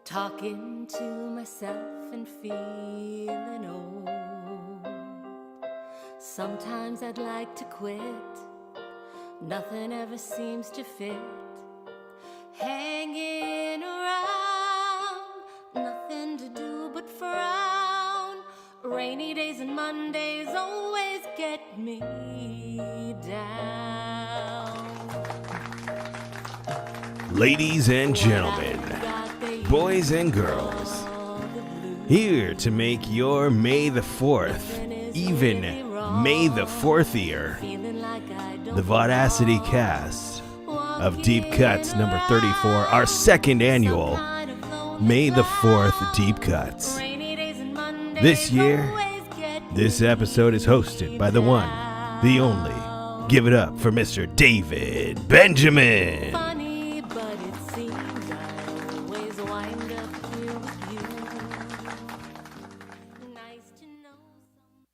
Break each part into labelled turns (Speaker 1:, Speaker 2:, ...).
Speaker 1: talking to myself and feeling old. Sometimes I'd like to quit, nothing ever seems to fit. Hanging around, nothing to do but frown. Rainy days and Mondays always get me down.
Speaker 2: Ladies and gentlemen, boys and girls, here to make your May the 4th, even May the 4th-ier, the Vaudacity cast of Deep Cuts number 34, our second annual May the 4th Deep Cuts. This year, this episode is hosted by the one, the only. Give it up for Mr. David Benjamin.
Speaker 1: Funny, but it seems I always wind up here with you. Nice to know some.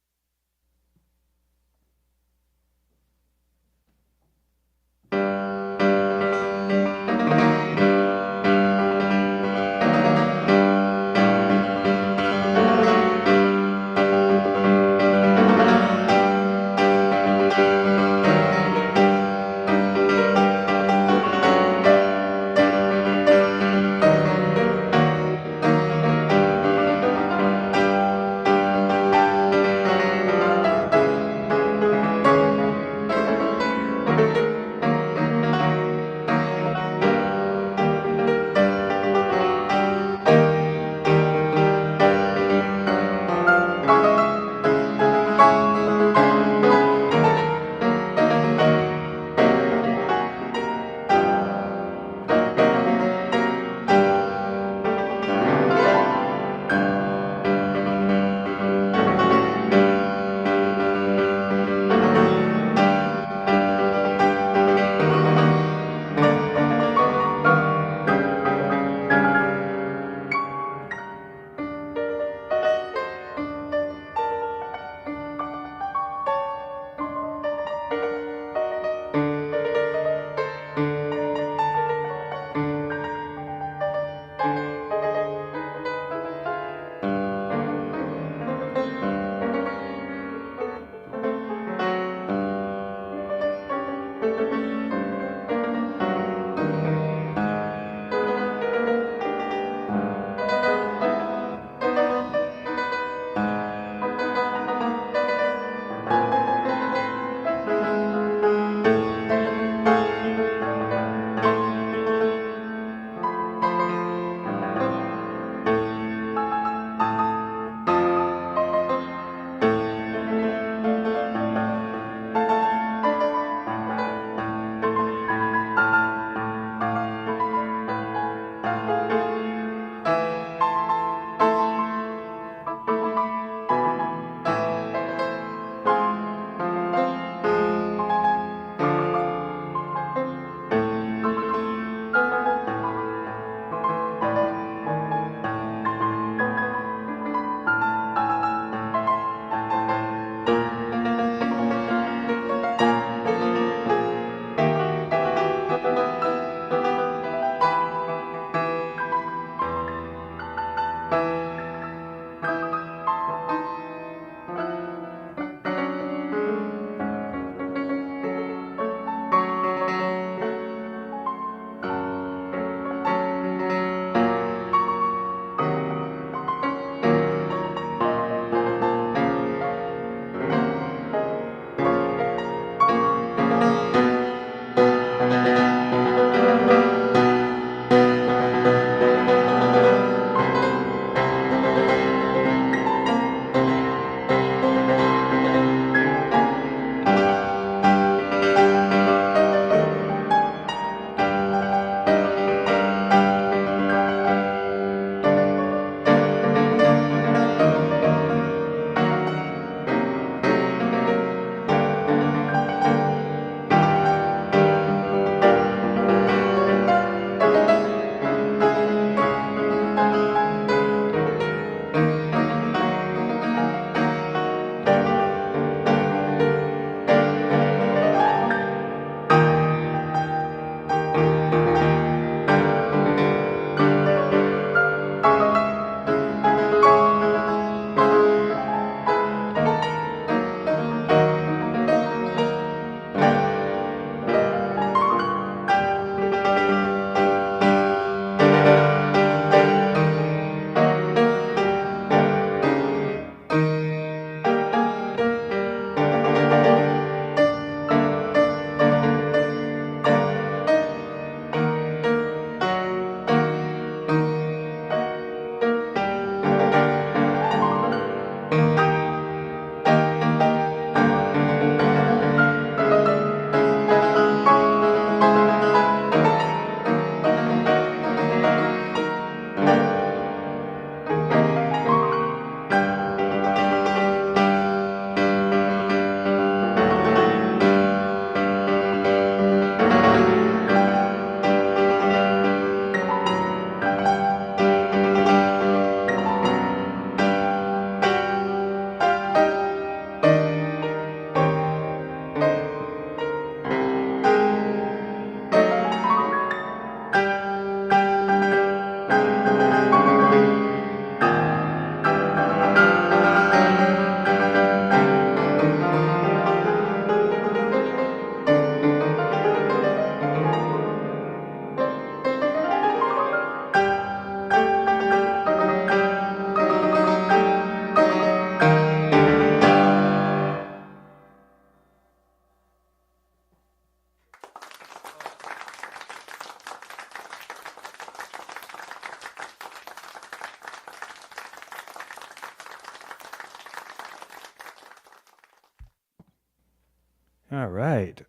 Speaker 3: All right.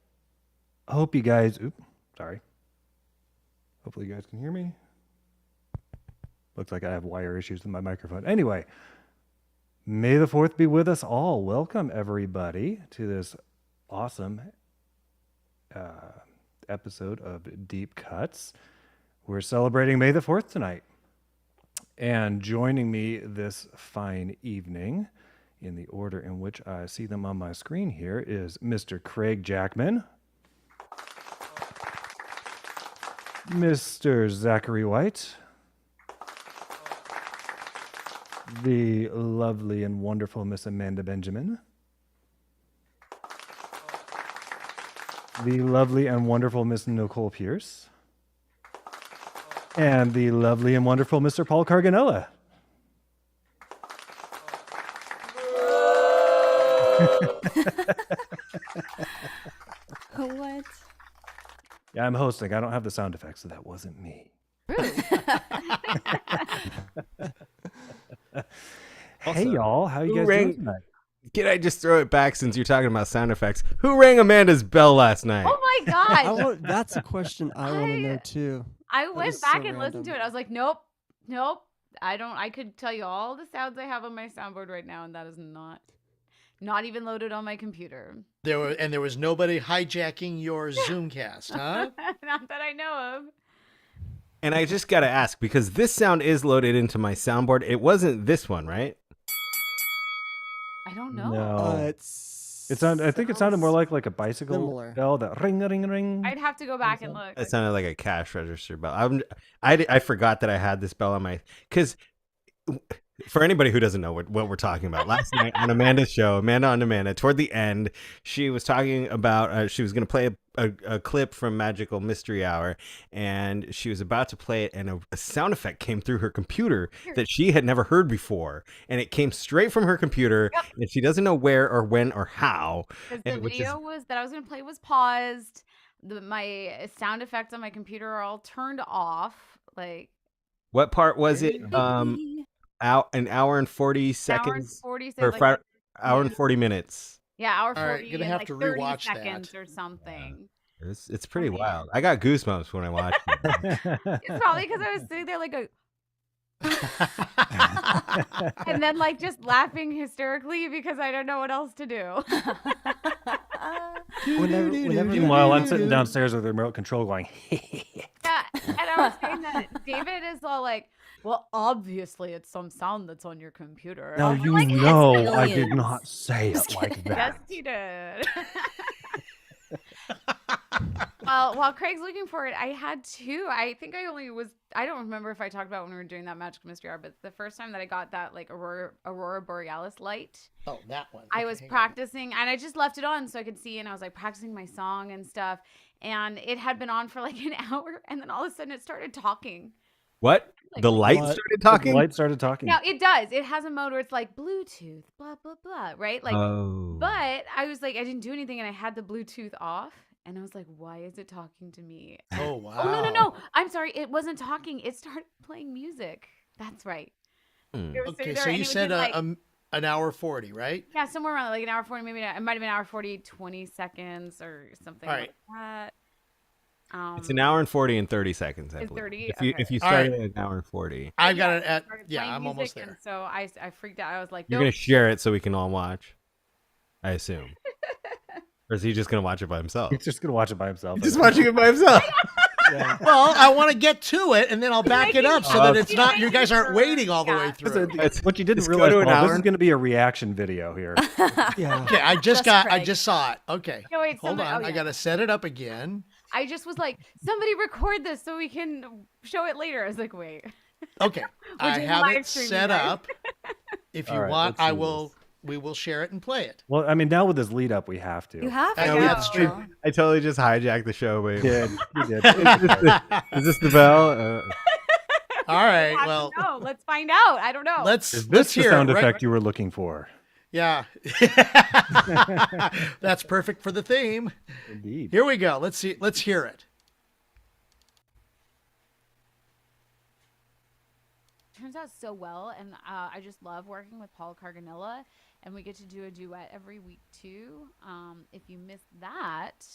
Speaker 3: I hope you guys. Sorry. Hopefully, you guys can hear me. Looks like I have wire issues with my microphone. Anyway, may the 4th be with us all. Welcome, everybody, to this awesome episode of Deep Cuts. We're celebrating May the 4th tonight. And joining me this fine evening, in the order in which I see them on my screen here, is Mr. Craig Jackman, Mr. Zachary White, the lovely and wonderful Miss Amanda Benjamin, the lovely and wonderful Miss Nicole Pierce, and the lovely and wonderful Mr. Paul Carganilla.
Speaker 4: What?
Speaker 3: Yeah, I'm hosting. I don't have the sound effects, so that wasn't me. Hey, y'all. How you guys doing tonight?
Speaker 2: Can I just throw it back since you're talking about sound effects? Who rang Amanda's bell last night?
Speaker 4: Oh my god!
Speaker 5: That's a question I want to know too.
Speaker 4: I
Speaker 5: That
Speaker 4: went
Speaker 5: is
Speaker 4: back
Speaker 5: so
Speaker 4: and listened to it. I was like, nope. I don't. I could tell you all the sounds I have on my soundboard right now, and that is not even loaded on my computer.
Speaker 6: There was nobody hijacking your Zoomcast, huh?
Speaker 4: Not that I know of.
Speaker 2: And I just got to ask, because this sound is loaded into my soundboard. It wasn't this one, right?
Speaker 4: I don't know.
Speaker 3: No. I think it sounded more like a bicycle
Speaker 5: similar.
Speaker 3: bell. That ring, ring, ring.
Speaker 4: I'd have to go back and look.
Speaker 2: It sounded like a cash register bell. I forgot that I had this bell on my... Because for anybody who doesn't know what we're talking about, last night on Amanda's show, Amanda on Amanda, toward the end, she was talking about... she was going to play a clip from Magical Mystery Hour, and she was about to play it, and a sound effect came through her computer that she had never heard before, and it came straight from her computer, and she doesn't know where or when or how.
Speaker 4: Because the video that I was going to play was paused. My sound effects on my computer are all turned off. Like,
Speaker 2: what part was it? An hour and 40 seconds? Hour and 40 minutes.
Speaker 4: Yeah, hour 40
Speaker 6: All right, gonna
Speaker 4: and
Speaker 6: have
Speaker 4: like
Speaker 6: to
Speaker 4: 30
Speaker 6: rewatch
Speaker 4: seconds
Speaker 6: that.
Speaker 4: or something.
Speaker 2: It's pretty wild. I got goosebumps when I watched it.
Speaker 4: It's probably because I was sitting there like and then like just laughing hysterically because I don't know what else to do.
Speaker 3: Meanwhile, I'm sitting downstairs with the remote control going,
Speaker 4: Yeah, and I was saying that David is all like, well, obviously it's some sound that's on your computer.
Speaker 3: now
Speaker 4: I'm
Speaker 3: you
Speaker 4: like,
Speaker 3: know I did not say it like
Speaker 4: yes,
Speaker 3: that.
Speaker 4: he did. Well, while Craig's looking for it, I had two. I think I don't remember if I talked about when we were doing that Magical Mystery Hour, but the first time that I got that like Aurora Borealis light.
Speaker 6: Oh, that one.
Speaker 4: I was practicing, and I just left it on so I could see, and I was like practicing my song and stuff, and it had been on for like an hour, and then all of a sudden it started talking.
Speaker 2: What?
Speaker 4: Like,
Speaker 2: The light
Speaker 3: What?
Speaker 2: started talking?
Speaker 3: The light started talking.
Speaker 4: Now it does. It has a mode where it's like Bluetooth, blah blah blah, right? Like,
Speaker 2: Oh.
Speaker 4: but I was like, I didn't do anything, and I had the Bluetooth off, and I was like, why is it talking to me?
Speaker 6: Oh, wow.
Speaker 4: Oh no! I'm sorry. It wasn't talking. It started playing music. That's right.
Speaker 2: Hmm.
Speaker 4: It was
Speaker 6: Okay,
Speaker 4: sitting there,
Speaker 6: so
Speaker 4: and
Speaker 6: you
Speaker 4: it was
Speaker 6: said
Speaker 4: just, like,
Speaker 6: an hour 40, right?
Speaker 4: yeah, somewhere around like an hour 40, maybe it might have been an hour 40, 20 seconds or something
Speaker 6: All
Speaker 4: like that.
Speaker 2: It's an hour and 40 and 30 seconds, I
Speaker 4: It's
Speaker 2: believe.
Speaker 4: 30?
Speaker 2: If you
Speaker 6: All
Speaker 2: started
Speaker 6: right.
Speaker 2: at an hour and 40.
Speaker 6: I've got it at,
Speaker 4: Started
Speaker 6: yeah,
Speaker 4: playing
Speaker 6: I'm
Speaker 4: music,
Speaker 6: almost
Speaker 4: and
Speaker 6: there.
Speaker 4: so I freaked out. I was like,
Speaker 2: You're
Speaker 4: nope.
Speaker 2: going to share it so we can all watch, I assume. Or is he just going to watch it by himself?
Speaker 3: He's just going to watch it by himself.
Speaker 2: He's just watching it by himself.
Speaker 3: Yeah.
Speaker 6: Well, I want to get to it, and then I'll back it up so that it's
Speaker 4: You're
Speaker 6: not, you
Speaker 4: making
Speaker 6: guys aren't
Speaker 4: sure.
Speaker 6: waiting all the
Speaker 4: Yeah.
Speaker 6: way through.
Speaker 3: What you didn't
Speaker 2: Just go
Speaker 3: realize,
Speaker 2: to an
Speaker 3: Paul, this
Speaker 2: hour.
Speaker 3: is going to be a reaction video here.
Speaker 5: Yeah.
Speaker 6: Okay, I
Speaker 4: Just
Speaker 6: just saw it. Okay.
Speaker 4: No, wait,
Speaker 6: Hold on.
Speaker 4: oh,
Speaker 6: I
Speaker 4: yeah.
Speaker 6: got to set it up again.
Speaker 4: I just was like, somebody record this so we can show it later. I was like, wait.
Speaker 6: Okay. I
Speaker 4: doing
Speaker 6: have
Speaker 4: live
Speaker 6: it
Speaker 4: streaming,
Speaker 6: set
Speaker 4: right?
Speaker 6: up. If you
Speaker 3: All right,
Speaker 6: want,
Speaker 3: let's see
Speaker 6: we will share it and play it.
Speaker 3: Well, I mean, now with this lead up, we have to.
Speaker 4: You have
Speaker 6: I
Speaker 4: to.
Speaker 6: know, that's true.
Speaker 2: I totally just hijacked the show, babe.
Speaker 3: You did.
Speaker 2: Is this the bell?
Speaker 6: All right.
Speaker 4: I
Speaker 6: Well,
Speaker 4: don't know. Let's find out. I don't know.
Speaker 6: let's
Speaker 3: Is
Speaker 6: let's
Speaker 3: this the
Speaker 6: hear
Speaker 3: sound
Speaker 6: it, right?
Speaker 3: effect you were looking for?
Speaker 6: Yeah. That's perfect for the theme.
Speaker 3: Indeed.
Speaker 6: Here we go. Let's see. Let's hear it.
Speaker 4: turns out so well, and I just love working with Paul Carganilla, and we get to do a duet every week too. If you missed that,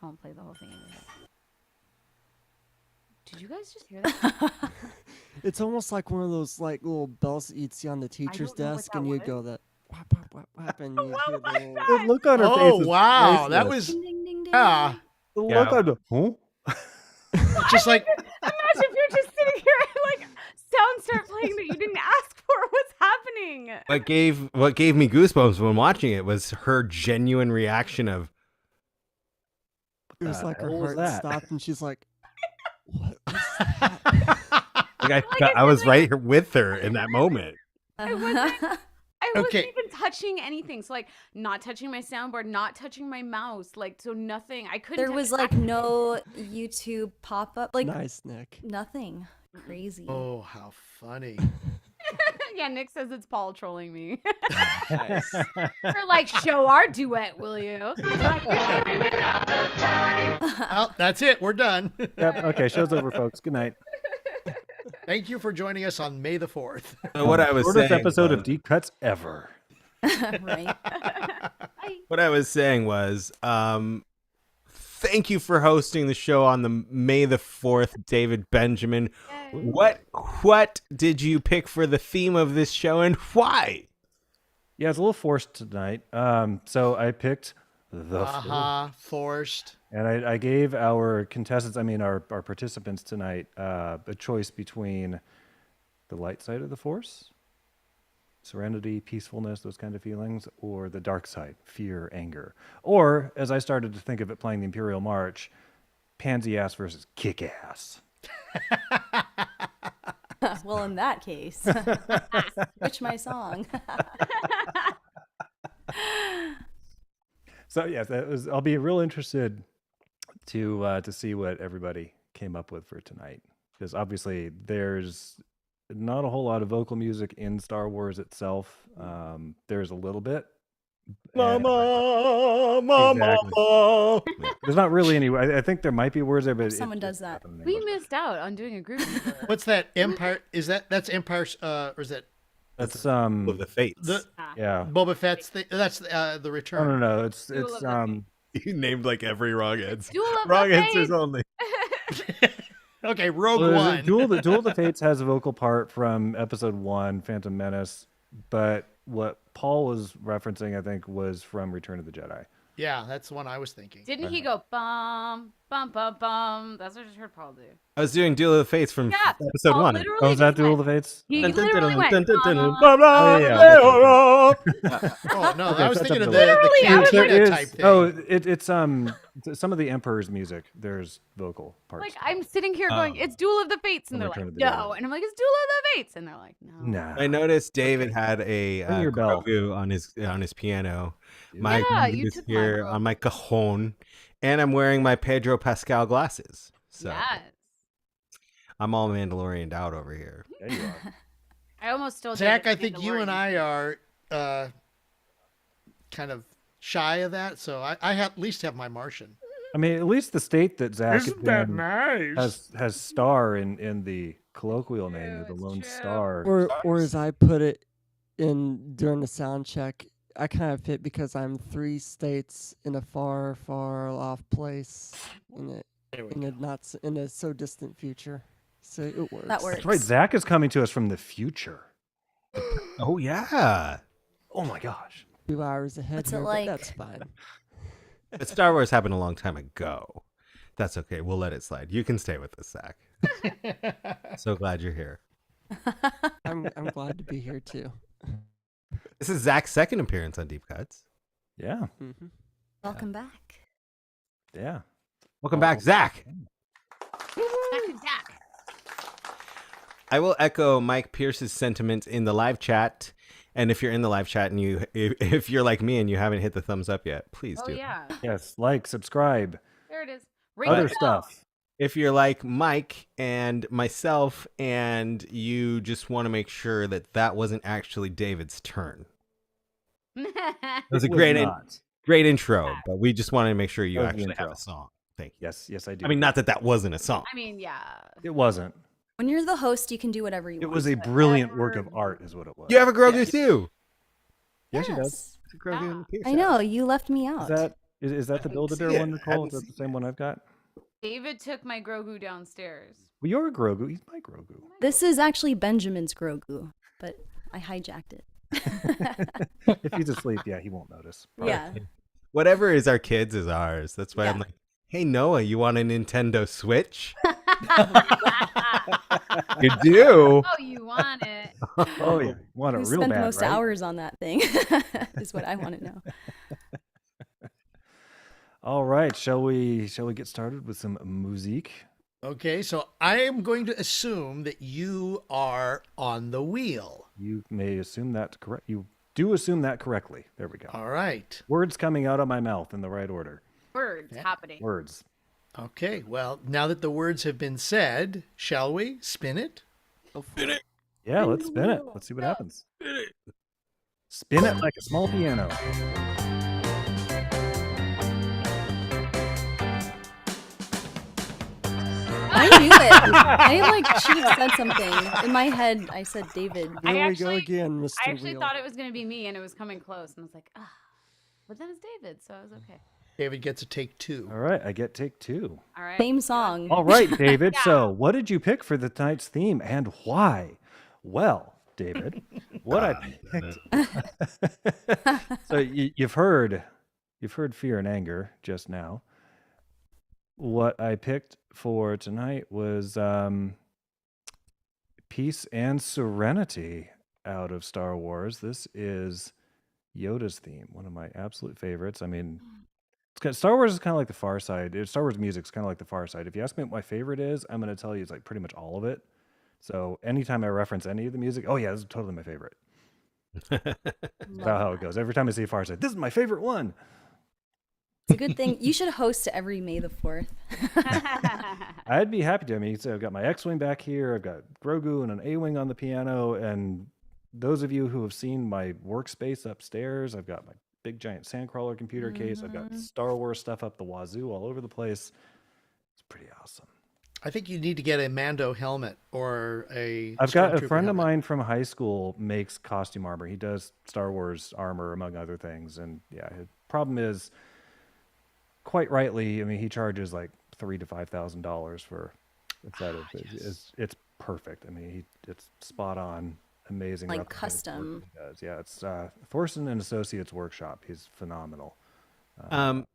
Speaker 4: I won't play the whole thing. Did you guys just hear that?
Speaker 5: It's almost like one of those like little bells that you'd see on the teacher's
Speaker 4: don't know what
Speaker 5: desk,
Speaker 4: that
Speaker 5: and you'd
Speaker 4: was.
Speaker 5: go that whap whap whap whap, and you hear the little.
Speaker 3: The look on her face.
Speaker 6: Oh
Speaker 3: is
Speaker 6: wow, that
Speaker 3: priceless.
Speaker 6: was
Speaker 1: Ding, ding, ding.
Speaker 6: yeah.
Speaker 3: The
Speaker 2: Yeah.
Speaker 3: look on the. Huh?
Speaker 6: Just like
Speaker 4: Imagine if you're just sitting here and like sounds start playing that you didn't ask for. What's happening?
Speaker 2: What gave me goosebumps when watching it was her genuine reaction of,
Speaker 5: It was like her
Speaker 3: hell was
Speaker 5: heart
Speaker 3: that?
Speaker 5: stopped, and she's like, "What was that?"
Speaker 2: like I was right here with her in that moment.
Speaker 4: I wasn't
Speaker 6: Okay.
Speaker 4: even touching anything. So like not touching my soundboard, not touching my mouse, like so nothing. I couldn't.
Speaker 1: There
Speaker 4: touch
Speaker 1: was like
Speaker 4: anything.
Speaker 1: no YouTube pop up, like
Speaker 5: Nice, Nick.
Speaker 1: nothing crazy.
Speaker 6: oh how funny.
Speaker 4: Yeah, Nick says it's Paul trolling me.
Speaker 5: Nice.
Speaker 4: We're like, show our duet, will you?
Speaker 6: Well, that's it. We're done.
Speaker 3: Yep. Okay. Show's over, folks. Good night.
Speaker 6: Thank you for joining us on May the 4th.
Speaker 2: So what I was
Speaker 3: Shortest
Speaker 2: saying
Speaker 3: episode
Speaker 2: was,
Speaker 3: of Deep Cuts ever.
Speaker 1: Right.
Speaker 2: what I was saying was, thank you for hosting the show on the May the 4th, David Benjamin. What did you pick for the theme of this show and why?
Speaker 3: Yeah, it's a little forced tonight. So I picked the
Speaker 6: Forced.
Speaker 3: and I gave our contestants, our participants tonight, a choice between the light side of the Force, serenity, peacefulness, those kind of feelings, or the dark side, fear, anger. Or, as I started to think of it playing the Imperial March, pansy ass versus kick ass.
Speaker 1: Well, in that case, switch my song.
Speaker 3: So yes, I'll be real interested to see what everybody came up with for tonight, because obviously there's not a whole lot of vocal music in Star Wars itself. There's a little bit.
Speaker 2: Mama,
Speaker 3: Exactly. There's not really any. I think there might be words there, but
Speaker 1: Someone does that.
Speaker 4: We missed out on doing a group.
Speaker 6: What's that? Empire? That's Empire? Or is that
Speaker 3: That's
Speaker 2: of the fates.
Speaker 6: the
Speaker 3: yeah.
Speaker 6: Boba Fett's thing? That's the
Speaker 3: No,
Speaker 6: Return.
Speaker 3: no, it's
Speaker 4: Duel of the
Speaker 2: You named like every wrong answer.
Speaker 4: Duel of
Speaker 2: Wrong
Speaker 4: the
Speaker 2: answers
Speaker 4: Fates.
Speaker 2: only.
Speaker 6: Okay, Rogue
Speaker 3: Well,
Speaker 6: One.
Speaker 3: Duel of the Fates has a vocal part from Episode 1, Phantom Menace, but what Paul was referencing, I think, was from Return of the Jedi.
Speaker 6: Yeah, that's the one I was thinking.
Speaker 4: Didn't he go bum bum bum bum? That's what I just heard Paul do.
Speaker 2: I was doing Duel of the Fates from
Speaker 4: Yeah,
Speaker 2: episode
Speaker 4: Paul
Speaker 2: 1.
Speaker 4: literally
Speaker 3: Oh, is that
Speaker 4: just
Speaker 3: Duel of
Speaker 4: went-
Speaker 3: the Fates?
Speaker 4: He
Speaker 2: Dun, dun,
Speaker 4: literally
Speaker 2: dun,
Speaker 4: went.
Speaker 2: dun, dun, dun,
Speaker 4: "Bum."
Speaker 2: dun,
Speaker 3: Oh, yeah.
Speaker 6: Oh no,
Speaker 3: Okay,
Speaker 6: I was
Speaker 3: that's
Speaker 6: thinking
Speaker 3: up
Speaker 6: of
Speaker 3: to
Speaker 6: the
Speaker 4: Literally, I was
Speaker 6: Cantina
Speaker 3: There
Speaker 6: type
Speaker 3: is,
Speaker 6: thing.
Speaker 3: oh, it's some of the Emperor's music. There's vocal parts.
Speaker 4: Like I'm sitting here going,
Speaker 2: Oh.
Speaker 4: "It's Duel of the Fates," and
Speaker 3: From
Speaker 4: they're
Speaker 3: Return
Speaker 4: like,
Speaker 3: of the
Speaker 4: "No,"
Speaker 3: Jedi.
Speaker 4: and I'm like, "It's Duel of the Fates," and they're like, "No."
Speaker 3: Nah.
Speaker 2: I noticed David had a
Speaker 3: Ring your bell.
Speaker 2: Grogu on his piano. My
Speaker 4: Yeah,
Speaker 2: Grogu
Speaker 4: you
Speaker 2: is
Speaker 4: took my
Speaker 2: here
Speaker 4: vote.
Speaker 2: on my cajon, and I'm wearing my Pedro Pascal glasses. So
Speaker 4: Yes.
Speaker 2: I'm all Mandalorian'd out over here.
Speaker 3: There you are.
Speaker 4: I almost stole.
Speaker 6: Zach, I
Speaker 4: David's
Speaker 6: think you and
Speaker 4: Mandalorian.
Speaker 6: I are kind of shy of that, so I at least have my Martian.
Speaker 3: I mean, at least the state that Zach is in
Speaker 6: nice?
Speaker 3: has star in the colloquial name, the
Speaker 4: it's
Speaker 3: Lone
Speaker 4: true.
Speaker 3: Star.
Speaker 5: Or as I put it in during the sound check, I kind of fit because I'm 3 states in a far, far off place in a so distant future. So it works.
Speaker 1: That works.
Speaker 3: That's right. Zach is coming to us from the future.
Speaker 2: Oh yeah.
Speaker 3: Oh my gosh.
Speaker 5: 2 hours ahead.
Speaker 1: What's it
Speaker 5: here, but
Speaker 1: like?
Speaker 5: That's fine.
Speaker 2: But Star Wars happened a long time ago. That's okay. We'll let it slide. You can stay with us, Zach. So glad you're here.
Speaker 5: I'm glad to be here too.
Speaker 2: This is Zach's second appearance on Deep Cuts.
Speaker 3: Yeah.
Speaker 5: Mm-hmm.
Speaker 1: Welcome back.
Speaker 3: Yeah.
Speaker 2: Welcome back, Zach.
Speaker 4: Zach.
Speaker 2: I will echo Mike Pierce's sentiment in the live chat. And if you're in the live chat and if you're like me and you haven't hit the thumbs up yet, please
Speaker 4: Oh
Speaker 2: do.
Speaker 4: yeah,
Speaker 3: Yes. Like, subscribe,
Speaker 4: there it is. Ring
Speaker 3: other
Speaker 4: the bell.
Speaker 3: stuff.
Speaker 2: If you're like Mike and myself and you just want to make sure that that wasn't actually David's turn. It was a
Speaker 3: Was
Speaker 2: great
Speaker 3: not.
Speaker 2: great intro, but we just wanted to make sure you
Speaker 3: That was the
Speaker 2: actually have
Speaker 3: intro.
Speaker 2: a song. Thank you.
Speaker 3: Yes. Yes, I do.
Speaker 2: I mean, not that that wasn't a song.
Speaker 4: I mean, yeah.
Speaker 3: it wasn't.
Speaker 7: When you're the host, you can do whatever you
Speaker 3: It
Speaker 7: want.
Speaker 3: was a brilliant work of art, is what it was.
Speaker 2: You have a Grogu too.
Speaker 3: Yeah, she does.
Speaker 2: It's a Grogu in the Pierce
Speaker 7: I
Speaker 2: house.
Speaker 7: know, you left me
Speaker 3: Is
Speaker 7: out.
Speaker 3: that is that the Build-A-Bear
Speaker 2: see it.
Speaker 3: one,
Speaker 2: I
Speaker 3: Nicole?
Speaker 2: hadn't
Speaker 3: Is that the
Speaker 2: seen
Speaker 3: same one I've got?
Speaker 4: David took my Grogu downstairs.
Speaker 3: Well, you're a Grogu. He's my Grogu.
Speaker 7: This is actually Benjamin's Grogu, but I hijacked it.
Speaker 3: If he's asleep, yeah, he won't notice.
Speaker 7: Yeah.
Speaker 2: Whatever is our kids is ours. That's why I'm
Speaker 7: Yeah.
Speaker 2: like, hey Noah, you want a Nintendo Switch? You do.
Speaker 4: Oh, you want it?
Speaker 3: Oh yeah, want it
Speaker 7: Who
Speaker 3: real
Speaker 7: spent
Speaker 3: bad,
Speaker 7: most
Speaker 3: right?
Speaker 7: hours on that thing is what I want to know.
Speaker 3: All right, shall we get started with some musique?
Speaker 6: Okay, so I am going to assume that you are on the wheel.
Speaker 3: You may assume that correct. You do assume that correctly. There we go.
Speaker 6: All right.
Speaker 3: Words coming out of my mouth in the right order.
Speaker 4: Words happening.
Speaker 3: Words.
Speaker 6: Okay, well, now that the words have been said, shall we spin it?
Speaker 3: Yeah, let's spin it. Let's see what happens. Spin it like a small piano.
Speaker 7: I knew it. I like should have said something. In my head, I said David.
Speaker 5: Here we go again, Mr.
Speaker 4: I actually
Speaker 5: Wheel.
Speaker 4: thought it was going to be me, and it was coming close, and I was like, ah. But then it's David, so I was okay.
Speaker 6: David gets a take two.
Speaker 3: All right, I get take two.
Speaker 4: All right.
Speaker 7: Same song.
Speaker 3: All right, David. So, what did you pick for the tonight's theme and why? Well, David, what I picked. So you've heard fear and anger just now. What I picked for tonight was peace and serenity out of Star Wars. This is Yoda's theme, one of my absolute favorites. I mean, Star Wars is kind of like the Far Side. Star Wars music's kind of like the Far Side. If you ask me what my favorite is, I'm going to tell you it's like pretty much all of it. So anytime I reference any of the music, oh yeah, this is totally my favorite. That's about how it goes. Every time I see Far Side, this is my favorite one.
Speaker 7: It's a good thing. You should host every May the 4th.
Speaker 3: I'd be happy to. I mean, so I've got my X-Wing back here. I've got Grogu and an A-Wing on the piano. And those of you who have seen my workspace upstairs, I've got my big giant Sandcrawler computer case. I've got Star Wars stuff up the wazoo all over the place. It's pretty awesome.
Speaker 6: I think you need to get a Mando helmet or a.
Speaker 3: I've got a
Speaker 6: Stormtrooper
Speaker 3: friend of
Speaker 6: helmet.
Speaker 3: mine from high school makes costume armor. He does Star Wars armor, among other things. And yeah, the problem is, quite rightly, I mean, he charges like $3,000 to $5,000 for a set of it's perfect. I mean, it's spot on, amazing.
Speaker 7: Like
Speaker 3: replica of the work
Speaker 7: custom.
Speaker 3: he does. Yeah, it's Thorson and Associates Workshop. He's phenomenal.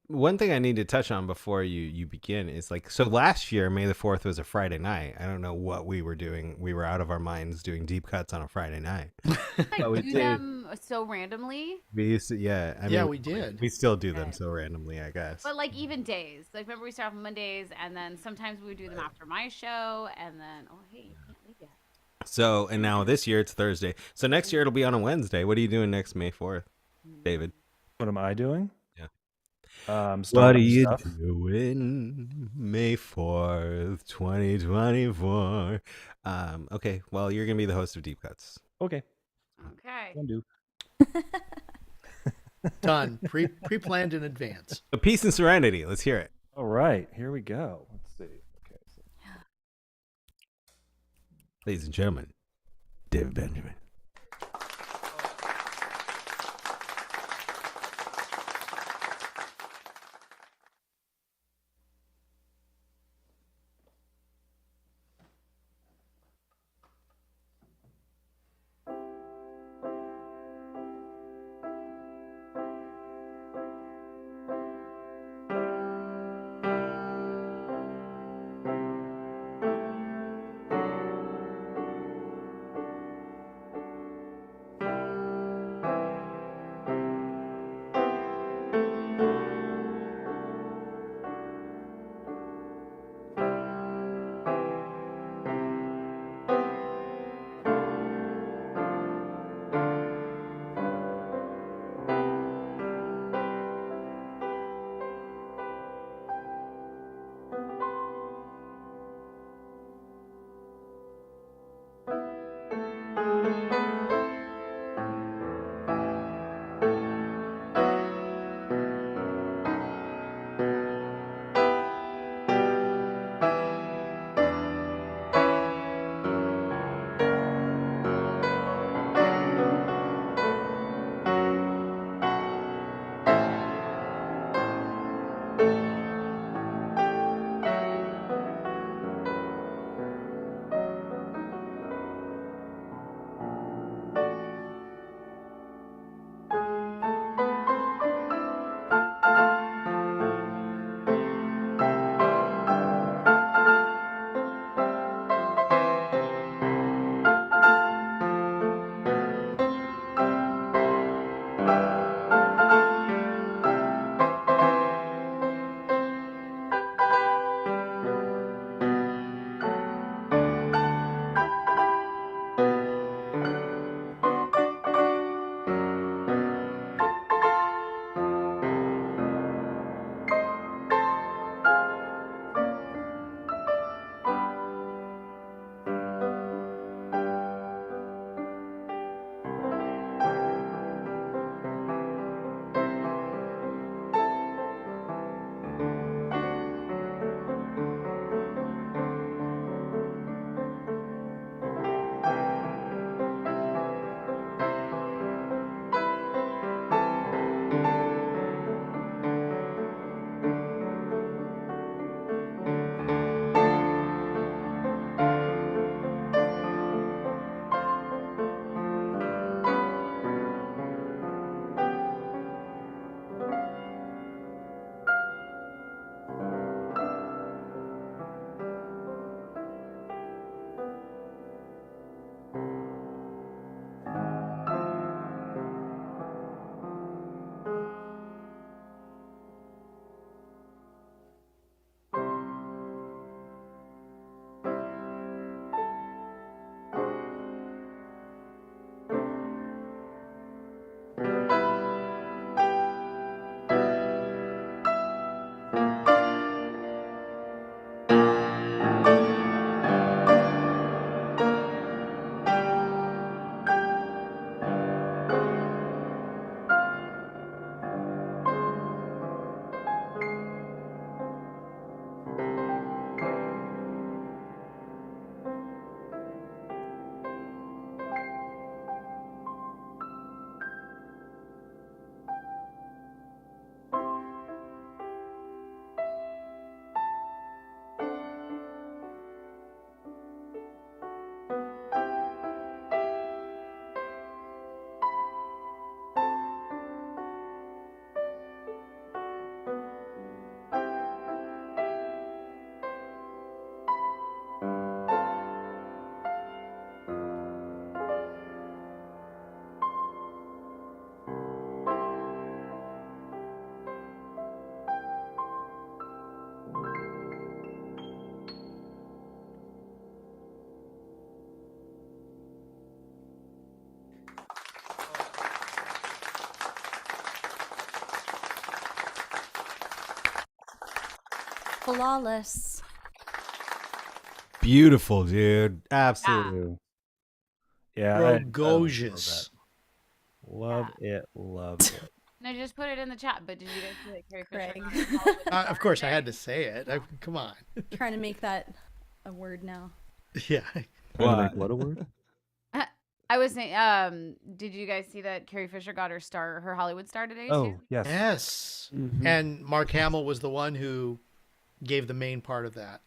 Speaker 2: One thing I need to touch on before you begin is like, so last year May the 4th was a Friday night. I don't know what we were doing. We were out of our minds doing deep cuts on a Friday night. But we
Speaker 4: Like, do
Speaker 2: did.
Speaker 4: them so randomly,
Speaker 2: We used to, yeah. I
Speaker 6: Yeah,
Speaker 2: mean,
Speaker 6: we did.
Speaker 2: We still do them so randomly, I guess.
Speaker 4: but like even days. Like remember we start off on Mondays, and then sometimes we would do them after my show, and then hey, you can't leave yet.
Speaker 2: So, and now this year it's Thursday. So next year it'll be on a Wednesday. What are you doing next May 4th, David?
Speaker 3: What am I doing?
Speaker 2: Yeah.
Speaker 3: Star
Speaker 2: What are
Speaker 3: Wars
Speaker 2: you
Speaker 3: stuff.
Speaker 2: doing May 4th, 2024? Okay, well, you're going to be the host of Deep Cuts.
Speaker 3: Okay,
Speaker 4: Okay.
Speaker 3: can do.
Speaker 6: Done. Pre-planned in advance.
Speaker 2: So peace and serenity. Let's hear it.
Speaker 3: All right, here we go. Let's see. Okay. So.
Speaker 2: Ladies and gentlemen, David Benjamin.
Speaker 7: Flawless.
Speaker 2: Beautiful, dude. Absolutely.
Speaker 3: Yeah, I
Speaker 6: Rogosius.
Speaker 3: love it. Love it.
Speaker 4: And I just put it in the chat, but did you guys see that Carrie Fisher
Speaker 7: Craig.
Speaker 4: got her Hollywood
Speaker 6: Of
Speaker 4: star
Speaker 6: course, I
Speaker 4: today?
Speaker 6: had to say it. Come on.
Speaker 7: Trying to make that a word now.
Speaker 6: Yeah.
Speaker 3: Trying to make what a word?
Speaker 4: I was saying, did you guys see that Carrie Fisher got her Hollywood star today
Speaker 3: Oh,
Speaker 4: too?
Speaker 3: yes.
Speaker 6: Yes.
Speaker 5: Mhm.
Speaker 6: And Mark Hamill was the one who gave the main part of that,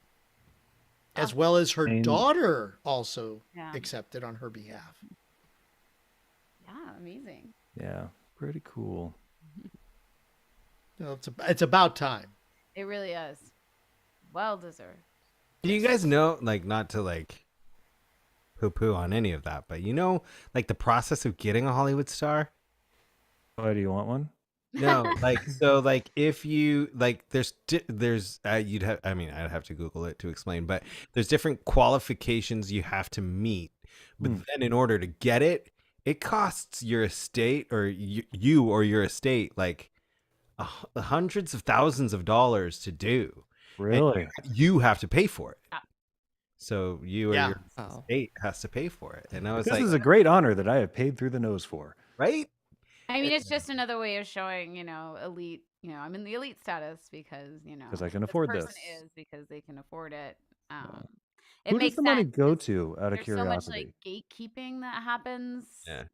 Speaker 6: as well as her
Speaker 3: Main-
Speaker 6: daughter also
Speaker 4: Yeah.
Speaker 6: accepted on her behalf.
Speaker 4: Yeah, amazing.
Speaker 3: Yeah, pretty cool.
Speaker 6: Well, it's about time.
Speaker 4: It really is. Well deserved.
Speaker 2: Do you guys know, like, not to like poo-poo on any of that, but like the process of getting a Hollywood star?
Speaker 3: Why do you want one?
Speaker 2: No, like, so like if you like you'd have, I mean, I'd have to Google it to explain, but there's different qualifications you have to meet. But then in order to get it, it costs your estate or you or your estate like hundreds of thousands of dollars to do. And
Speaker 3: Really?
Speaker 2: you have to pay for it.
Speaker 4: Yeah.
Speaker 2: So you or
Speaker 6: Yeah.
Speaker 2: your
Speaker 5: Wow.
Speaker 2: estate has to pay for it. And I was
Speaker 3: This
Speaker 2: like,
Speaker 3: is a great honor that I have paid through the nose for.
Speaker 2: right?
Speaker 4: I mean, it's just another way of showing, elite. I'm in the elite status because
Speaker 3: 'Cause I can afford
Speaker 4: person
Speaker 3: this.
Speaker 4: is because they can afford it. It
Speaker 3: Who does
Speaker 4: makes
Speaker 3: the money
Speaker 4: sense.
Speaker 3: go
Speaker 4: It's-
Speaker 3: to, out of
Speaker 4: There's so much
Speaker 3: curiosity?
Speaker 4: like gatekeeping that happens.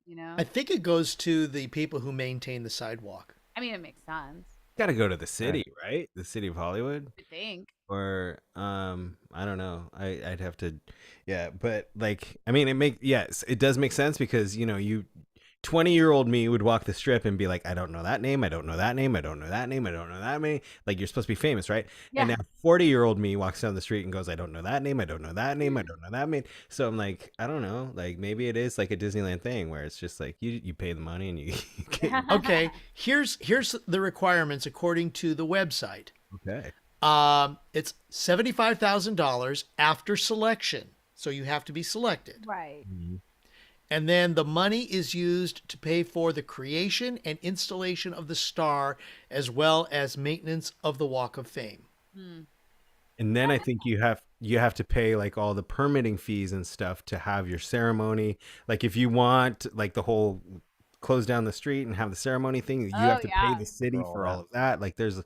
Speaker 2: Yeah.
Speaker 6: I think it goes to the people who maintain the sidewalk.
Speaker 4: I mean, it makes sense.
Speaker 2: Got to go to the city, right? The city of Hollywood.
Speaker 4: I think.
Speaker 2: Or I don't know. I'd have to, yeah. But like, I mean, yes, it does make sense because you 20-year-old me would walk the strip and be like, I don't know that name, I don't know that name, I don't know that name, I don't know that name. Like, you're supposed to be famous, right?
Speaker 4: Yeah.
Speaker 2: And now 40-year-old me walks down the street and goes, I don't know that name, I don't know that name, I don't know that name. So I'm like, I don't know. Like, maybe it is like a Disneyland thing where it's just like you pay the money and you get.
Speaker 6: Okay, here's the requirements according to the website.
Speaker 2: Okay.
Speaker 6: It's $75,000 after selection, so you have to be selected.
Speaker 4: Right.
Speaker 6: And then the money is used to pay for the creation and installation of the star, as well as maintenance of the Walk of Fame.
Speaker 2: And then I think you have to pay like all the permitting fees and stuff to have your ceremony. Like if you want like the whole close down the street and have the ceremony thing, you have to pay the city for all of that. Like there's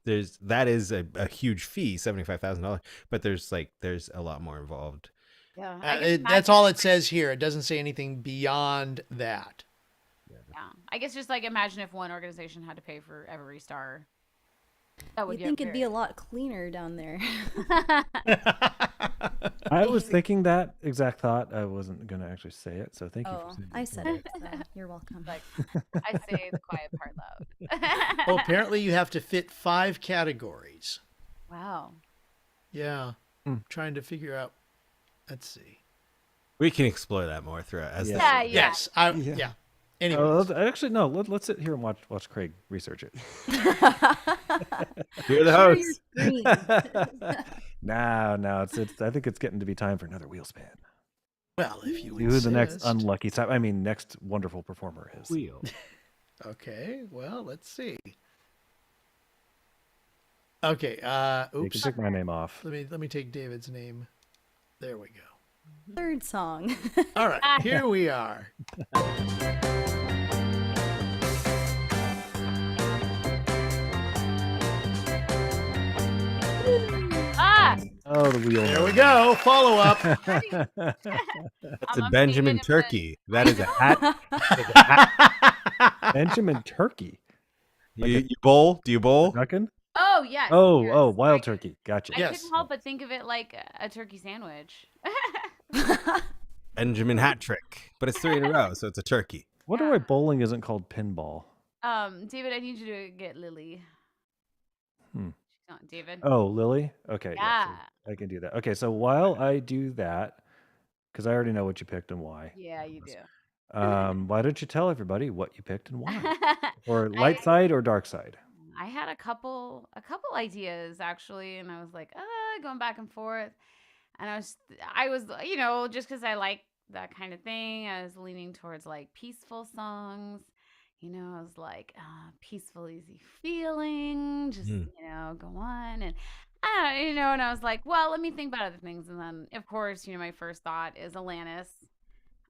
Speaker 2: that is a huge fee, $75,000, but there's a lot more involved.
Speaker 4: Yeah. I guess
Speaker 6: That's all it says here. It doesn't say anything beyond that.
Speaker 4: Yeah. I guess just like imagine if one organization had to pay for every star. That would
Speaker 7: You'd
Speaker 4: get
Speaker 7: think it'd be a
Speaker 4: very-
Speaker 7: lot cleaner down there.
Speaker 3: I was thinking that exact thought. I wasn't going to actually say it, so thank you for
Speaker 7: Oh,
Speaker 3: saying
Speaker 7: I
Speaker 3: it.
Speaker 7: said it. So you're welcome.
Speaker 4: Like I say the quiet part loud.
Speaker 6: Oh, apparently you have to fit 5 categories.
Speaker 4: Wow.
Speaker 6: Yeah. Trying to figure out. Let's see.
Speaker 2: We can explore that more throughout. As
Speaker 4: Yeah.
Speaker 6: Yes. Yeah. Anyway.
Speaker 3: Actually, no. Let's sit here and watch Craig research it.
Speaker 2: You're the
Speaker 7: Share
Speaker 2: host.
Speaker 7: your screen.
Speaker 3: No. It's. I think it's getting to be time for another wheel spin.
Speaker 6: Well, if you
Speaker 3: See who the next
Speaker 6: insist.
Speaker 3: unlucky time. I mean, next wonderful performer is.
Speaker 2: Wheel.
Speaker 6: Okay. Well, let's see. Okay.
Speaker 3: You
Speaker 6: Oops.
Speaker 3: can take my name off.
Speaker 6: Let me take David's name. There we go.
Speaker 7: Third song.
Speaker 6: All right. Here we are.
Speaker 4: Ah!
Speaker 3: Oh, the wheel.
Speaker 6: There we go. Follow up.
Speaker 2: That's
Speaker 4: I'm
Speaker 2: a
Speaker 4: updated
Speaker 2: Benjamin
Speaker 4: if
Speaker 2: turkey. That is a hat.
Speaker 3: Benjamin Turkey.
Speaker 2: You bowl? Do you bowl?
Speaker 3: Ducking?
Speaker 4: Oh yes.
Speaker 3: Oh,
Speaker 4: yes.
Speaker 3: wild turkey. Gotcha.
Speaker 4: I
Speaker 6: Yes.
Speaker 4: couldn't help but think of it like a turkey sandwich.
Speaker 2: Benjamin hat trick. But it's 3 in a row, so it's a turkey.
Speaker 3: Wonder why bowling isn't called pinball.
Speaker 4: David, I need you to get Lily.
Speaker 3: Hmm.
Speaker 4: She's not David.
Speaker 3: Oh, Lily? Okay.
Speaker 4: Yeah.
Speaker 3: So I can do that. Okay, so while I do that, because I already know what you picked and why,
Speaker 4: Yeah, you do.
Speaker 3: why don't you tell everybody what you picked and why? Or light side or dark side?
Speaker 4: I had a couple ideas actually, and I was like, going back and forth. And I was, just because I like that kind of thing, I was leaning towards like peaceful songs. I was like, peaceful, easy feeling, just, go on. And And I was like, well, let me think about other things. And then, of course, my first thought is Alanis.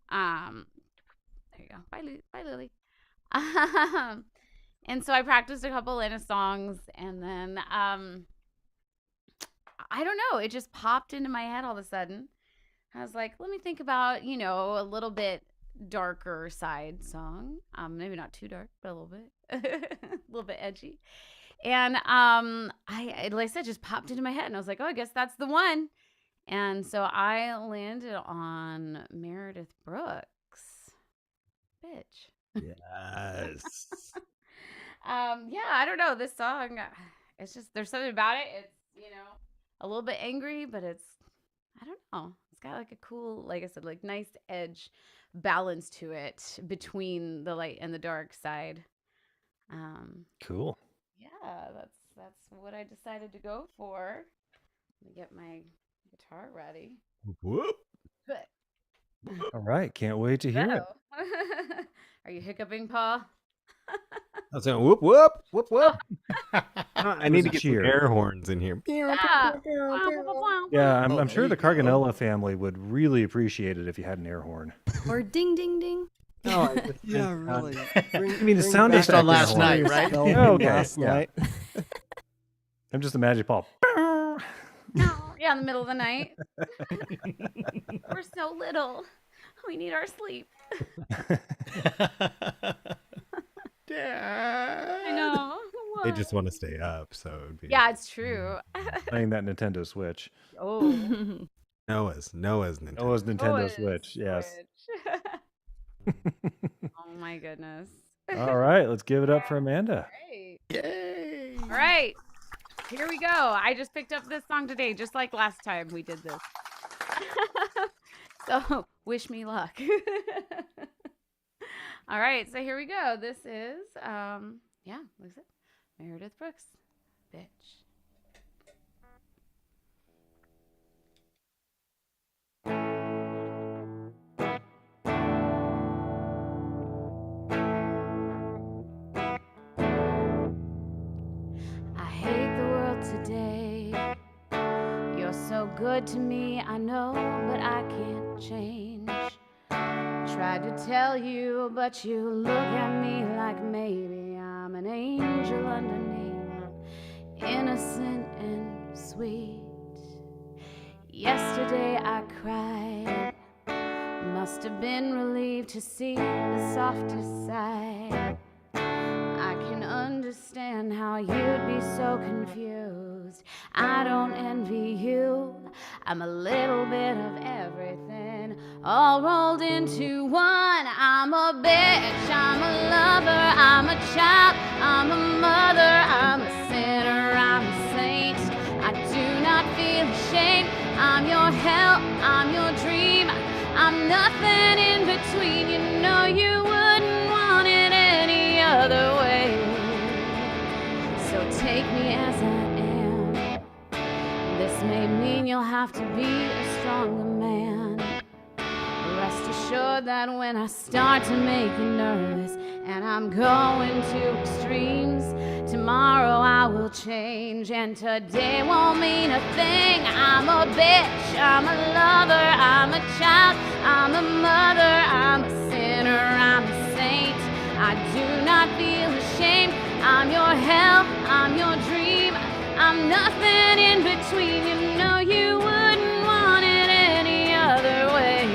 Speaker 4: There you go. Bye, Lily. And so I practiced a couple Alanis songs, and then I don't know, it just popped into my head all of a sudden. I was like, let me think about, a little bit darker side song. Maybe not too dark, but a little bit, a little bit edgy. And like I said, just popped into my head, and I was like, oh, I guess that's the one. And so I landed on Meredith Brooks. Bitch.
Speaker 2: Yes.
Speaker 4: Yeah, I don't know. This song, it's just, there's something about it. It's, a little bit angry, but it's, I don't know. It's got like a cool, like I said, like nice edge balance to it between the light and the dark side.
Speaker 3: Cool.
Speaker 4: Yeah, that's what I decided to go for. Let me get my guitar ready.
Speaker 2: Whoop.
Speaker 4: But,
Speaker 3: All right. Can't wait to hear it.
Speaker 4: Are you hiccuping, Paul?
Speaker 2: I was saying, whoop, whoop, whoop, whoop. I need to
Speaker 3: a
Speaker 2: get some
Speaker 3: cheer.
Speaker 2: air horns in here.
Speaker 4: Yeah.
Speaker 3: Yeah, I'm
Speaker 6: Oh,
Speaker 3: sure
Speaker 6: there
Speaker 3: the
Speaker 6: you go.
Speaker 3: Carganilla family would really appreciate it if you had an air horn.
Speaker 7: Or ding ding ding.
Speaker 5: Oh, yeah, really.
Speaker 3: You mean the sound
Speaker 6: Based on
Speaker 3: effect
Speaker 6: last
Speaker 3: is
Speaker 6: night,
Speaker 3: horrible.
Speaker 6: right?
Speaker 3: Yeah, okay,
Speaker 5: Last
Speaker 3: yeah.
Speaker 5: night.
Speaker 3: I'm just imagining Paul.
Speaker 4: Yeah, in the middle of the night. We're so little. We need our sleep.
Speaker 6: Dad.
Speaker 4: I know.
Speaker 2: They just want to stay up, so it would be
Speaker 4: Yeah, it's true.
Speaker 3: Playing that Nintendo Switch.
Speaker 4: Oh.
Speaker 2: Noah's Nintendo.
Speaker 3: Noah's Nintendo
Speaker 4: Oh,
Speaker 3: Switch. Yes.
Speaker 4: Oh my goodness.
Speaker 3: All right, let's give it up for Amanda.
Speaker 4: Great.
Speaker 6: Yay.
Speaker 4: All right. Here we go. I just picked up this song today, just like last time we did this. So wish me luck. All right, so here we go. This is what is it? Meredith Brooks, bitch. I hate the world today. You're so good to me, I know, but I can't change. Tried to tell you, but you look at me like maybe I'm an angel underneath, innocent and sweet. Yesterday I cried, must have been relieved to see the softest side. I can understand how you'd be so confused. I don't envy you. I'm a little bit of everything, all rolled into one. I'm a bitch, I'm a lover, I'm a child, I'm a mother, I'm a sinner, I'm a saint. I do not feel ashamed. I'm your hell, I'm your dream. I'm nothing in between. You know you wouldn't want it any other way. So take me as I am. This may mean you'll have to be a stronger man. Rest assured that when I start to make you nervous and I'm going to extremes, tomorrow I will change, and today won't mean a thing. I'm a bitch, I'm a lover, I'm a child, I'm a mother, I'm a sinner, I'm a saint. I do not feel ashamed. I'm your hell, I'm your dream. I'm nothing in between. You know you wouldn't want it any other way.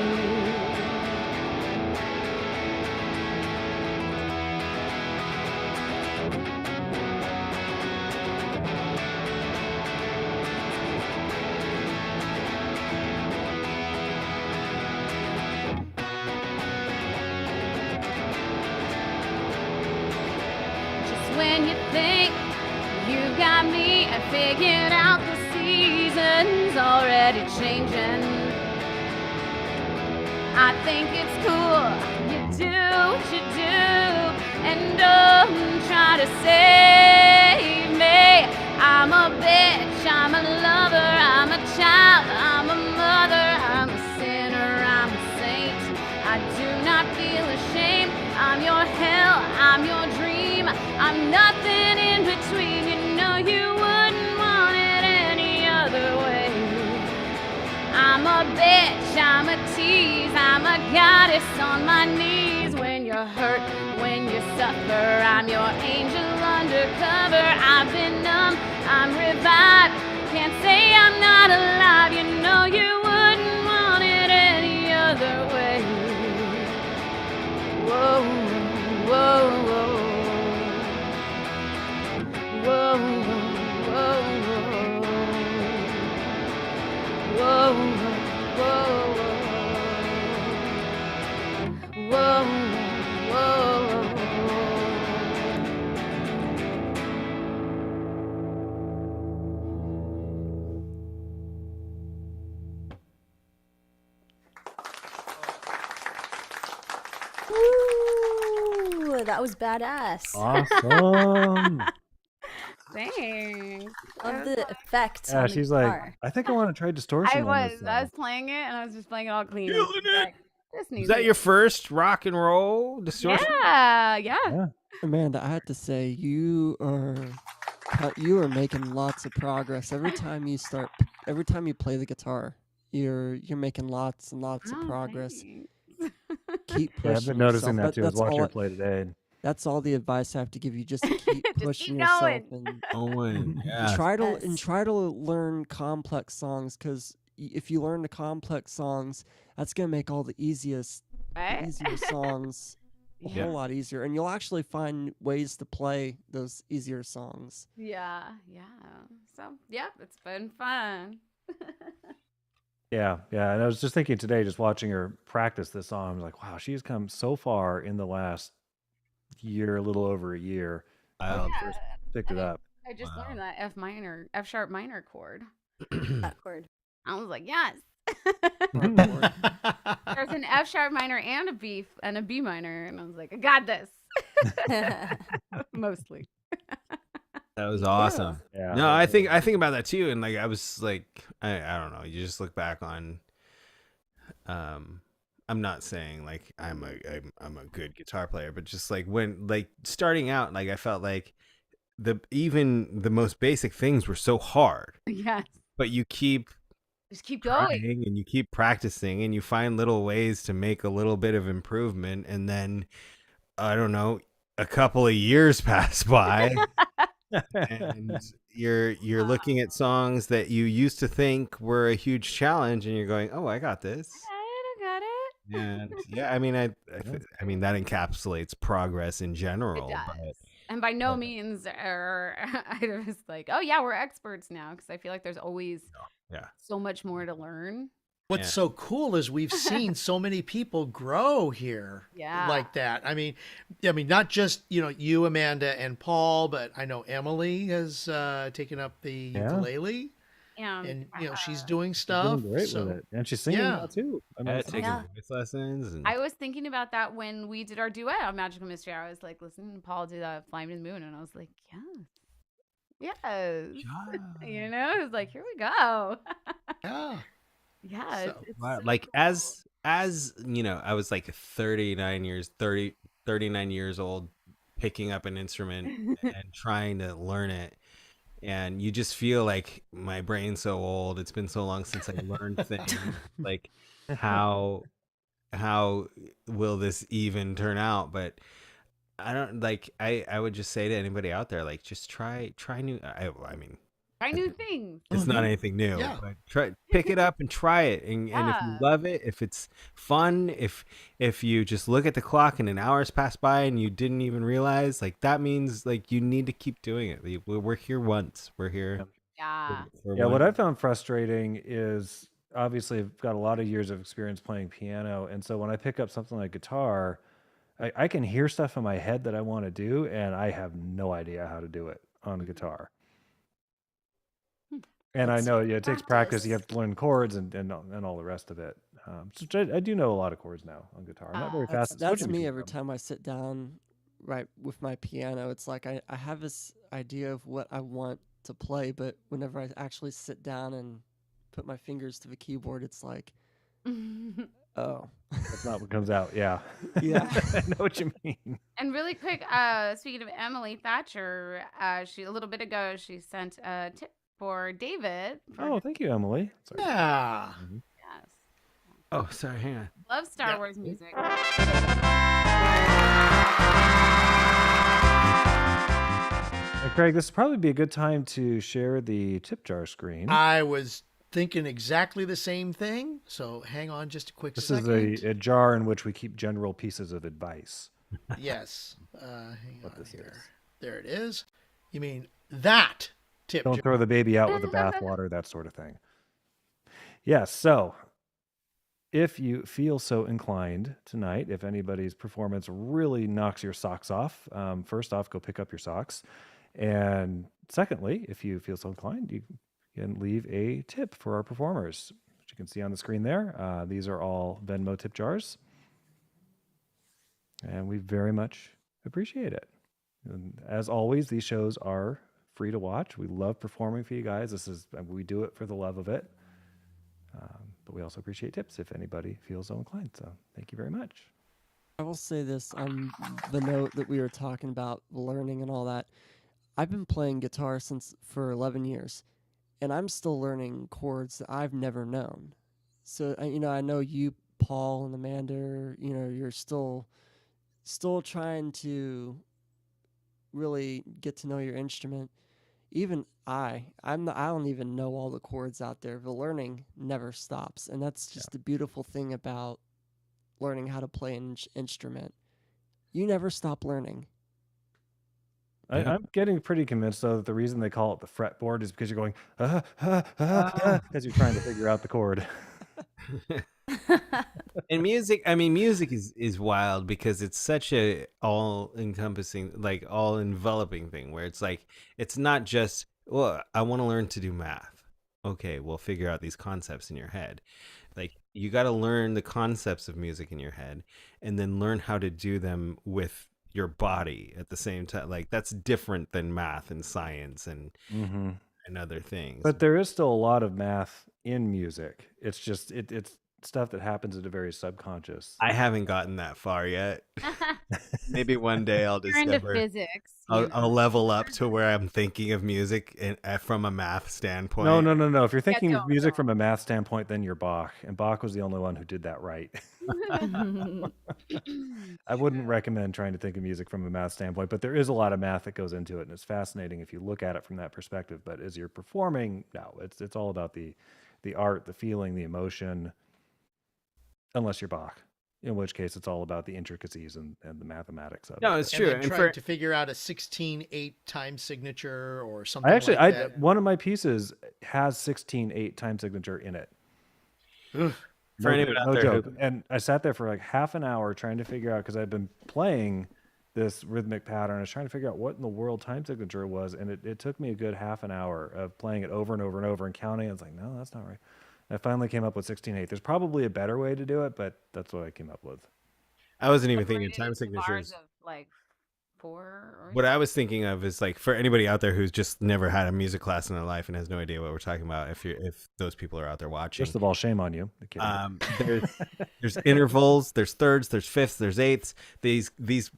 Speaker 4: When you think you've got me figured out, the season's already changing. I think it's cool, you do what you do, and don't try to save me. I'm a bitch, I'm a lover, I'm a child, I'm a mother, I'm a sinner, I'm a saint. I do not feel ashamed. I'm your hell, I'm your dream. I'm nothing in between. You know you wouldn't want it any bitch, I'm a tease, I'm a goddess on my knees. When you're hurt, when you suffer, I'm your angel undercover. I've been numb, I'm revived. Can't say I'm not alive. You know you wouldn't want it any other way. Whoa, whoa, whoa. Whoa, whoa, whoa. Whoa, whoa, whoa. Whoa, whoa.
Speaker 7: Ooh, that was badass.
Speaker 3: Awesome.
Speaker 4: Thanks.
Speaker 7: Love the effect
Speaker 3: Yeah,
Speaker 7: on the
Speaker 3: she's like,
Speaker 7: guitar.
Speaker 3: I think I want to try distortion
Speaker 4: I
Speaker 3: on
Speaker 4: was.
Speaker 3: this
Speaker 4: I
Speaker 3: song.
Speaker 4: was playing it, and I was just playing it all clean.
Speaker 2: Killing
Speaker 4: It's
Speaker 2: it.
Speaker 4: like, this needs
Speaker 2: Is that
Speaker 4: to-
Speaker 2: your first rock and roll distortion?
Speaker 4: Yeah.
Speaker 3: Yeah.
Speaker 5: Amanda, I have to say you are making lots of progress every time you play the guitar. You're making lots and lots of
Speaker 4: Oh,
Speaker 5: progress.
Speaker 4: thanks.
Speaker 5: Keep
Speaker 3: Yeah, I've
Speaker 5: pushing
Speaker 3: been noticing
Speaker 5: yourself.
Speaker 3: that too. I was
Speaker 5: That's
Speaker 3: watching
Speaker 5: all.
Speaker 3: her play today.
Speaker 5: That's all the advice I have to give you. Just keep
Speaker 4: Just
Speaker 5: pushing
Speaker 4: keep
Speaker 5: yourself
Speaker 4: going.
Speaker 5: and
Speaker 2: Owen, yeah.
Speaker 5: try to
Speaker 7: Yes.
Speaker 5: learn complex songs, because if you learn the complex songs, that's gonna make all the easier
Speaker 4: Right?
Speaker 5: songs a
Speaker 2: Yeah.
Speaker 5: whole lot easier, and you'll actually find ways to play those easier songs.
Speaker 4: Yeah. So, yeah, it's been fun.
Speaker 3: Yeah, yeah. And I was just thinking today, just watching her practice this song, I was like, wow, she's come so far in the last year, a little over a year.
Speaker 2: Wow.
Speaker 3: First picked it up.
Speaker 4: I just
Speaker 2: Wow.
Speaker 4: learned that F sharp minor chord.
Speaker 7: That chord.
Speaker 4: I was like, yes.
Speaker 3: Mm-hmm.
Speaker 4: There's an F sharp minor and a B minor, and I was like, I got this. Mostly.
Speaker 2: That was awesome.
Speaker 3: Yeah.
Speaker 2: No, I think about that too, and like I was like, I don't know. You just look back on. I'm not saying like I'm a good guitar player, but just like when like starting out, like I felt like even the most basic things were so hard,
Speaker 4: Yes.
Speaker 2: but you keep
Speaker 4: Just keep going.
Speaker 2: trying and you keep practicing and you find little ways to make a little bit of improvement, and then I don't know, a couple of years pass by. And you're looking at songs that you used to think were a huge challenge, and you're going, "Oh, I got this."
Speaker 4: I got it.
Speaker 2: And yeah, I mean, I mean that encapsulates progress in
Speaker 4: It
Speaker 2: general.
Speaker 4: does.
Speaker 2: But
Speaker 4: And by no means are I was like, oh yeah, we're experts now, because I feel like there's always
Speaker 2: yeah,
Speaker 4: so much more to learn.
Speaker 6: What's
Speaker 2: Yeah.
Speaker 6: so cool is we've seen so many people grow here
Speaker 4: Yeah.
Speaker 6: like that. I mean, not just, you, Amanda, and Paul, but I know Emily has taken up the ukulele, and, she's doing
Speaker 3: She's
Speaker 6: stuff.
Speaker 3: doing great
Speaker 6: so,
Speaker 3: with it. And she's singing
Speaker 6: Yeah.
Speaker 3: now too. I mean,
Speaker 2: yeah,
Speaker 3: it's
Speaker 2: taking
Speaker 3: awesome.
Speaker 2: voice lessons and
Speaker 4: I was thinking about that when we did our duet on Magical Mystery. I was like, listening to Paul do that Flying to the Moon, and I was like, yes. You know, it was like, here we go.
Speaker 6: yeah.
Speaker 4: Yeah.
Speaker 6: So,
Speaker 4: It's
Speaker 2: wow,
Speaker 4: so
Speaker 2: like
Speaker 4: cool.
Speaker 2: as you know, I was like 39 years old, picking up an instrument and trying to learn it. And you just feel like my brain's so old. It's been so long since I learned things. Like how will this even turn out? But I don't like. I would just say to anybody out there, like, just try new. I mean,
Speaker 4: Try new things.
Speaker 2: it's not anything new,
Speaker 6: Yeah.
Speaker 2: but pick it up and try it. And if you
Speaker 4: Yeah.
Speaker 2: love it, if it's fun, if you just look at the clock and an hour's passed by and you didn't even realize, like that means like you need to keep doing it. We're here once. We're here.
Speaker 4: Yeah.
Speaker 2: for
Speaker 3: Yeah, what
Speaker 2: one-
Speaker 3: I found frustrating is obviously I've got a lot of years of experience playing piano, and so when I pick up something like guitar, I can hear stuff in my head that I want to do, and I have no idea how to do it on a guitar. And I
Speaker 7: It's
Speaker 3: know it takes practice. You
Speaker 7: practice.
Speaker 3: have to learn chords and all the rest of it. So I do know a lot of chords now on guitar. I'm not very fast. at
Speaker 5: That's
Speaker 3: switching
Speaker 5: me
Speaker 3: between
Speaker 5: every
Speaker 3: them.
Speaker 5: time I sit down right with my piano. It's like I have this idea of what I want to play, but whenever I actually sit down and put my fingers to the keyboard, it's like, oh.
Speaker 3: That's not what comes out. Yeah.
Speaker 5: Yeah.
Speaker 3: I know what you mean.
Speaker 4: And really quick, speaking of Emily Thatcher, she a little bit ago she sent a tip for David. For
Speaker 3: Oh, thank you, Emily. Sorry.
Speaker 6: Yeah.
Speaker 4: yes.
Speaker 2: Oh, sorry, hang on.
Speaker 4: Love Star
Speaker 6: Yeah.
Speaker 4: Wars music.
Speaker 3: And Craig, this would probably be a good time to share the tip jar screen.
Speaker 6: I was thinking exactly the same thing. So hang on just a quick
Speaker 3: This
Speaker 6: second.
Speaker 3: is a jar in which we keep general pieces of advice.
Speaker 6: Yes. Hang
Speaker 3: What
Speaker 6: on
Speaker 3: this
Speaker 6: here.
Speaker 3: is.
Speaker 6: There it is. You mean that tip
Speaker 3: Don't
Speaker 6: jar?
Speaker 3: throw the baby out with the bathwater, that sort of thing. Yes, so if you feel so inclined tonight, if anybody's performance really knocks your socks off, first off, go pick up your socks. And secondly, if you feel so inclined, you can leave a tip for our performers. As you can see on the screen there, these are all Venmo tip jars. And we very much appreciate it. And as always, these shows are free to watch. We love performing for you guys. We do it for the love of it. But we also appreciate tips if anybody feels so inclined. So thank you very much.
Speaker 5: I will say this on the note that we were talking about learning and all that. I've been playing guitar for 11 years, and I'm still learning chords that I've never known. So I know you, Paul, and Amanda. You're still trying to really get to know your instrument. Even I don't even know all the chords out there. The learning never stops, and that's just the beautiful thing about learning how to play an instrument. You never stop learning.
Speaker 2: Yeah.
Speaker 3: I'm getting pretty convinced, though, that the reason they call it the fretboard is because you're going, as you're trying to figure out the chord.
Speaker 2: And music, I mean, music is wild because it's such a all-encompassing, like all-enveloping thing where it's like, it's not just, well, I want to learn to do math. Okay, well, figure out these concepts in your head. Like, you got to learn the concepts of music in your head and then learn how to do them with your body at the same time. Like, that's different than math and science and other things.
Speaker 3: But there is still a lot of math in music. It's just, it's stuff that happens at a very subconscious.
Speaker 2: I haven't gotten that far yet. Maybe one day I'll
Speaker 4: You're into
Speaker 2: discover.
Speaker 4: physics.
Speaker 2: I'll level up to where I'm thinking of music from a math standpoint.
Speaker 3: No. If you're thinking of
Speaker 4: don't,
Speaker 3: music
Speaker 4: don't.
Speaker 3: from a math standpoint, then you're Bach. And Bach was the only one who did that right. I wouldn't recommend trying to think of music from a math standpoint, but there is a lot of math that goes into it, and it's fascinating if you look at it from that perspective. But as you're performing, no, it's all about the art, the feeling, the emotion, unless you're Bach, in which case it's all about the intricacies and the mathematics of it.
Speaker 2: No, it's
Speaker 6: And
Speaker 2: true.
Speaker 6: then
Speaker 2: And
Speaker 6: trying to figure out a 16/8 time signature or something like that.
Speaker 3: One of my pieces has 16/8 time signature in it.
Speaker 6: Ugh.
Speaker 2: For anyone out
Speaker 3: No
Speaker 2: there
Speaker 3: joke. And I sat there for like half an hour trying to figure out, because I've been playing this rhythmic pattern. I was trying to figure out what in the world time signature was, and it took me a good half an hour of playing it over and over and over and counting. I was like, no, that's not right. I finally came up with 16/8. There's probably a better way to do it, but that's what I came up with.
Speaker 2: I wasn't even thinking
Speaker 4: Separated
Speaker 2: time
Speaker 4: into
Speaker 2: signatures.
Speaker 4: bars of like 4 or
Speaker 2: What I was thinking of is like, for anybody out there who's just never had a music class in their life and has no idea what we're talking about, if those people are out there watching,
Speaker 3: First of all, shame on you.
Speaker 2: there's intervals, there's thirds, there's fifths, there's eighths. These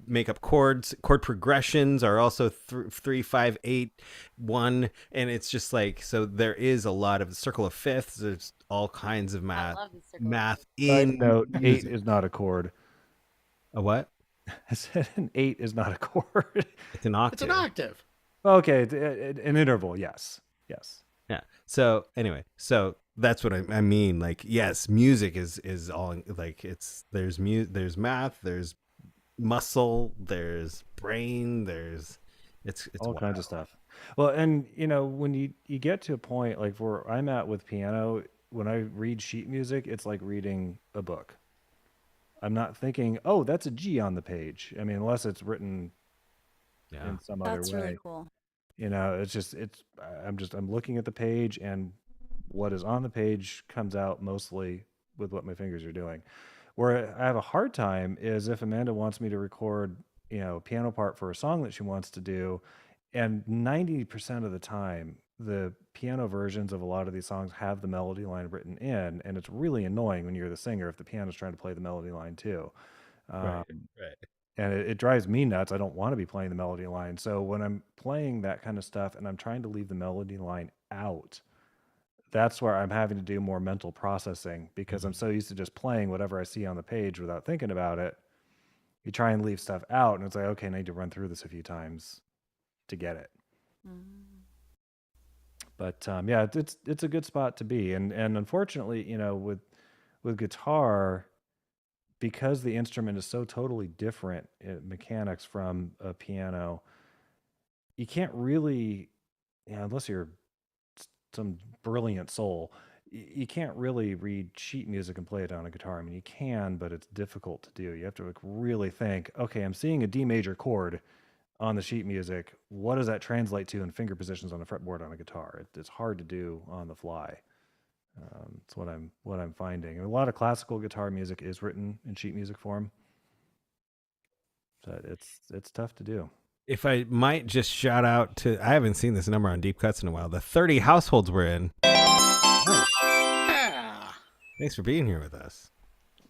Speaker 2: make up chords. Chord progressions are also 3, 5, 8, 1, and it's just like, so there is a lot of circle of fifths. There's all kinds of
Speaker 4: I love the circle.
Speaker 2: math
Speaker 3: Side
Speaker 2: in
Speaker 3: note, 8
Speaker 2: music.
Speaker 3: is not a chord.
Speaker 2: A what?
Speaker 3: I said an 8 is not a chord.
Speaker 2: It's an octave.
Speaker 6: It's an octave.
Speaker 3: Okay, an interval, yes.
Speaker 2: Yeah. So anyway, so that's what I mean. Like, yes, music is all like, there's math, there's muscle, there's brain, there's it's
Speaker 3: all
Speaker 2: wild.
Speaker 3: kinds of stuff. Well, and when you get to a point like where I'm at with piano, when I read sheet music, it's like reading a book. I'm not thinking, oh, that's a G on the page. I mean, unless it's written in some other
Speaker 7: That's
Speaker 3: way.
Speaker 7: really cool.
Speaker 3: I'm looking at the page, and what is on the page comes out mostly with what my fingers are doing. Where I have a hard time is if Amanda wants me to record, a piano part for a song that she wants to do, and 90% of the time, the piano versions of a lot of these songs have the melody line written in, and it's really annoying when you're the singer if the piano's trying to play the melody line too.
Speaker 2: Right.
Speaker 3: And it drives me nuts. I don't want to be playing the melody line. So when I'm playing that kind of stuff and I'm trying to leave the melody line out, that's where I'm having to do more mental processing because I'm so used to just playing whatever I see on the page without thinking about it. You try and leave stuff out, and it's like, okay, I need to run through this a few times to get it. But yeah, it's a good spot to be, and unfortunately, with guitar, because the instrument is so totally different in mechanics from a piano, you can't really, unless you're some brilliant soul, you can't really read sheet music and play it on a guitar. I mean, you can, but it's difficult to do. You have to like really think, okay, I'm seeing a D major chord on the sheet music. What does that translate to in finger positions on the fretboard on a guitar? It's hard to do on the fly. It's what I'm finding. And a lot of classical guitar music is written in sheet music form, but it's tough to do.
Speaker 2: If I might just shout out to, I haven't seen this number on Deep Cuts in a while, the 30 households we're in.
Speaker 6: Yeah.
Speaker 2: Thanks for being here with us.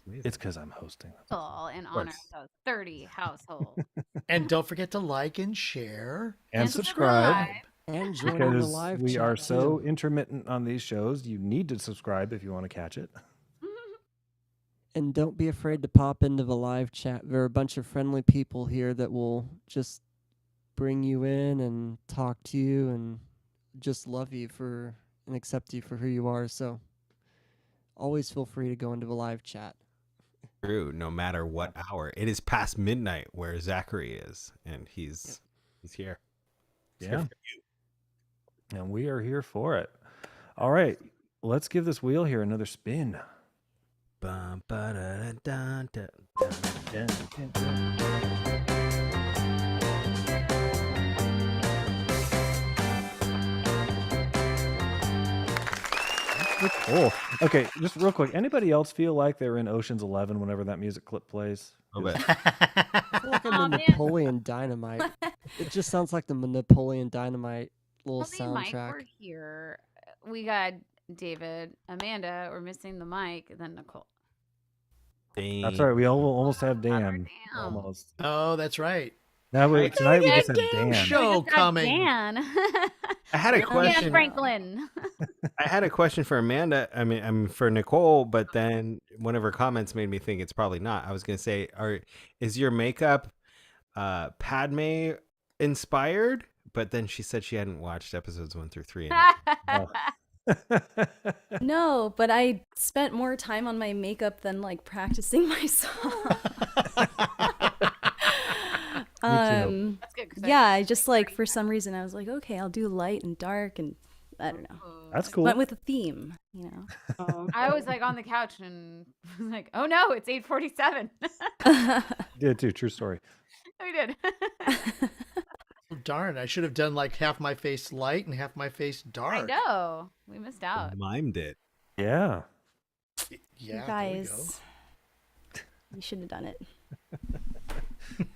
Speaker 3: It's because I'm hosting.
Speaker 4: All in honor of those 30 households.
Speaker 6: And don't forget to like and share.
Speaker 3: And subscribe.
Speaker 5: And join in the
Speaker 3: Because
Speaker 5: live
Speaker 3: we
Speaker 5: chat
Speaker 3: are so
Speaker 5: too.
Speaker 3: intermittent on these shows. You need to subscribe if you want to catch it.
Speaker 5: And don't be afraid to pop into the live chat. There are a bunch of friendly people here that will just bring you in and talk to you and just love you and accept you for who you are. So always feel free to go into the live chat.
Speaker 2: True, no matter what hour. It is past midnight where Zachary is, and he's here. He's here
Speaker 3: Yeah.
Speaker 2: for you.
Speaker 3: And we are here for it. All right. Let's give this wheel here another spin.
Speaker 2: Bum, ba-da-da-da-da, da-da-da.
Speaker 3: That's cool. Okay, just real quick. Anybody else feel like they're in Ocean's 11 whenever that music clip plays?
Speaker 2: A little bit.
Speaker 5: I feel like I'm
Speaker 4: Aw,
Speaker 5: in
Speaker 4: man.
Speaker 5: Napoleon Dynamite. It just sounds like the Napoleon Dynamite little
Speaker 4: Well, the mic
Speaker 5: soundtrack.
Speaker 4: were here. We got David, Amanda. We're missing the mic, and then Nicole.
Speaker 3: That's right. We almost have Dan.
Speaker 4: Damn.
Speaker 3: Almost.
Speaker 6: Oh, that's right.
Speaker 3: Now
Speaker 6: It's
Speaker 3: tonight we
Speaker 6: a
Speaker 3: just have
Speaker 6: damn
Speaker 3: Dan.
Speaker 6: show.
Speaker 4: We just got
Speaker 6: coming.
Speaker 4: Dan.
Speaker 2: I had a
Speaker 4: Dan
Speaker 2: question.
Speaker 4: Franklin.
Speaker 2: I had a question for Amanda. I mean, for Nicole, but then one of her comments made me think it's probably not. I was going to say, is your makeup Padme inspired? But then she said she hadn't watched episodes 1 through 3.
Speaker 7: No, but I spent more time on my makeup than like practicing my song.
Speaker 4: That's good. 'Cause
Speaker 7: Yeah, I just like for some reason I was like, okay, I'll do light and dark, and I don't know.
Speaker 3: That's cool.
Speaker 7: Went with a theme, you know.
Speaker 4: I was like on the couch and was like, oh no, it's 8:47.
Speaker 3: Did too. True story.
Speaker 4: We did.
Speaker 6: Oh, darn, I should have done like half my face light and half my face
Speaker 4: I
Speaker 6: dark.
Speaker 4: know. We missed out.
Speaker 2: Mimed it.
Speaker 3: Yeah.
Speaker 6: Yeah,
Speaker 7: You
Speaker 6: there we go.
Speaker 7: guys, you should have done it.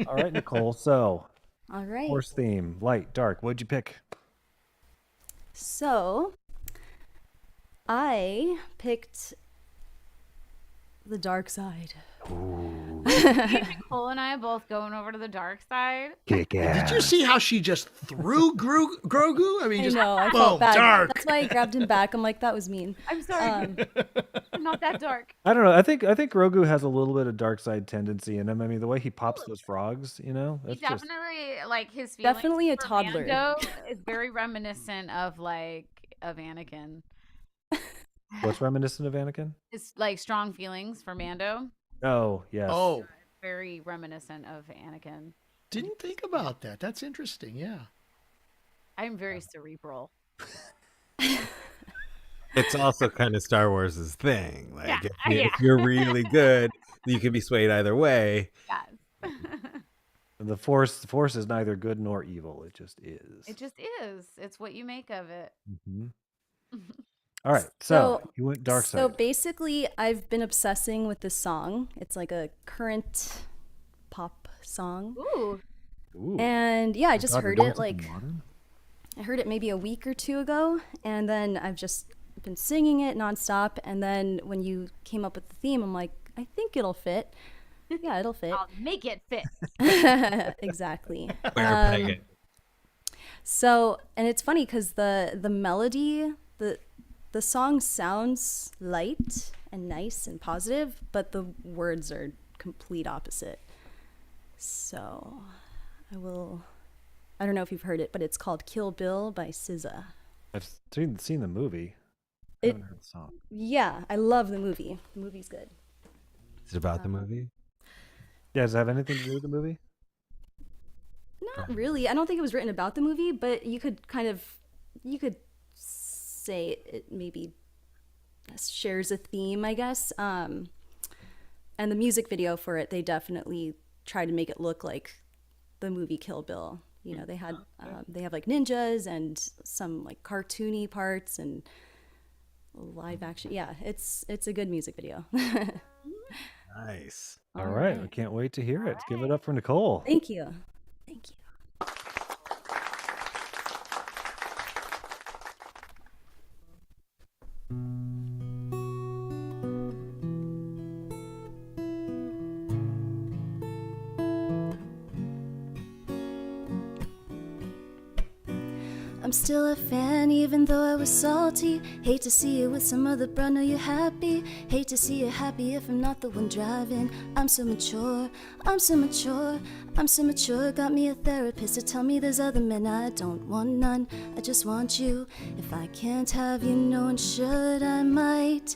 Speaker 3: All right, Nicole. So,
Speaker 7: All right.
Speaker 3: horse theme, light, dark. What'd you pick?
Speaker 7: So, I picked the dark side.
Speaker 4: Nicole and I both going over to the dark side.
Speaker 3: Kick ass.
Speaker 6: Did you see how she just threw Grogu? I mean,
Speaker 7: I
Speaker 6: just
Speaker 7: know, I
Speaker 6: boom,
Speaker 7: felt bad.
Speaker 6: dark.
Speaker 7: That's why I grabbed him back. I'm like, that was mean.
Speaker 4: I'm sorry. I'm not that dark.
Speaker 3: I don't know. I think Grogu has a little bit of dark side tendency in him. I mean, the way he pops those frogs,
Speaker 4: He
Speaker 3: that's just
Speaker 4: definitely like his feelings.
Speaker 7: Definitely a
Speaker 4: for
Speaker 7: toddler.
Speaker 4: Mando is very reminiscent of Anakin.
Speaker 3: what's reminiscent of Anakin.
Speaker 4: His like strong feelings for Mando.
Speaker 3: Oh, yes.
Speaker 6: Oh,
Speaker 4: Very reminiscent of Anakin.
Speaker 6: didn't think about that. That's interesting. Yeah.
Speaker 4: I'm very cerebral.
Speaker 2: It's also kind of Star Wars' thing. Like,
Speaker 4: Yeah,
Speaker 2: if you're really good, you can be swayed either way.
Speaker 4: Yes.
Speaker 3: The force is neither good nor evil. It just is.
Speaker 4: It just is. It's what you make of it.
Speaker 3: Mhm. All right. So,
Speaker 7: So-
Speaker 3: you went dark
Speaker 7: So
Speaker 3: side.
Speaker 7: basically, I've been obsessing with this song. It's like a current pop song.
Speaker 4: Ooh.
Speaker 3: Ooh.
Speaker 7: And yeah, I just
Speaker 3: God, we're
Speaker 7: heard
Speaker 3: going
Speaker 7: it
Speaker 3: something
Speaker 7: like
Speaker 3: modern?
Speaker 7: I heard it maybe a week or two ago, and then I've just been singing it nonstop. And then when you came up with the theme, I'm like, I think it'll fit. Yeah, it'll fit.
Speaker 4: I'll make it fit.
Speaker 7: Exactly.
Speaker 2: Peg it.
Speaker 7: So, and it's funny because the melody, the song sounds light and nice and positive, but the words are complete opposite. So I don't know if you've heard it, but it's called Kill Bill by SZA.
Speaker 3: I've seen the movie. I
Speaker 7: It-
Speaker 3: haven't heard the song.
Speaker 7: Yeah, I love the movie. The movie's good.
Speaker 2: Is it about the movie?
Speaker 3: Yeah, does it have anything to do with the movie?
Speaker 7: Not really. I don't think it was written about the movie, but you could say it maybe shares a theme, I guess. And the music video for it, they definitely try to make it look like the movie Kill Bill. You know, they have like ninjas and some like cartoony parts and live action. Yeah, it's a good music video.
Speaker 2: Nice.
Speaker 3: All right. I can't wait to hear it. Give it up for Nicole.
Speaker 7: Thank you. Thank you. I'm still a fan even though I was salty. Hate to see you with some other bro, know you're happy. Hate to see you happy if I'm not the one driving. I'm so mature, I'm so mature, I'm so mature. Got me a therapist to tell me there's other men, I don't want none, I just want you. If I can't have you, no one should. I might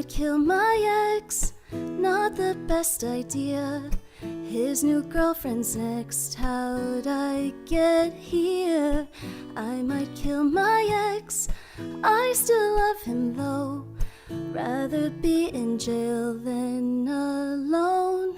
Speaker 7: kill my ex, not the best idea. His new girlfriend's next, how'd I get here? I might kill my ex, I still love him though. Rather be in jail than alone.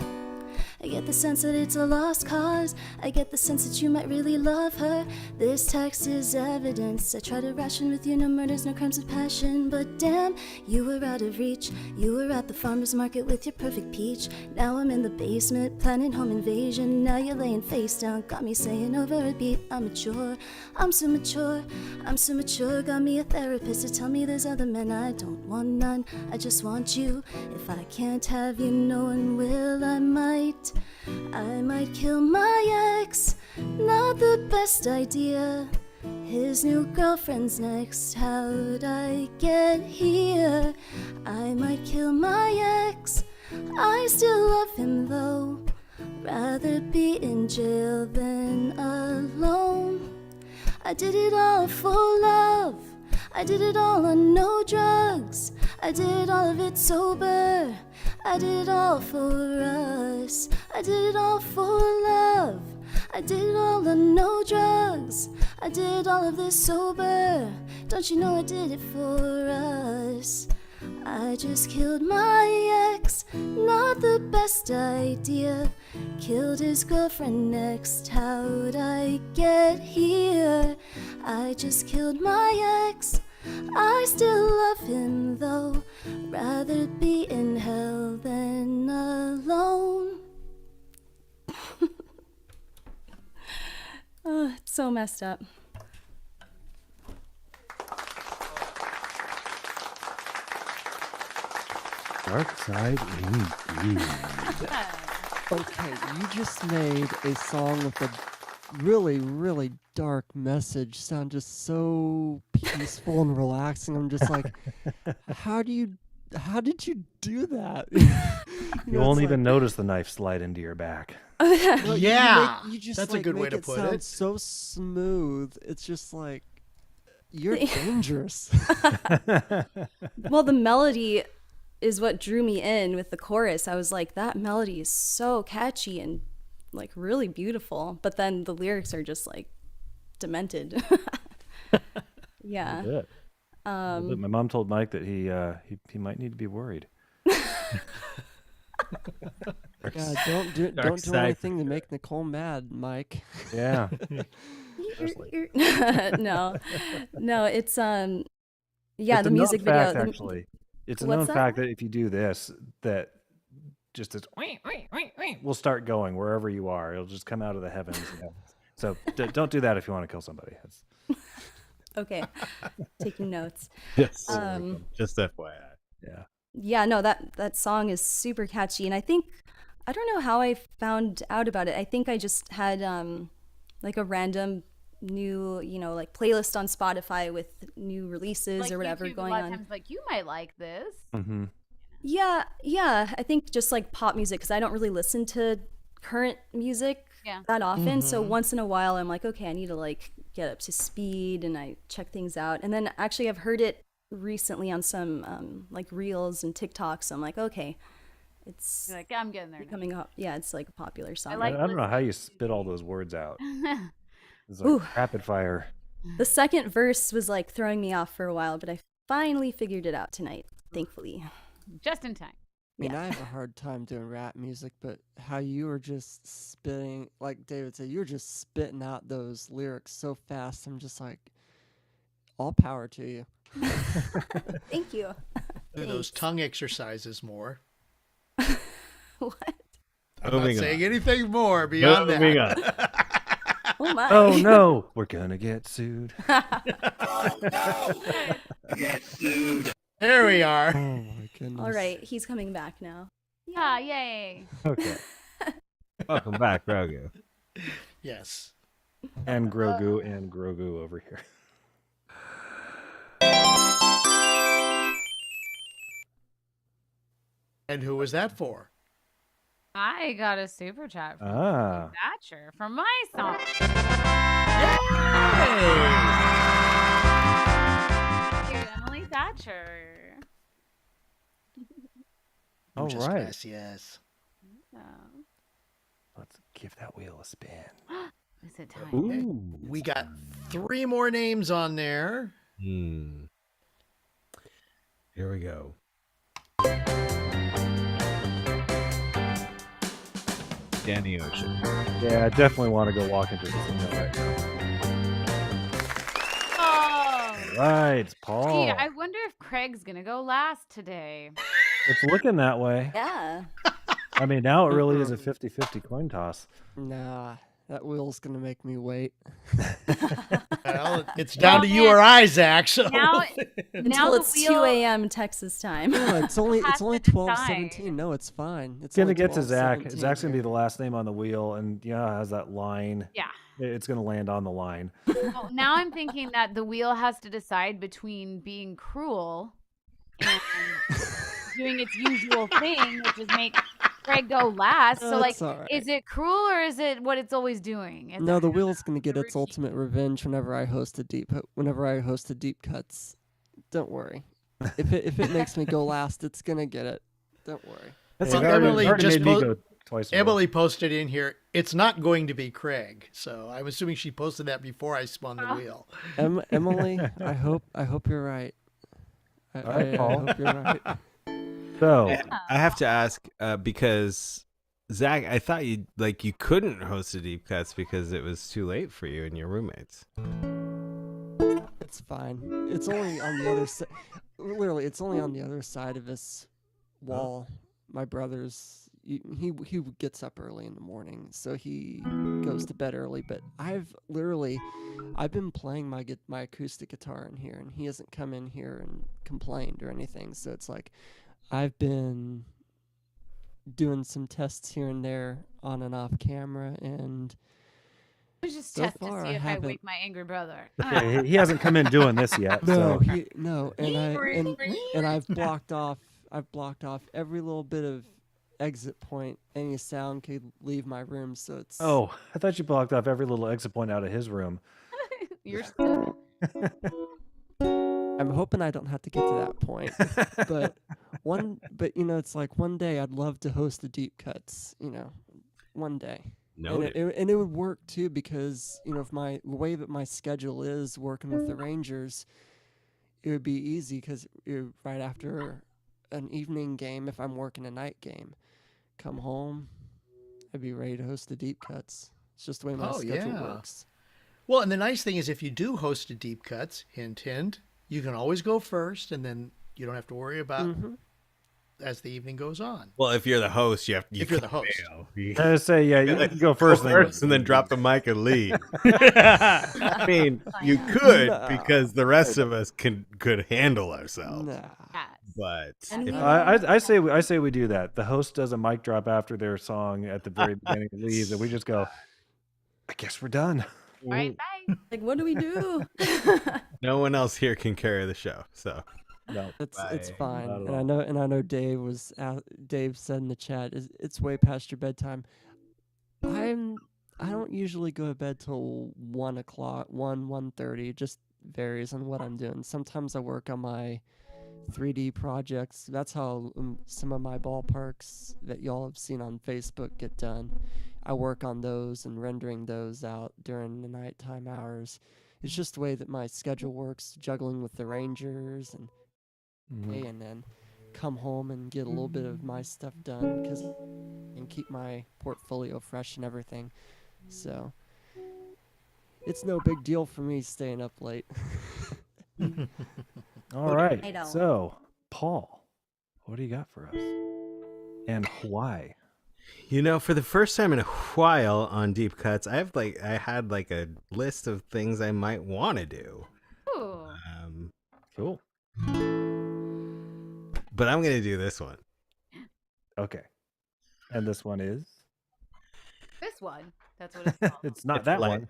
Speaker 7: I get the sense that it's a lost cause. I get the sense that you might really love her. This text is evidence. I try to ration with you, no murders, no crimes of passion. But damn, you were out of reach. You were at the farmer's market with your perfect peach. Now I'm in the basement, planning home invasion. Now you're laying face down, got me saying over a beat. I'm mature, I'm so mature, I'm so mature. Got me a therapist to tell me there's other men, I don't want none, I just want you. If I can't have you, no one will. I might kill my ex, not the best idea. His new girlfriend's next, how'd I get here? I might kill my ex, I still love him though. Rather be in jail than alone. I did it all for love, I did it all on no drugs, I did all of it sober, I did it all for us, I did it all for love, I did it all on no drugs, I did all of this sober, don't you know I did it for us. I just killed my ex, not the best idea. Killed his girlfriend next, how'd I get here? I just killed my ex, I still love him though. Rather be in hell than alone. Oh, it's so messed up.
Speaker 3: Dark side indeed.
Speaker 5: Okay, you just made a song with a really, really dark message sound just so peaceful and relaxing. I'm just like, how did you do that?
Speaker 3: You won't even notice the knife slide into your back.
Speaker 5: Well,
Speaker 6: Yeah,
Speaker 5: you just,
Speaker 6: that's a
Speaker 5: like,
Speaker 6: good way
Speaker 5: make
Speaker 6: to
Speaker 5: it
Speaker 6: put
Speaker 5: sound
Speaker 6: it.
Speaker 5: so smooth. It's just like, you're dangerous.
Speaker 7: Well, the melody is what drew me in with the chorus. I was like, that melody is so catchy and like really beautiful, but then the lyrics are just like demented. Yeah.
Speaker 3: Good. My mom told Mike that he might need to be worried.
Speaker 5: Yeah, don't do
Speaker 2: side.
Speaker 5: anything to make Nicole mad, Mike.
Speaker 3: Yeah.
Speaker 7: No, it's yeah,
Speaker 3: It's
Speaker 7: the
Speaker 3: a
Speaker 7: music
Speaker 3: known
Speaker 7: video.
Speaker 3: fact, actually. It's a
Speaker 7: What's
Speaker 3: known
Speaker 7: that?
Speaker 3: fact that if you do this, that just this will start going wherever you are. It'll just come out of the heavens. You know? So don't do that if you want to kill somebody.
Speaker 7: Okay, taking notes.
Speaker 2: Yes. Just FYI.
Speaker 3: Yeah.
Speaker 7: Yeah, no, that song is super catchy, and I don't know how I found out about it. I think I just had like a random new, like playlist on Spotify with new releases
Speaker 4: Like
Speaker 7: or whatever
Speaker 4: YouTube,
Speaker 7: going
Speaker 4: a lot of
Speaker 7: on.
Speaker 4: times, like, you might like this.
Speaker 3: Mm-hmm.
Speaker 7: Yeah, I think just like pop music, because I don't really listen to current music
Speaker 4: Yeah.
Speaker 7: that often. So once in a while, I'm like, okay, I need to like get up to speed, and I check things out. And then actually, I've heard it recently on some like reels and TikToks. So I'm like, okay, it's
Speaker 4: You're like, I'm getting there now.
Speaker 7: becoming up. Yeah, it's like a popular song.
Speaker 3: I
Speaker 4: like
Speaker 3: don't know how you
Speaker 4: listening
Speaker 3: spit all those words out. It's like
Speaker 7: Ooh.
Speaker 3: rapid fire.
Speaker 7: The second verse was like throwing me off for a while, but I finally figured it out tonight, thankfully.
Speaker 4: Just in time.
Speaker 5: I mean, I have a hard time doing rap music, but how you were just spitting, like David said, you were just spitting out those lyrics so fast. I'm just like, all power to you.
Speaker 7: Thank you.
Speaker 6: Do those tongue exercises more.
Speaker 7: What?
Speaker 6: I'm not
Speaker 2: Moving
Speaker 6: saying
Speaker 2: on.
Speaker 6: anything more beyond
Speaker 2: Moving
Speaker 6: that.
Speaker 2: on.
Speaker 7: Oh my.
Speaker 3: Oh no, we're gonna get sued.
Speaker 6: There we are.
Speaker 5: Oh my goodness.
Speaker 7: All right, he's coming back now.
Speaker 4: Ah, yay.
Speaker 3: Okay.
Speaker 2: Welcome back, Grogu.
Speaker 6: Yes.
Speaker 3: And Grogu over here.
Speaker 6: And who was that for?
Speaker 4: I got a super chat from
Speaker 3: Ah.
Speaker 4: Thatcher for my song.
Speaker 6: Yay!
Speaker 4: Thank you, Emily Thatcher.
Speaker 3: All
Speaker 6: Muchas
Speaker 3: right.
Speaker 6: gracias.
Speaker 4: Oh.
Speaker 3: Let's give that wheel a spin.
Speaker 4: Is it time?
Speaker 3: Ooh.
Speaker 6: We got 3 more names on there.
Speaker 2: Here we go. Danny Ocean.
Speaker 3: Yeah, I definitely want to go walk into the casino right now.
Speaker 4: Oh.
Speaker 3: Right, it's Paul.
Speaker 4: Gee, I wonder if Craig's gonna go last today.
Speaker 3: It's looking that way.
Speaker 7: Yeah.
Speaker 3: I mean, now it really is a 50-50 coin toss.
Speaker 5: Nah, that wheel's going to make me wait.
Speaker 6: Well, it's down to you or I, Zach. So
Speaker 4: Now,
Speaker 7: Until
Speaker 4: the
Speaker 7: it's
Speaker 4: wheel
Speaker 7: 2 a.m. Texas time.
Speaker 5: No, it's only
Speaker 4: Has to
Speaker 5: 12:17. No, it's fine. It's
Speaker 3: It's gonna
Speaker 5: only
Speaker 3: get to Zach.
Speaker 5: 12:17
Speaker 3: Zach's gonna be
Speaker 5: here.
Speaker 3: the last name on the wheel, and yeah, it has that line.
Speaker 4: Yeah.
Speaker 3: It's gonna land on the line.
Speaker 4: Well, now I'm thinking that the wheel has to decide between being cruel and doing its usual thing, which is make Craig go last. So, like,
Speaker 5: That's all right.
Speaker 4: is it cruel or is it what it's always doing? It's
Speaker 5: No, the wheel's gonna get
Speaker 4: the
Speaker 5: its
Speaker 4: routine.
Speaker 5: ultimate revenge whenever I host a deep cuts. Don't worry. If it makes me go last, it's gonna get it. Don't worry.
Speaker 3: That's
Speaker 6: Well,
Speaker 3: already-
Speaker 6: Emily
Speaker 3: already
Speaker 6: just
Speaker 3: made me
Speaker 6: po-
Speaker 3: go twice. in a row.
Speaker 6: Emily posted in here, it's not going to be Craig. So I'm assuming she posted that before I spun the wheel.
Speaker 5: Emily, I hope you're right.
Speaker 3: All right, Paul.
Speaker 5: I hope you're right.
Speaker 3: So
Speaker 2: I have to ask because Zach, I thought you couldn't host a deep cuts because it was too late for you and your roommates.
Speaker 5: It's fine. It's only on the other side. Literally, it's only on the other side of this wall. My brother's. He gets up early in the morning, so he goes to bed early. But I've been playing my acoustic guitar in here, and he hasn't come in here and complained or anything. So it's like I've been doing some tests here and there on and off camera, and
Speaker 4: I was just
Speaker 5: so
Speaker 4: test to
Speaker 5: far,
Speaker 4: see
Speaker 5: I
Speaker 4: if I
Speaker 5: haven't-
Speaker 4: wake my angry brother.
Speaker 3: yeah, he hasn't come in doing this yet.
Speaker 5: no,
Speaker 3: So
Speaker 5: and I've blocked off every little bit of exit point any sound could leave my room, so it's
Speaker 3: oh, I thought you blocked off every little exit point out of his room.
Speaker 4: You're still.
Speaker 5: I'm hoping I don't have to get to that point. but it's like one day I'd love to host the deep cuts, one day.
Speaker 2: Noted.
Speaker 5: And it would work too, because if the way that my schedule is working with the Rangers, it would be easy because right after an evening game, if I'm working a night game, come home, I'd be ready to host the deep cuts. It's just the way my schedule works.
Speaker 6: Well, and the nice thing is if you do host a deep cuts, hint, hint, you can always go first, and then you don't have to worry about as the evening goes on.
Speaker 2: Well, if you're the host, you
Speaker 6: If you're the host.
Speaker 2: You
Speaker 3: I was say, yeah, you can go first,
Speaker 2: and then drop the mic and leave. I mean, you could
Speaker 5: No.
Speaker 2: because the rest of us could handle ourselves.
Speaker 5: Nah.
Speaker 2: But
Speaker 7: And
Speaker 2: if-
Speaker 7: we-
Speaker 3: I say we do that. The host does a mic drop after their song at the very beginning and leaves, and we just go, I guess we're done.
Speaker 4: All right, bye.
Speaker 1: Like, what do we do?
Speaker 2: No one else here can carry the show, so
Speaker 3: No.
Speaker 5: It's
Speaker 2: Bye.
Speaker 5: fine.
Speaker 3: Not at
Speaker 5: And I know Dave said in the chat it's way past your bedtime. I don't usually go to bed till 1 o'clock, 1:30. It just varies on what I'm doing. Sometimes I work on my 3D projects. That's how some of my ballparks that y'all have seen on Facebook get done. I work on those and rendering those out during the nighttime hours. It's just the way that my schedule works, juggling with the Rangers and and then come home and get a little bit of my stuff done and keep my portfolio fresh and everything. So it's no big deal for me staying up late.
Speaker 3: All right.
Speaker 1: I don't.
Speaker 3: So, Paul, what do you got for us? And why?
Speaker 2: for the first time in a while on Deep Cuts, I had like a list of things I might want to do.
Speaker 4: Ooh.
Speaker 3: Cool.
Speaker 2: But I'm gonna do this one.
Speaker 3: Okay. And this one is?
Speaker 4: This one. That's what it's called.
Speaker 3: It's not
Speaker 2: It's
Speaker 3: that
Speaker 2: light.
Speaker 3: one.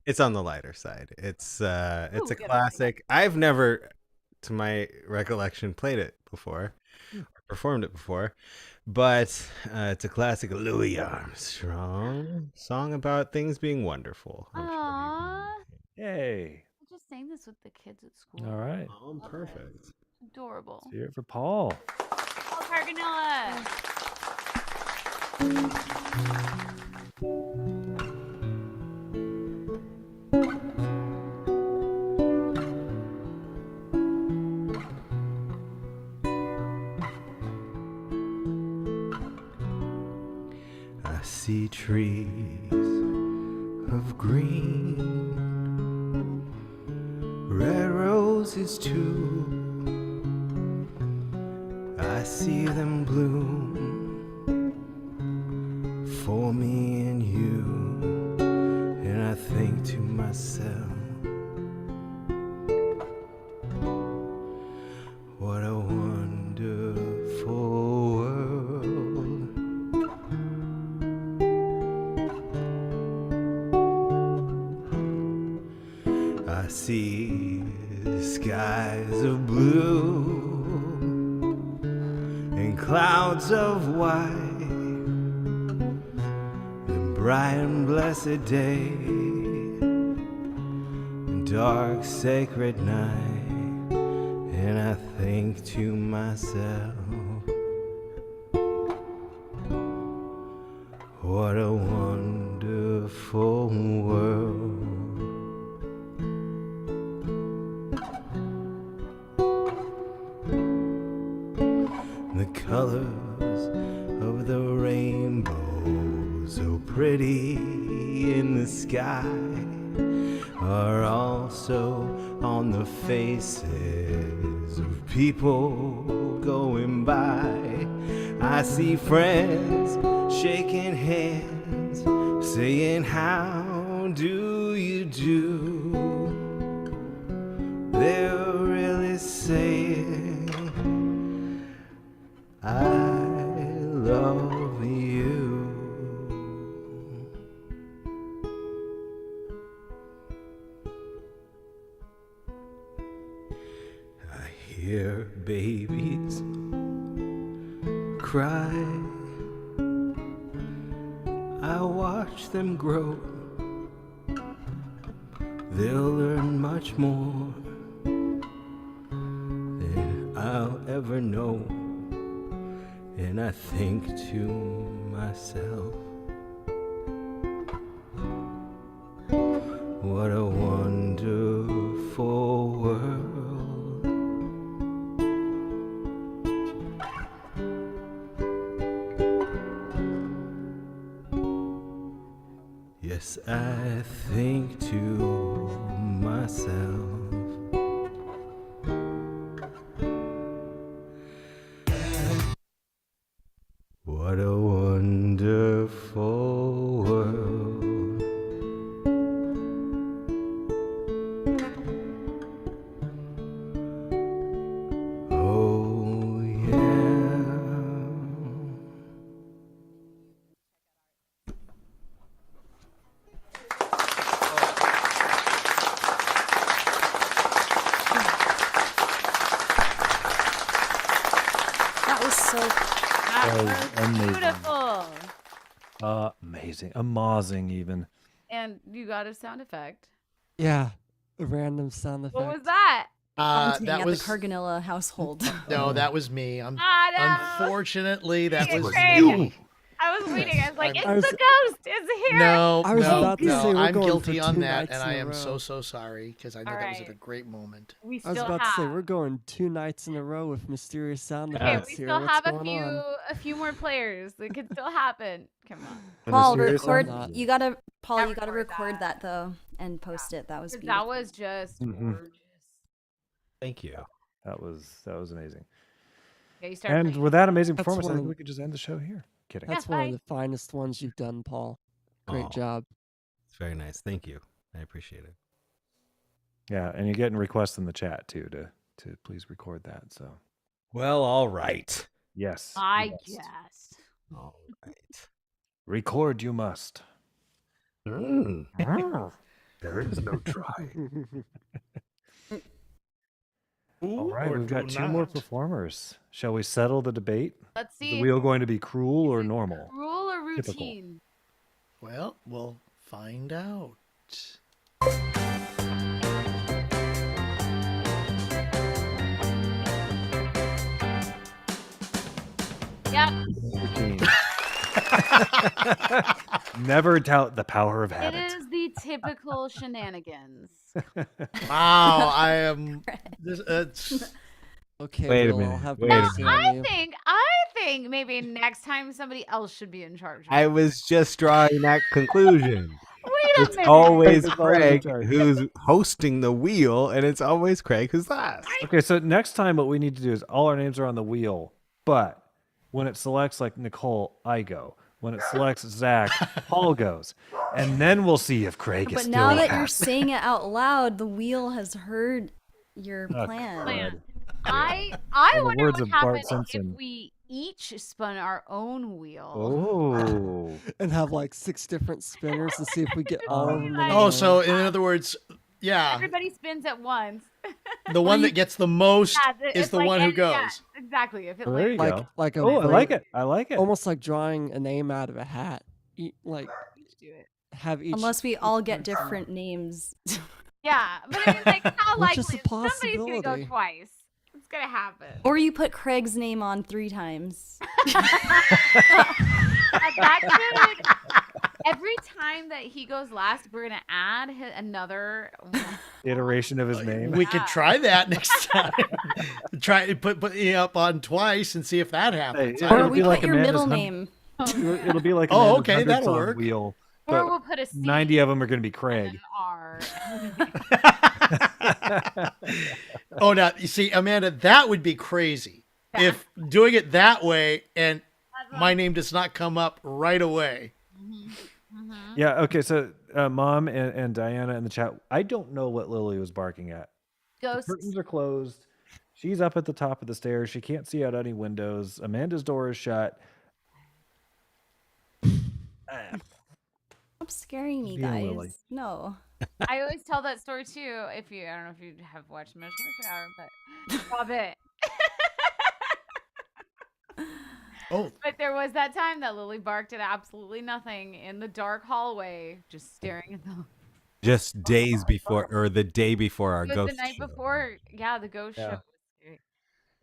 Speaker 2: It's on the lighter side. It's a
Speaker 4: Ooh, get it.
Speaker 2: classic. I've never, to my recollection, played it before, or performed it before, but it's a classic Louis Armstrong song about things being wonderful. I'm sure
Speaker 4: Aww.
Speaker 3: Yay.
Speaker 4: I just sang this with the kids at school.
Speaker 3: All right.
Speaker 2: Oh, perfect.
Speaker 4: Adorable.
Speaker 3: Let's hear it for Paul.
Speaker 4: Oh, Carganilla.
Speaker 2: I see trees of green, red roses too. I see them bloom for me and you, and I think to myself, what a wonderful world. I see skies of blue and clouds of white, and bright and blessed day, and dark sacred night, and I think to myself, what a wonderful world. The colors of the rainbow, so pretty in the sky, are also on the faces of people going by. I see friends shaking hands, saying, how do you do? They're really saying, I love you. I hear babies cry. I watch them grow. They'll learn much more than I'll ever know. And I think to myself, what a wonderful world. Yes, I think to myself, what a wonderful world. Oh, yeah.
Speaker 3: was amazing.
Speaker 4: Beautiful.
Speaker 3: Amazing. Amazing, even.
Speaker 4: And you got a sound effect.
Speaker 5: Yeah, a random sound effect.
Speaker 4: What was that?
Speaker 7: Haunting
Speaker 6: That
Speaker 7: at
Speaker 6: was
Speaker 7: the Carganilla household.
Speaker 6: no, that was me.
Speaker 4: No.
Speaker 6: Unfortunately, that
Speaker 4: Dang it,
Speaker 6: was
Speaker 4: Craig.
Speaker 6: me.
Speaker 4: I was waiting. I was like,
Speaker 6: I'm-
Speaker 4: it's the ghost. It's here.
Speaker 6: No,
Speaker 5: I was
Speaker 6: no,
Speaker 5: about to
Speaker 6: no.
Speaker 5: say we're
Speaker 6: I'm
Speaker 5: going
Speaker 6: guilty
Speaker 5: for
Speaker 6: on
Speaker 5: 2
Speaker 6: that,
Speaker 5: nights
Speaker 6: and
Speaker 5: in
Speaker 6: I
Speaker 5: a
Speaker 6: am
Speaker 5: row.
Speaker 6: so sorry because I know
Speaker 4: All
Speaker 6: that was at
Speaker 4: right.
Speaker 6: a great moment.
Speaker 4: We
Speaker 5: I
Speaker 4: still
Speaker 5: was about
Speaker 4: have.
Speaker 5: to say we're going 2 nights in a row with mysterious sound
Speaker 4: Okay,
Speaker 5: effects
Speaker 4: we
Speaker 5: here.
Speaker 4: still
Speaker 5: What's
Speaker 4: have
Speaker 5: going on?
Speaker 4: a few more players. It could still happen. Come on.
Speaker 7: Paul,
Speaker 3: Mysterious
Speaker 7: record.
Speaker 5: sound?
Speaker 7: You gotta, Paul.
Speaker 4: Yeah,
Speaker 7: You gotta
Speaker 4: record
Speaker 7: record that though and post it. That was
Speaker 4: 'Cause
Speaker 7: beautiful.
Speaker 4: that was just
Speaker 3: Mhm.
Speaker 4: gorgeous.
Speaker 2: Thank you.
Speaker 3: That was amazing.
Speaker 4: Okay, you start
Speaker 3: And
Speaker 4: playing.
Speaker 3: with that amazing
Speaker 5: That's
Speaker 3: performance, I
Speaker 5: one
Speaker 3: think
Speaker 5: of-
Speaker 3: we could just end the show here. Kidding.
Speaker 5: That's
Speaker 4: Yeah,
Speaker 5: one
Speaker 4: bye.
Speaker 5: of the finest ones you've done, Paul. Great
Speaker 2: Aw.
Speaker 5: job.
Speaker 2: It's very nice. Thank you. I appreciate it.
Speaker 3: Yeah, and you're getting requests in the chat too to please record that. So
Speaker 2: Well, all right.
Speaker 3: yes,
Speaker 4: I
Speaker 3: you must.
Speaker 4: guess.
Speaker 2: All right.
Speaker 3: Record you must.
Speaker 2: There is no try.
Speaker 3: All right,
Speaker 6: or
Speaker 3: we've got
Speaker 6: do
Speaker 3: 2 more
Speaker 6: not.
Speaker 3: performers. Shall we settle the debate?
Speaker 4: Let's
Speaker 3: Is
Speaker 4: see.
Speaker 3: the wheel going to be cruel or normal?
Speaker 4: Rule or
Speaker 3: Typical.
Speaker 4: routine?
Speaker 6: Well, we'll find out.
Speaker 4: Yep.
Speaker 3: Routine. Never doubt the power of
Speaker 4: It
Speaker 3: habit.
Speaker 4: is the typical shenanigans.
Speaker 6: Wow, I am.
Speaker 5: Okay,
Speaker 2: Wait a
Speaker 5: Will, I'll
Speaker 2: minute,
Speaker 5: have
Speaker 2: wait a
Speaker 5: mercy
Speaker 2: minute.
Speaker 5: on
Speaker 4: I
Speaker 5: you.
Speaker 4: think maybe next time somebody else should be in charge.
Speaker 2: I was just drawing that conclusion.
Speaker 4: Wait a
Speaker 2: It's
Speaker 4: minute.
Speaker 2: always
Speaker 3: It's always
Speaker 2: Craig
Speaker 3: in charge.
Speaker 2: who's hosting the wheel, and it's always Craig who's last.
Speaker 3: Okay, so next time what we need to do is all our names are on the wheel, but when it selects like Nicole, I go. When it selects Zach, Paul goes. And then we'll see if Craig is
Speaker 7: But
Speaker 3: still
Speaker 7: now that you're
Speaker 3: last.
Speaker 7: saying it out loud, the wheel has heard your
Speaker 3: Oh,
Speaker 7: plan.
Speaker 3: crud.
Speaker 4: I
Speaker 3: In the
Speaker 4: wonder
Speaker 3: words
Speaker 4: what
Speaker 3: of Bart
Speaker 4: happened if
Speaker 3: Simpson.
Speaker 4: we each spun our own wheel.
Speaker 3: Oh.
Speaker 5: And have like 6 different spinners to see if we get all of them. in a
Speaker 6: Oh,
Speaker 5: row.
Speaker 6: so in other words, yeah,
Speaker 4: Everybody spins at once.
Speaker 6: the one that gets the most
Speaker 4: Yeah,
Speaker 6: is
Speaker 4: it's
Speaker 6: the
Speaker 4: like
Speaker 6: one who
Speaker 4: any- yeah,
Speaker 6: goes.
Speaker 4: exactly. If it
Speaker 3: Well, there you
Speaker 4: like,
Speaker 3: go.
Speaker 5: like a
Speaker 3: Oh, I like
Speaker 5: vote,
Speaker 3: it. I like it.
Speaker 5: almost like drawing a name out of a hat. Like
Speaker 4: do it.
Speaker 5: have each.
Speaker 7: Unless we
Speaker 5: each
Speaker 7: all get
Speaker 5: person-
Speaker 7: different names.
Speaker 4: Yeah, but I mean, like, how
Speaker 5: Which
Speaker 4: likely
Speaker 5: is a
Speaker 4: somebody's gonna go
Speaker 5: possibility.
Speaker 4: twice? It's gonna happen.
Speaker 7: Or you put Craig's name on 3 times.
Speaker 4: That could. Every time that he goes last, we're gonna add another.
Speaker 3: Iteration of his name.
Speaker 6: We could try that next time. Try put it up on twice and see if that happens.
Speaker 3: Hey,
Speaker 6: I
Speaker 7: Or
Speaker 3: It'll
Speaker 6: don't
Speaker 7: we
Speaker 3: be
Speaker 6: know.
Speaker 7: put
Speaker 3: like
Speaker 7: your
Speaker 3: Amanda's
Speaker 7: middle
Speaker 3: hun-
Speaker 7: name.
Speaker 3: It'll be like
Speaker 6: Oh,
Speaker 3: Amanda's
Speaker 6: okay,
Speaker 3: hundreds
Speaker 6: that'll
Speaker 3: on
Speaker 6: work.
Speaker 3: Wheel,
Speaker 4: Or
Speaker 3: but
Speaker 4: we'll put a C
Speaker 3: 90 of them are going to be
Speaker 4: and
Speaker 3: Craig.
Speaker 4: an R.
Speaker 6: Oh, now you see, Amanda, that would be crazy if doing it that way and my name does not come up right away.
Speaker 3: Yeah, okay, so Mom and Diana in the chat, I don't know what Lily was barking at. The
Speaker 4: Ghosts.
Speaker 3: curtains are closed. She's up at the top of the stairs. She can't see out any windows. Amanda's door is shut.
Speaker 7: Stop scaring me,
Speaker 3: Being
Speaker 7: guys.
Speaker 3: Lily.
Speaker 7: No.
Speaker 4: I always tell that story too. I don't know if you have watched Motion Hour, but Bob it.
Speaker 6: Oh,
Speaker 4: But there was that time that Lily barked at absolutely nothing in the dark hallway, just staring at the.
Speaker 2: Just days before, or the day before our
Speaker 4: It was
Speaker 2: ghost
Speaker 4: the night
Speaker 2: show.
Speaker 4: before, yeah, the ghost
Speaker 3: Yeah.
Speaker 4: show. Was scary.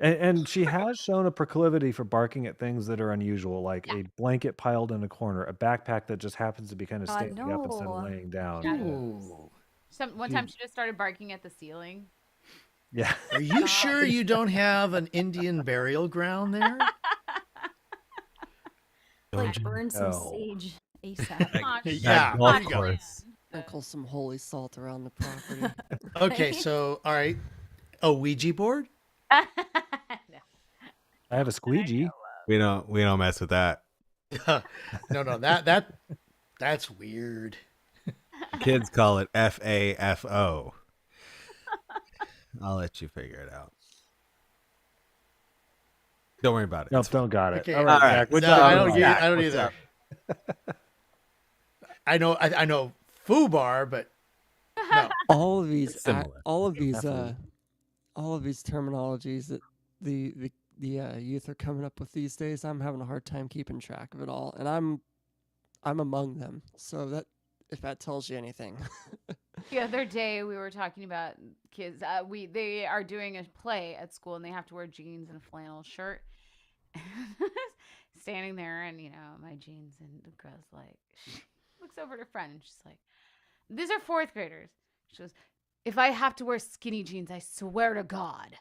Speaker 3: And she has shown a proclivity for barking at things that are unusual, like
Speaker 4: Yeah.
Speaker 3: a blanket piled in a corner, a backpack that just happens to be kind of
Speaker 7: God,
Speaker 3: standing up instead of
Speaker 7: no.
Speaker 3: laying down.
Speaker 4: Yeah.
Speaker 6: ooh.
Speaker 4: One time she just started barking at the ceiling.
Speaker 3: Yeah.
Speaker 6: Are you sure you don't have an Indian burial ground there?
Speaker 7: Like burn some
Speaker 3: know.
Speaker 7: sage ASAP.
Speaker 4: Aw,
Speaker 6: Yeah,
Speaker 4: come
Speaker 6: there
Speaker 4: on,
Speaker 6: you go.
Speaker 4: man.
Speaker 5: Sprinkle some holy salt around the property.
Speaker 6: Okay, so all right, a Ouija board.
Speaker 3: I have a squeegee.
Speaker 2: We don't mess with that.
Speaker 6: No, that's weird.
Speaker 2: Kids call it FAFO. I'll let you figure it out. Don't worry about it.
Speaker 3: Nope,
Speaker 2: It's fine.
Speaker 3: don't got it.
Speaker 6: Okay,
Speaker 3: All
Speaker 2: all
Speaker 3: right,
Speaker 2: right.
Speaker 3: Zach, what
Speaker 6: No,
Speaker 3: you got
Speaker 6: I
Speaker 3: going
Speaker 6: don't
Speaker 3: on?
Speaker 6: get.
Speaker 2: Zach,
Speaker 6: I don't
Speaker 2: what's
Speaker 6: either. I know foobar, but no.
Speaker 5: all of these
Speaker 2: It's similar.
Speaker 5: all of these
Speaker 3: Definitely.
Speaker 5: all of these terminologies that the the youth are coming up with these days. I'm having a hard time keeping track of it all, and I'm among them. So that if that tells you anything.
Speaker 4: The other day we were talking about kids. They are doing a play at school and they have to wear jeans and a flannel shirt. Standing there and my jeans, and the girl's like, she looks over at her friend and she's like, "These are fourth graders." She goes, "If I have to wear skinny jeans, I swear to God."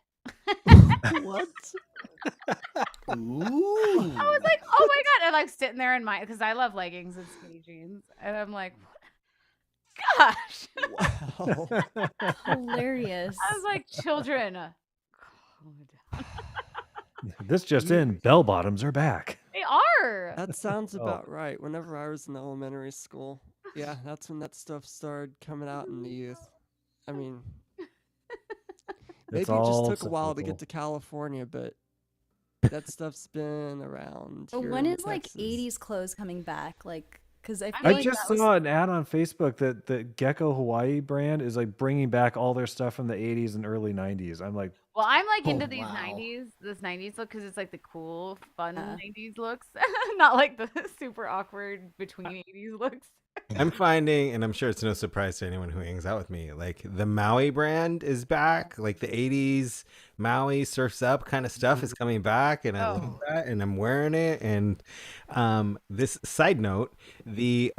Speaker 5: What?
Speaker 6: Ooh.
Speaker 4: I was like, "Oh my God!" And like sitting there in because I love leggings and skinny jeans, and I'm like, "Gosh!"
Speaker 5: Wow.
Speaker 7: Hilarious.
Speaker 4: I was like, "Children, calm down."
Speaker 3: This just in, bell bottoms are back.
Speaker 4: They are.
Speaker 5: That sounds about right. Whenever I was in elementary school, yeah, that's when that stuff started coming out in the youth. I mean, maybe it just
Speaker 3: all
Speaker 5: took a while to
Speaker 3: cyclical.
Speaker 5: get to California, but that stuff's been around.
Speaker 7: But
Speaker 5: here
Speaker 7: when
Speaker 5: in
Speaker 7: is like
Speaker 5: Texas.
Speaker 7: 80s clothes coming back? Like, because I feel
Speaker 3: I
Speaker 7: like
Speaker 3: just
Speaker 7: that was
Speaker 3: saw an ad on Facebook that the Gecko Hawaii brand is like bringing back all their stuff from the 80s and early 90s. I'm like,
Speaker 4: Well, I'm like
Speaker 6: Oh,
Speaker 4: into these
Speaker 6: wow.
Speaker 4: 90s, this 90s look, because it's like the cool, fun
Speaker 7: Yeah.
Speaker 4: 90s looks, not like the super awkward between 80s looks.
Speaker 2: I'm finding, and I'm sure it's no surprise to anyone who hangs out with me, like the Maui brand is back. Like the 80s Maui surfs up kind of stuff is coming back, and I love that, and I'm wearing it. And this side note, a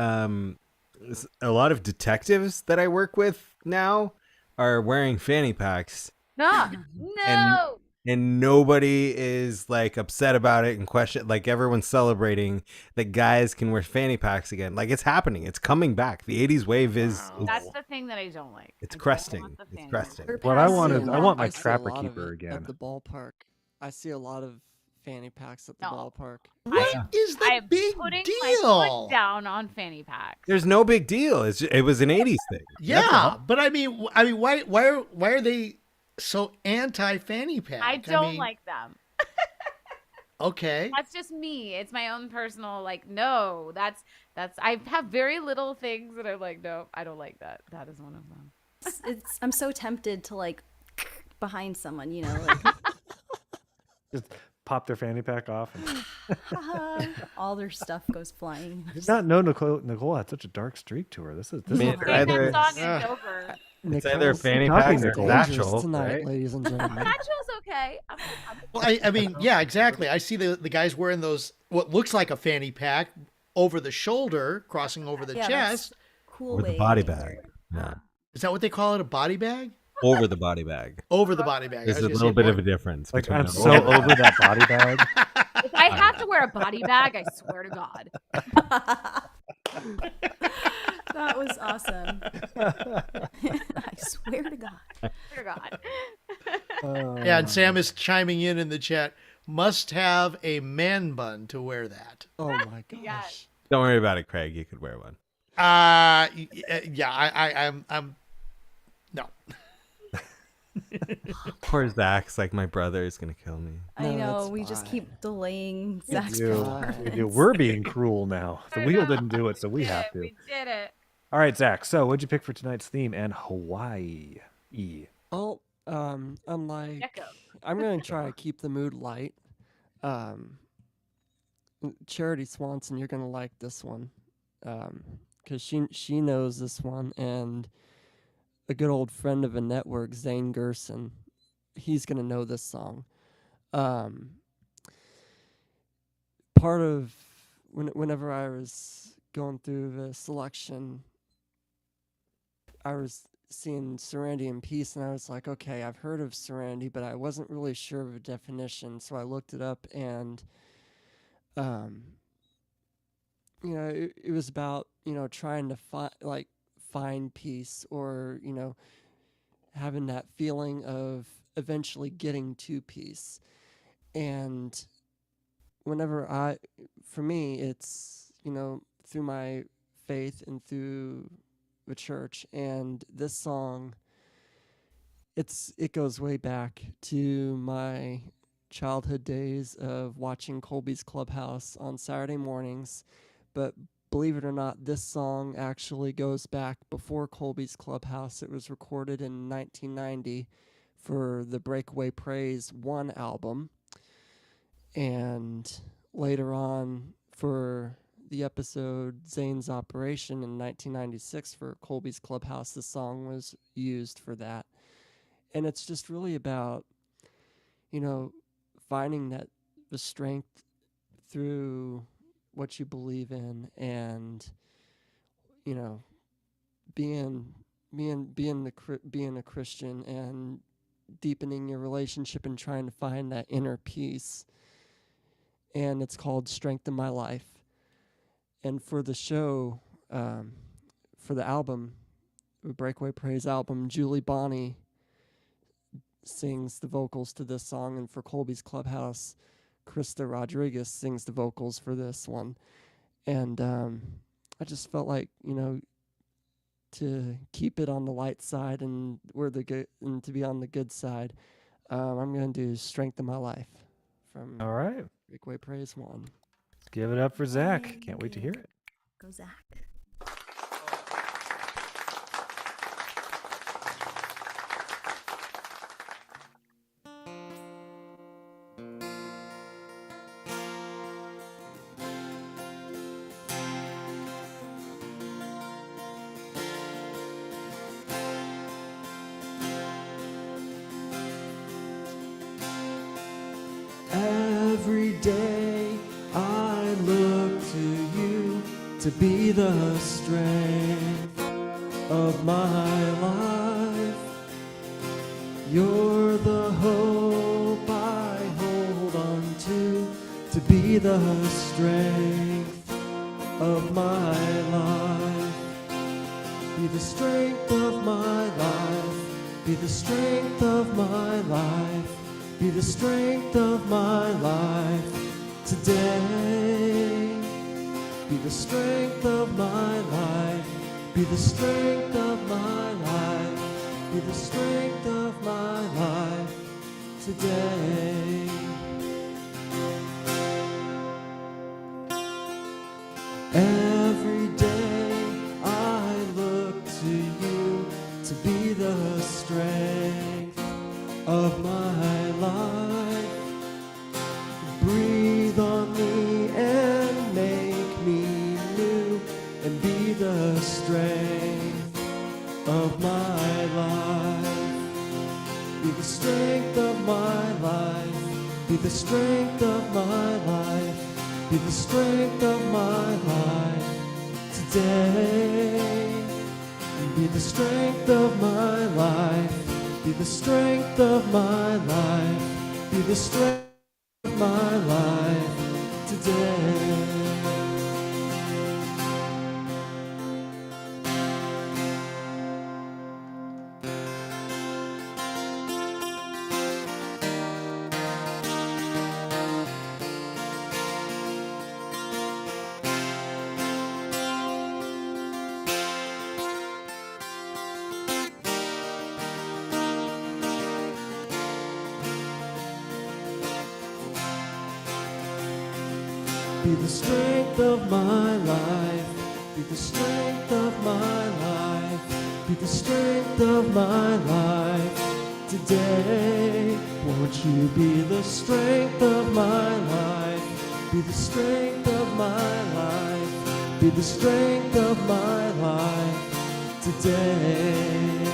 Speaker 2: lot of detectives that I work with now are wearing fanny packs,
Speaker 4: No, no.
Speaker 2: and nobody is like upset about it and question, like everyone's celebrating that guys can wear fanny packs again. Like it's happening, it's coming back. The 80s wave is
Speaker 4: That's the thing that I don't like.
Speaker 2: it's
Speaker 4: I don't
Speaker 2: cresting.
Speaker 4: want the
Speaker 2: It's
Speaker 4: fanny
Speaker 2: cresting.
Speaker 7: We're
Speaker 3: what I
Speaker 7: past
Speaker 3: want
Speaker 7: it.
Speaker 3: is I want my
Speaker 5: I see a
Speaker 3: Trapper
Speaker 5: lot of
Speaker 3: Keeper
Speaker 5: it
Speaker 3: again.
Speaker 5: at the ballpark. I see a lot of fanny packs at the
Speaker 4: No.
Speaker 5: ballpark.
Speaker 6: What is the
Speaker 4: I'm
Speaker 6: big
Speaker 4: putting
Speaker 6: deal?
Speaker 4: my foot down on fanny packs.
Speaker 2: There's no big deal. It was an 80s thing.
Speaker 6: Yeah, but I mean, why are they so anti fanny pack?
Speaker 4: I don't
Speaker 6: mean,
Speaker 4: like them.
Speaker 6: Okay.
Speaker 4: That's just me. It's my own personal, like, no, that's I have very little things that I'm like, no, I don't like that. That is one of them.
Speaker 7: it's I'm so tempted to like behind someone, like
Speaker 3: Just pop their fanny pack off. And...
Speaker 7: all their stuff goes flying.
Speaker 3: I did not know Nicole had such a dark streak to her. This is
Speaker 2: Man,
Speaker 3: is
Speaker 2: I-
Speaker 4: Sing
Speaker 2: either-
Speaker 4: that song is over.
Speaker 2: It's either
Speaker 5: Nicole's
Speaker 2: fanny
Speaker 3: talking
Speaker 2: packs or
Speaker 3: Nicole.
Speaker 5: dangerous
Speaker 2: natural,
Speaker 5: tonight,
Speaker 2: right?
Speaker 5: ladies and gentlemen.
Speaker 4: Natural's okay.
Speaker 6: Well, I mean, yeah, exactly. I see the guys wearing those what looks like a fanny pack over the shoulder, crossing over the
Speaker 7: Yeah, that's
Speaker 6: chest.
Speaker 7: cool
Speaker 2: Or the
Speaker 7: way.
Speaker 2: body bag. No.
Speaker 6: Is that what they call it? A body bag?
Speaker 2: Over the body bag.
Speaker 6: Over the body bag. I
Speaker 2: There's
Speaker 6: was
Speaker 2: a
Speaker 6: gonna
Speaker 2: little
Speaker 6: say
Speaker 2: bit of a
Speaker 6: body-
Speaker 2: difference.
Speaker 3: like
Speaker 2: between
Speaker 3: I'm
Speaker 2: the
Speaker 3: so over that body bag.
Speaker 4: If I have to wear a body bag, I swear to God.
Speaker 7: That was awesome. I swear to God.
Speaker 4: Swear to God.
Speaker 6: Yeah, and Sam is chiming in the chat. Must have a man bun to wear that.
Speaker 5: Oh my gosh.
Speaker 4: Yes.
Speaker 2: Don't worry about it, Craig. You could wear one.
Speaker 6: Yeah, I'm no.
Speaker 2: Poor Zach's like, my brother is going to kill me.
Speaker 7: I
Speaker 5: No,
Speaker 7: know,
Speaker 5: that's
Speaker 7: we just
Speaker 5: fine.
Speaker 7: keep delaying Zach's
Speaker 3: You-
Speaker 7: performance.
Speaker 3: We're being cruel now. The wheel didn't do it, so we have to.
Speaker 4: We did it.
Speaker 3: All right, Zach. So, what'd you pick for tonight's theme and Hawaii?
Speaker 5: Oh, unlike
Speaker 4: Gecko.
Speaker 5: I'm gonna try to keep the mood light. Charity Swanson, you're gonna like this one, because she knows this one, and a good old friend of a network, Zane Gerson, he's gonna know this song. Part of whenever I was going through the selection, I was seeing Serenity and Peace, and I was like, okay, I've heard of Serenity, but I wasn't really sure of a definition, so I looked it up, and it was about trying to find peace, or having that feeling of eventually getting to peace. And for me, it's through my faith and through the church, and this song, it goes way back to my childhood days of watching Colby's Clubhouse on Saturday mornings. But believe it or not, this song actually goes back before Colby's Clubhouse. It was recorded in 1990 for the Breakaway Praise 1 album. And later on, for the episode Zane's Operation in 1996 for Colby's Clubhouse, the song was used for that. And it's just really about, finding that the strength through what you believe in, and being being a Christian, and deepening your relationship and trying to find that inner peace. And it's called Strength in My Life. And for the show, for the album, the Breakaway Praise album, Julie Bonney sings the vocals to this song, and for Colby's Clubhouse, Krista Rodriguez sings the vocals for this one. And I just felt like, to keep it on the light side and and to be on the good side, I'm gonna do Strength in My Life from
Speaker 3: All right.
Speaker 5: Breakaway Praise 1.
Speaker 3: Let's give it up for Zach. Can't wait to hear it.
Speaker 7: Go, Zach.
Speaker 5: Every day I look to you to be the strength of my life. You're the hope I hold on to be the strength of my life. Be the strength of my life. Be the strength of my life. Be the strength of my life today. Be the strength of my life. Be the strength of my life. Be the strength of my life today. Every day I look to you to be the strength of my life. Breathe on me and make me new, and be the strength of my life. Be the strength of my life. Be the strength of my life. Be the strength of my life today. Be the strength of my life. Be the strength of my life. Be the strength of my life today. Be the strength of my life. Be the strength of my life. Be the strength of my life today. Won't you be the strength of my life? Be the strength of my life. Be the strength of my life today.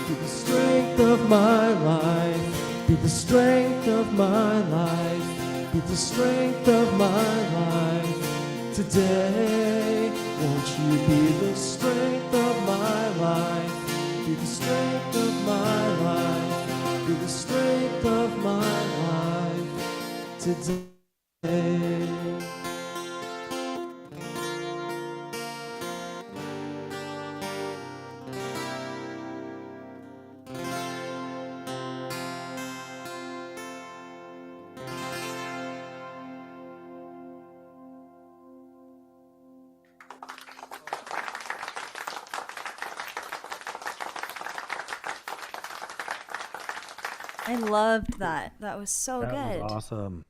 Speaker 5: Be the strength of my life. Be the strength of my life. Be the strength of my life today. Won't you be the strength of my life? Be the strength of my life. Be the strength of my life today.
Speaker 7: I loved that. That was so
Speaker 3: That
Speaker 7: good.
Speaker 3: was awesome.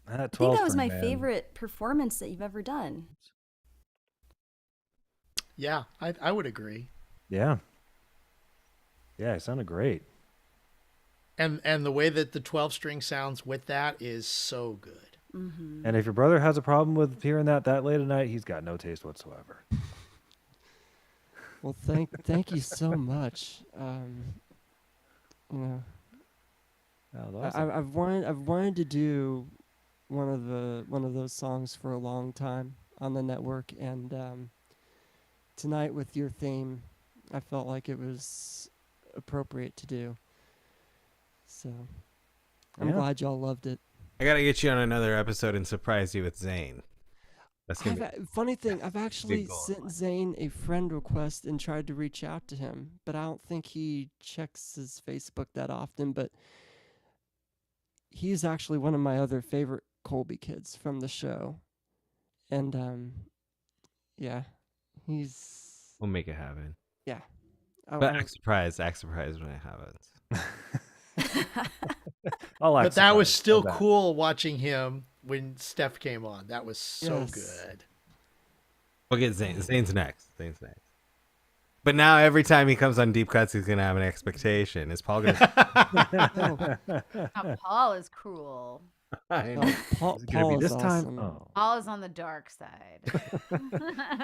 Speaker 3: That
Speaker 7: I
Speaker 3: 12
Speaker 7: think that was
Speaker 3: string,
Speaker 7: my
Speaker 3: man.
Speaker 7: favorite performance that you've ever done.
Speaker 6: Yeah, I would agree.
Speaker 3: Yeah. Yeah, it sounded great.
Speaker 6: And the way that the 12 string sounds with that is so good.
Speaker 3: And if your brother has a problem with hearing that late at night, he's got no taste whatsoever.
Speaker 5: Well, thank you so much. You know,
Speaker 3: That was awesome.
Speaker 5: I've wanted to do one of those songs for a long time on the network, and tonight with your theme, I felt like it was appropriate to do. So I'm
Speaker 3: Yeah.
Speaker 5: glad y'all loved it.
Speaker 2: I gotta get you on another episode and surprise you with Zane. That's gonna be
Speaker 5: Funny thing, I've actually
Speaker 2: goal.
Speaker 5: sent Zane a friend request and tried to reach out to him, but I don't think he checks his Facebook that often. But he's actually one of my other favorite Colby kids from the show, and yeah, he's
Speaker 2: We'll make it happen.
Speaker 5: yeah.
Speaker 2: But act surprised when it happens.
Speaker 6: But that was still cool watching him when Steph came on. That was so
Speaker 5: Yes.
Speaker 6: good.
Speaker 2: We'll get Zane. Zane's next. But now every time he comes on Deep Cuts, he's gonna have an expectation. Is Paul gonna?
Speaker 4: Now, Paul is cruel.
Speaker 2: I know.
Speaker 5: No, Paul,
Speaker 3: Is it gonna
Speaker 5: Paul
Speaker 3: be
Speaker 5: is
Speaker 3: this time?
Speaker 5: awesome.
Speaker 3: Oh.
Speaker 4: Paul is on the dark side.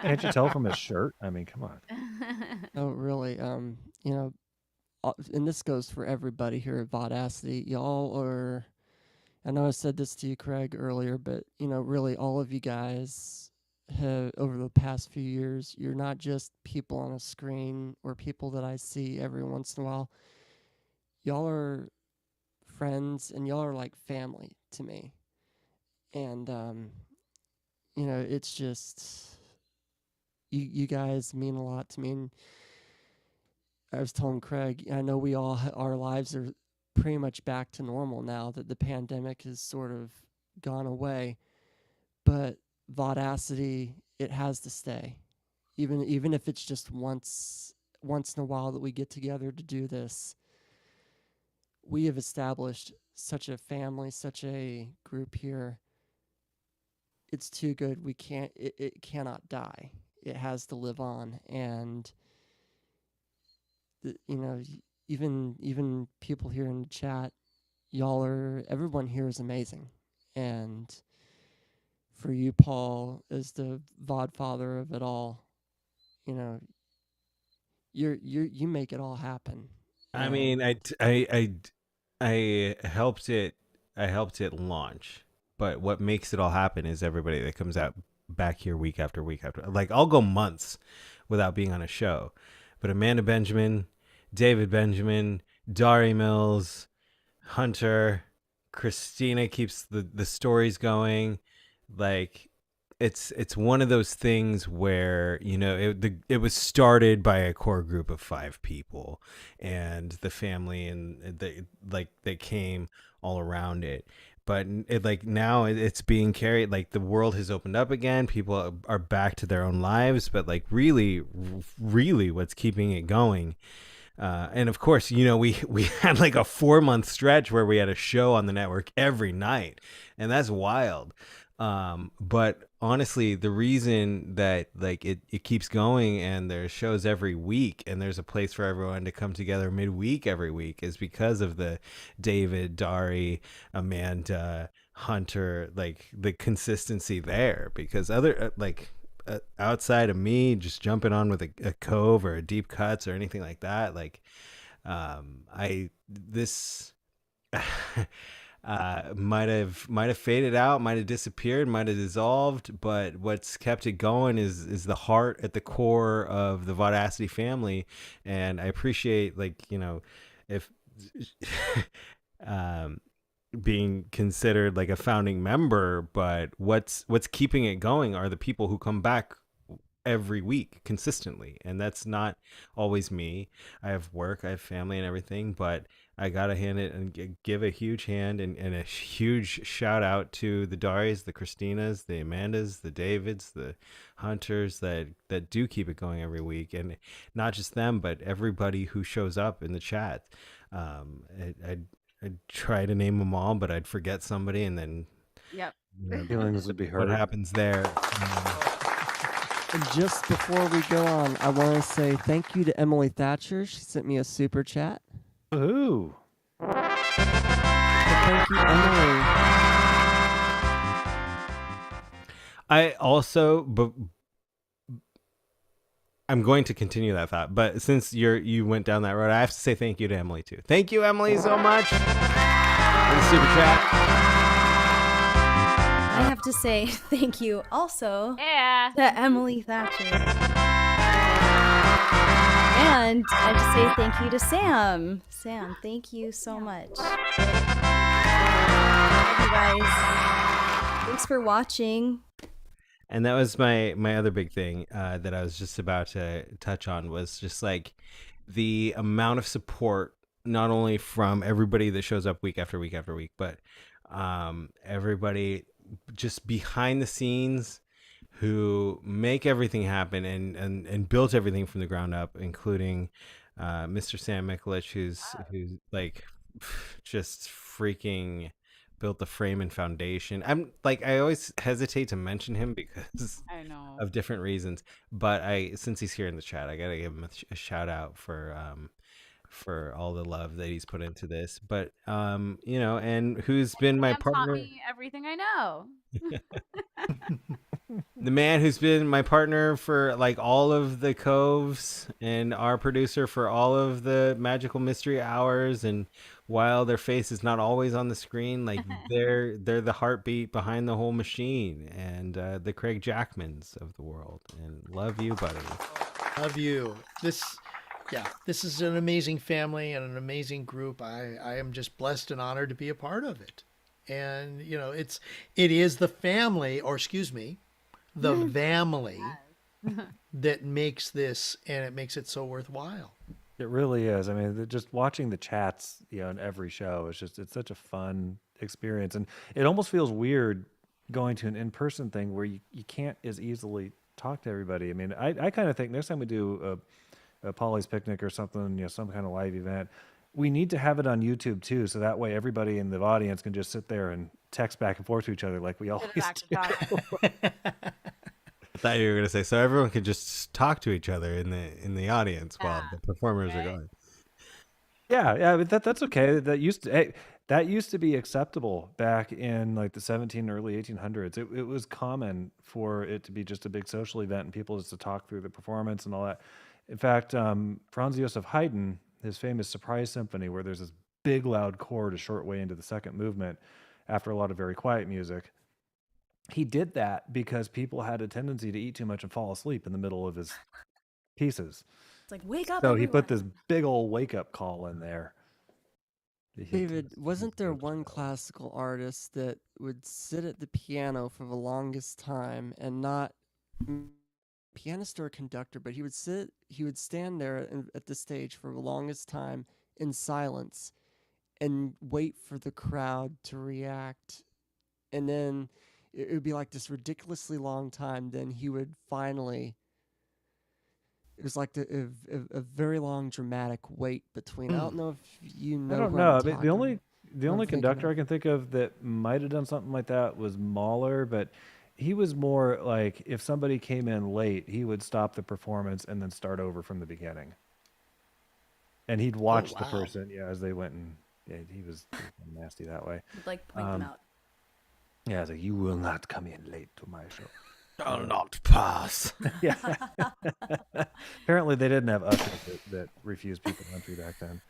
Speaker 3: Can't you tell from his shirt? I mean, come on.
Speaker 5: Oh, really? You know, and this goes for everybody here at Vaudacity. Y'all are, I know I said this to you, Craig, earlier, but, you know, really all of you guys have, over the past few years, you're not just people on a screen or people that I see every once in a while. Y'all are friends, and y'all are like family to me. And, you know, it's just, you guys mean a lot to me. And I was telling Craig, I know we all, our lives are pretty much back to normal now that the pandemic has sort of gone away. But Vaudacity, it has to stay. Even if it's just once in a while that we get together to do this. We have established such a family, such a group here. It's too good. It cannot die. It has to live on. And you know, even people here in the chat, everyone here is amazing. And for you, Paul, as the Vodfather of it all, you know, you make it all happen.
Speaker 2: I mean, I helped it launch, but what makes it all happen is everybody that comes out back here week after week after. Like, I'll go months without being on a show, but Amanda Benjamin, David Benjamin, Dari Mills, Hunter, Christina keeps the stories going. Like, it's one of those things where, you know, it was started by a core group of 5 people, and the family and they came all around it. But now it's being carried, like the world has opened up again. People are back to their own lives, but like really what's keeping it going. And of course, you know, we had like a 4-month stretch where we had a show on the network every night, and that's wild. But honestly, the reason that like it keeps going and there's shows every week and there's a place for everyone to come together midweek every week is because of the David, Dari, Amanda, Hunter, like the consistency there. Because other outside of me just jumping on with a Cove or a Deep Cuts or anything like that, like might have faded out, might have disappeared, might have dissolved, but what's kept it going is the heart at the core of the Vaudacity family. And I appreciate, like, you know, if being considered like a founding member, but what's keeping it going are the people who come back every week consistently. And that's not always me. I have work, I have family and everything, but I gotta hand it and give a huge hand and a huge shout out to the Daris, the Christinas, the Amandas, the Davids, the Hunters that do keep it going every week. And not just them, but everybody who shows up in the chat. I'd try to name them all, but I'd forget somebody, and then
Speaker 4: Yep.
Speaker 3: Feelings would be hurt.
Speaker 2: what happens there?
Speaker 5: And just before we go on, I want to say thank you to Emily Thatcher. She sent me a super chat.
Speaker 3: Ooh.
Speaker 5: Thank you, Emily.
Speaker 2: I also, but I'm going to continue that thought. But since you went down that road, I have to say thank you to Emily too. Thank you, Emily, so much for the super chat.
Speaker 7: I have to say thank you also
Speaker 4: Yeah.
Speaker 7: to Emily Thatcher. And I have to say thank you to Sam. Sam, thank you so much. Love you guys. Thanks for watching.
Speaker 2: And that was my other big thing that I was just about to touch on, was just like the amount of support, not only from everybody that shows up week after week after week, but everybody just behind the scenes who make everything happen and built everything from the ground up, including Mr. Sam Mikulich, who's like just freaking built the frame and foundation. I'm like, I always hesitate to mention him because
Speaker 4: I know.
Speaker 2: of different reasons, but since he's here in the chat, I gotta give him a shout out for all the love that he's put into this. But you know, and who's been my
Speaker 4: Sam
Speaker 2: partner,
Speaker 4: taught me everything I know.
Speaker 2: the man who's been my partner for like all of the coves, and our producer for all of the magical mystery hours. And while their face is not always on the screen, like they're the heartbeat behind the whole machine, and the Craig Jackmans of the world. And love you, buddy.
Speaker 6: Love you. This is an amazing family and an amazing group. I am just blessed and honored to be a part of it. And you know, it is the family, or excuse me, the family that makes this, and it makes it so worthwhile.
Speaker 3: It really is. I mean, just watching the chats, you know, in every show is just, it's such a fun experience. And it almost feels weird going to an in-person thing where you can't as easily talk to everybody. I mean, I kind of think next time we do a Polly's Picnic or something, you know, some kind of live event, we need to have it on YouTube too. So that way everybody in the audience can just sit there and text back and forth to each other like we always do.
Speaker 2: I thought you were gonna say so everyone could just talk to each other in the audience while the performers are going.
Speaker 3: Yeah, but that's okay. That used to be acceptable back in like the early 1800s. It was common for it to be just a big social event and people just to talk through the performance and all that. In fact, Franz Joseph Haydn, his famous Surprise Symphony, where there's this big loud chord a short way into the second movement after a lot of very quiet music, he did that because people had a tendency to eat too much and fall asleep in the middle of his pieces.
Speaker 7: It's like, wake up.
Speaker 3: So
Speaker 7: everyone.
Speaker 3: he put this big old wake up call in there.
Speaker 5: David, wasn't there one classical artist that would sit at the piano for the longest time and not pianist or a conductor, but he would stand there at the stage for the longest time in silence and wait for the crowd to react, and then it would be like this ridiculously long time. Then he would finally. It was like a very long dramatic wait between. I don't know if you know.
Speaker 3: I don't
Speaker 5: who
Speaker 3: know.
Speaker 5: I'm
Speaker 3: I mean, the only
Speaker 5: thinking
Speaker 3: conductor
Speaker 5: of.
Speaker 3: I can think of that might have done something like that was Mahler, but he was more like if somebody came in late, he would stop the performance and then start over from the beginning. And he'd watch the person, as they went, and he was nasty that way.
Speaker 7: He'd, like, point them out.
Speaker 3: Yeah, it's like, you will not come in late to my show.
Speaker 2: I'll not pass.
Speaker 3: Yeah. Apparently they didn't have ushers that refused people entry back then.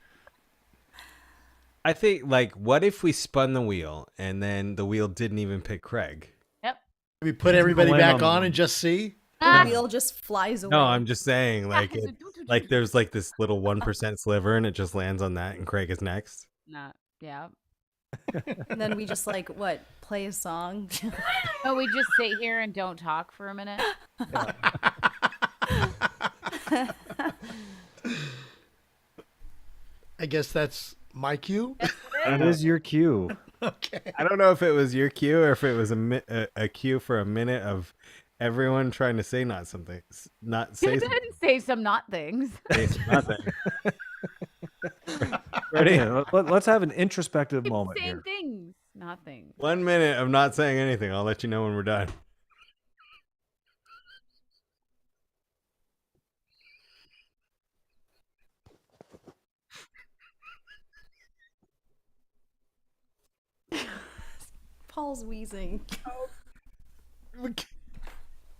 Speaker 2: I think, like, what if we spun the wheel and then the wheel didn't even pick Craig?
Speaker 4: Yep.
Speaker 6: We put everybody back on and just see.
Speaker 7: The wheel just flies away.
Speaker 2: No, I'm just saying, like, like there's like this little 1% sliver, and it just lands on that, and Craig is next.
Speaker 4: Yeah.
Speaker 7: And then we just like play a song.
Speaker 4: Oh, we just sit here and don't talk for a minute.
Speaker 6: I guess that's my cue.
Speaker 3: That is your cue.
Speaker 6: Okay.
Speaker 2: I don't know if it was your cue or if it was a cue for a minute of everyone trying to say not something, not say
Speaker 4: You
Speaker 2: something.
Speaker 4: didn't say some not things.
Speaker 2: Say nothing.
Speaker 3: Ready? Let's have an introspective moment
Speaker 4: Same
Speaker 3: here.
Speaker 4: things, not things.
Speaker 2: 1 minute of not saying anything. I'll let you know when we're done.
Speaker 8: Paul's wheezing.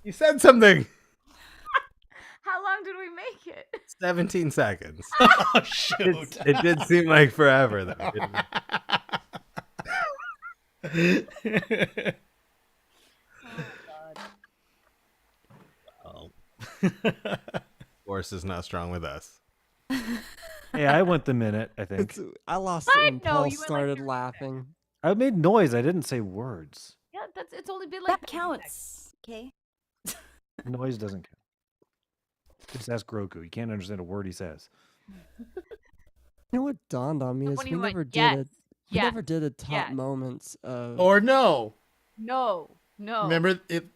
Speaker 2: You said something.
Speaker 4: How long did we make it?
Speaker 2: 17 seconds.
Speaker 6: Oh, shoot.
Speaker 2: It did seem like forever, though. Didn't it?
Speaker 4: Oh,
Speaker 2: Force is not strong with us.
Speaker 3: Hey, I went the minute, I think.
Speaker 5: I lost
Speaker 4: What?
Speaker 5: it when
Speaker 4: No,
Speaker 5: Paul
Speaker 4: you went like
Speaker 5: started
Speaker 4: 30
Speaker 5: laughing.
Speaker 3: I made noise. I didn't say words.
Speaker 4: yeah, it's only been like
Speaker 8: That counts. Okay.
Speaker 3: Noise doesn't count. Just ask Grogu. You can't understand a word he says.
Speaker 5: You know what dawned on me
Speaker 4: But
Speaker 5: is
Speaker 4: when
Speaker 5: we
Speaker 4: you went,
Speaker 5: never did
Speaker 4: yes,
Speaker 5: it. We
Speaker 4: yes,
Speaker 5: never did a top
Speaker 4: yes.
Speaker 5: moments of.
Speaker 6: Or no.
Speaker 4: No.
Speaker 6: Remember it.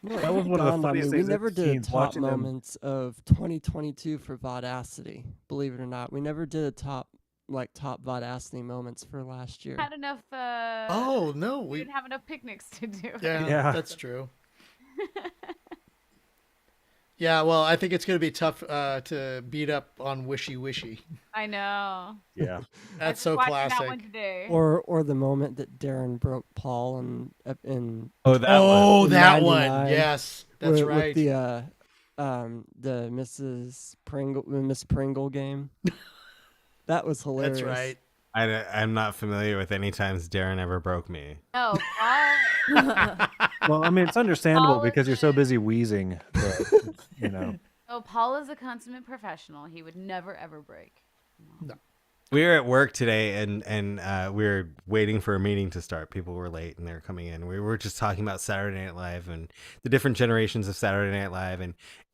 Speaker 5: No,
Speaker 3: That was
Speaker 5: it
Speaker 3: one of the
Speaker 5: dawned on me.
Speaker 3: funniest
Speaker 5: We
Speaker 3: things I've
Speaker 5: never did a
Speaker 3: seen,
Speaker 5: top
Speaker 3: watching them.
Speaker 5: moments of 2022 for Vaudacity. Believe it or not, we never did a top Vaudacity moments for last year.
Speaker 4: Had enough.
Speaker 6: Oh no,
Speaker 4: we
Speaker 6: we.
Speaker 4: didn't have enough picnics to do.
Speaker 3: Yeah.
Speaker 6: That's true. Yeah, well, I think it's going to be tough to beat up on Wishy Wishy.
Speaker 4: I know.
Speaker 3: Yeah.
Speaker 6: That's
Speaker 4: I
Speaker 6: so
Speaker 4: was watching That
Speaker 6: classic.
Speaker 4: one today.
Speaker 5: Or the moment that Darren broke Paul in
Speaker 2: Oh, that one.
Speaker 6: Oh, that one.
Speaker 5: 99,
Speaker 6: Yes, that's
Speaker 5: with,
Speaker 6: right.
Speaker 5: With the Miss Pringle game. That was hilarious.
Speaker 6: That's right.
Speaker 2: I'm not familiar with any times Darren ever broke me.
Speaker 4: No.
Speaker 3: Well, I mean, it's understandable
Speaker 4: Paul
Speaker 3: because
Speaker 4: is
Speaker 3: you're so busy wheezing. But, you know.
Speaker 4: Oh, Paul is a consummate professional. He would never ever break.
Speaker 6: No.
Speaker 2: We were at work today, and we were waiting for a meeting to start. People were late, and they were coming in. We were just talking about Saturday Night Live and the different generations of Saturday Night Live,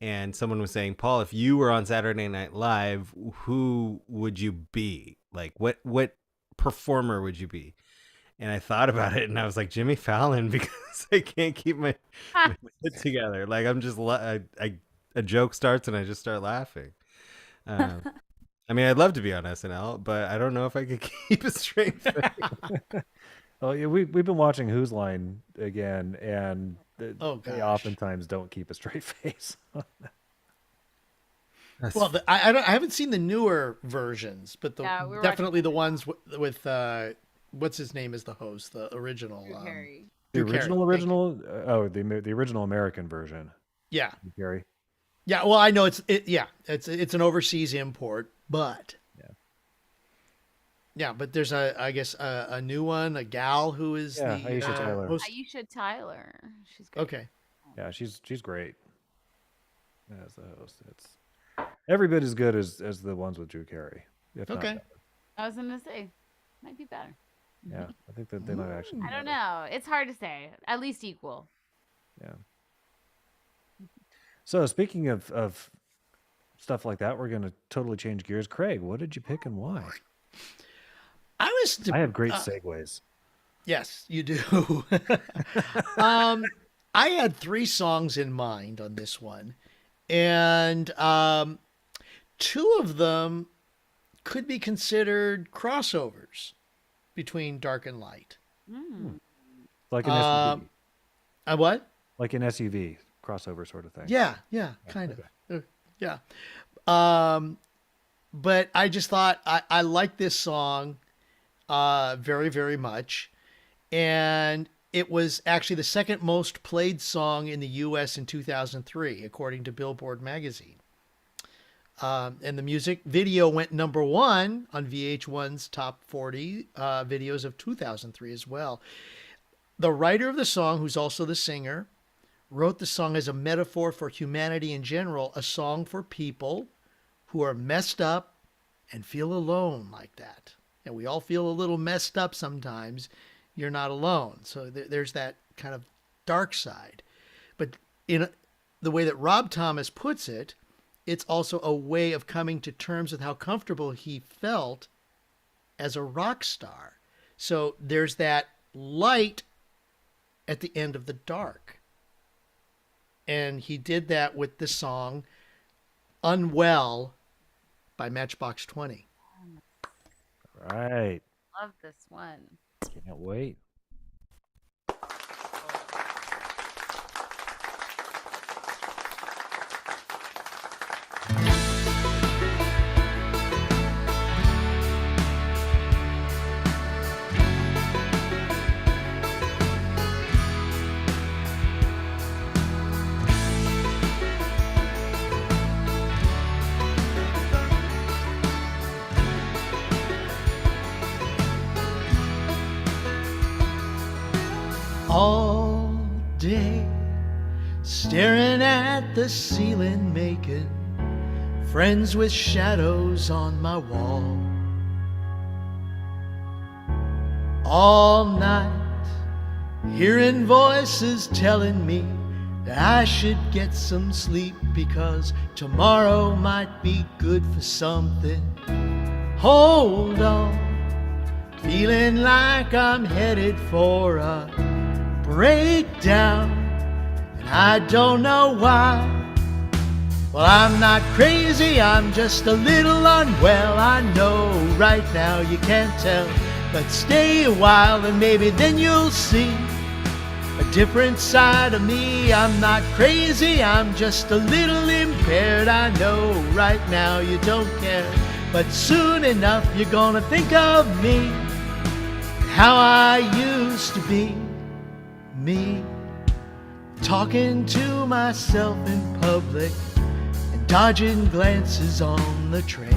Speaker 2: and someone was saying, Paul, if you were on Saturday Night Live, who would you be? Like, what performer would you be? And I thought about it, and I was like, Jimmy Fallon, because I can't keep my shit together. Like, I'm just a joke starts, and I just start laughing. I mean, I'd love to be on SNL, but I don't know if I could keep a straight face.
Speaker 3: Oh, yeah, we've been watching Who's Line again, and they
Speaker 6: gosh.
Speaker 3: oftentimes don't keep a straight face.
Speaker 6: Well, I haven't seen the newer versions, but
Speaker 4: Yeah, we were
Speaker 6: definitely the ones with what's his name as the host, the original.
Speaker 4: Harry.
Speaker 3: The
Speaker 6: Drew Carey,
Speaker 3: original. Oh, the original American version.
Speaker 6: Yeah,
Speaker 3: Gary.
Speaker 6: yeah. Well, I know it's an overseas import, but yeah, but there's I guess a new one, a gal who is the
Speaker 3: Aisha Tyler.
Speaker 6: host.
Speaker 4: Aisha Tyler. She's good.
Speaker 6: Okay.
Speaker 3: Yeah, she's great as the host. It's every bit as good as the ones with Drew Carey. If not
Speaker 6: Okay.
Speaker 3: better.
Speaker 4: I was gonna say, might be better.
Speaker 3: Yeah, I think that they might actually. be
Speaker 4: I don't
Speaker 3: better.
Speaker 4: know. It's hard to say. At least equal.
Speaker 3: Yeah. So speaking of stuff like that, we're going to totally change gears. Craig, what did you pick and why? I have great segues.
Speaker 6: Yes, you do. I had 3 songs in mind on this one, and 2 of them could be considered crossovers between dark and light.
Speaker 3: Like an SUV.
Speaker 6: What?
Speaker 3: Like an SUV crossover sort of thing.
Speaker 6: Yeah, kind of. Yeah. But I just thought I like this song very, very much. And it was actually the second most played song in the U.S. in 2003, according to Billboard magazine. And the music video went number 1 on VH1's top 40 videos of 2003 as well. The writer of the song, who's also the singer, wrote the song as a metaphor for humanity in general, a song for people who are messed up and feel alone like that. And we all feel a little messed up sometimes. You're not alone. So there's that kind of dark side. But in the way that Rob Thomas puts it, it's also a way of coming to terms with how comfortable he felt as a rock star. So there's that light at the end of the dark. And he did that with the song Unwell by Matchbox 20.
Speaker 3: Right.
Speaker 4: Love this one.
Speaker 3: Can't wait.
Speaker 6: all day, staring at the ceiling, making friends with shadows on my wall. All night, hearing voices telling me that I should get some sleep because tomorrow might be good for something. Hold on, feeling like I'm headed for a breakdown, and I don't know why. Well, I'm not crazy, I'm just a little unwell. I know right now you can't tell, but stay a while and maybe then you'll see a different side of me. I'm not crazy, I'm just a little impaired. I know right now you don't care, but soon enough you're gonna think of me, how I used to be, me, talking to myself in public and dodging glances on the train.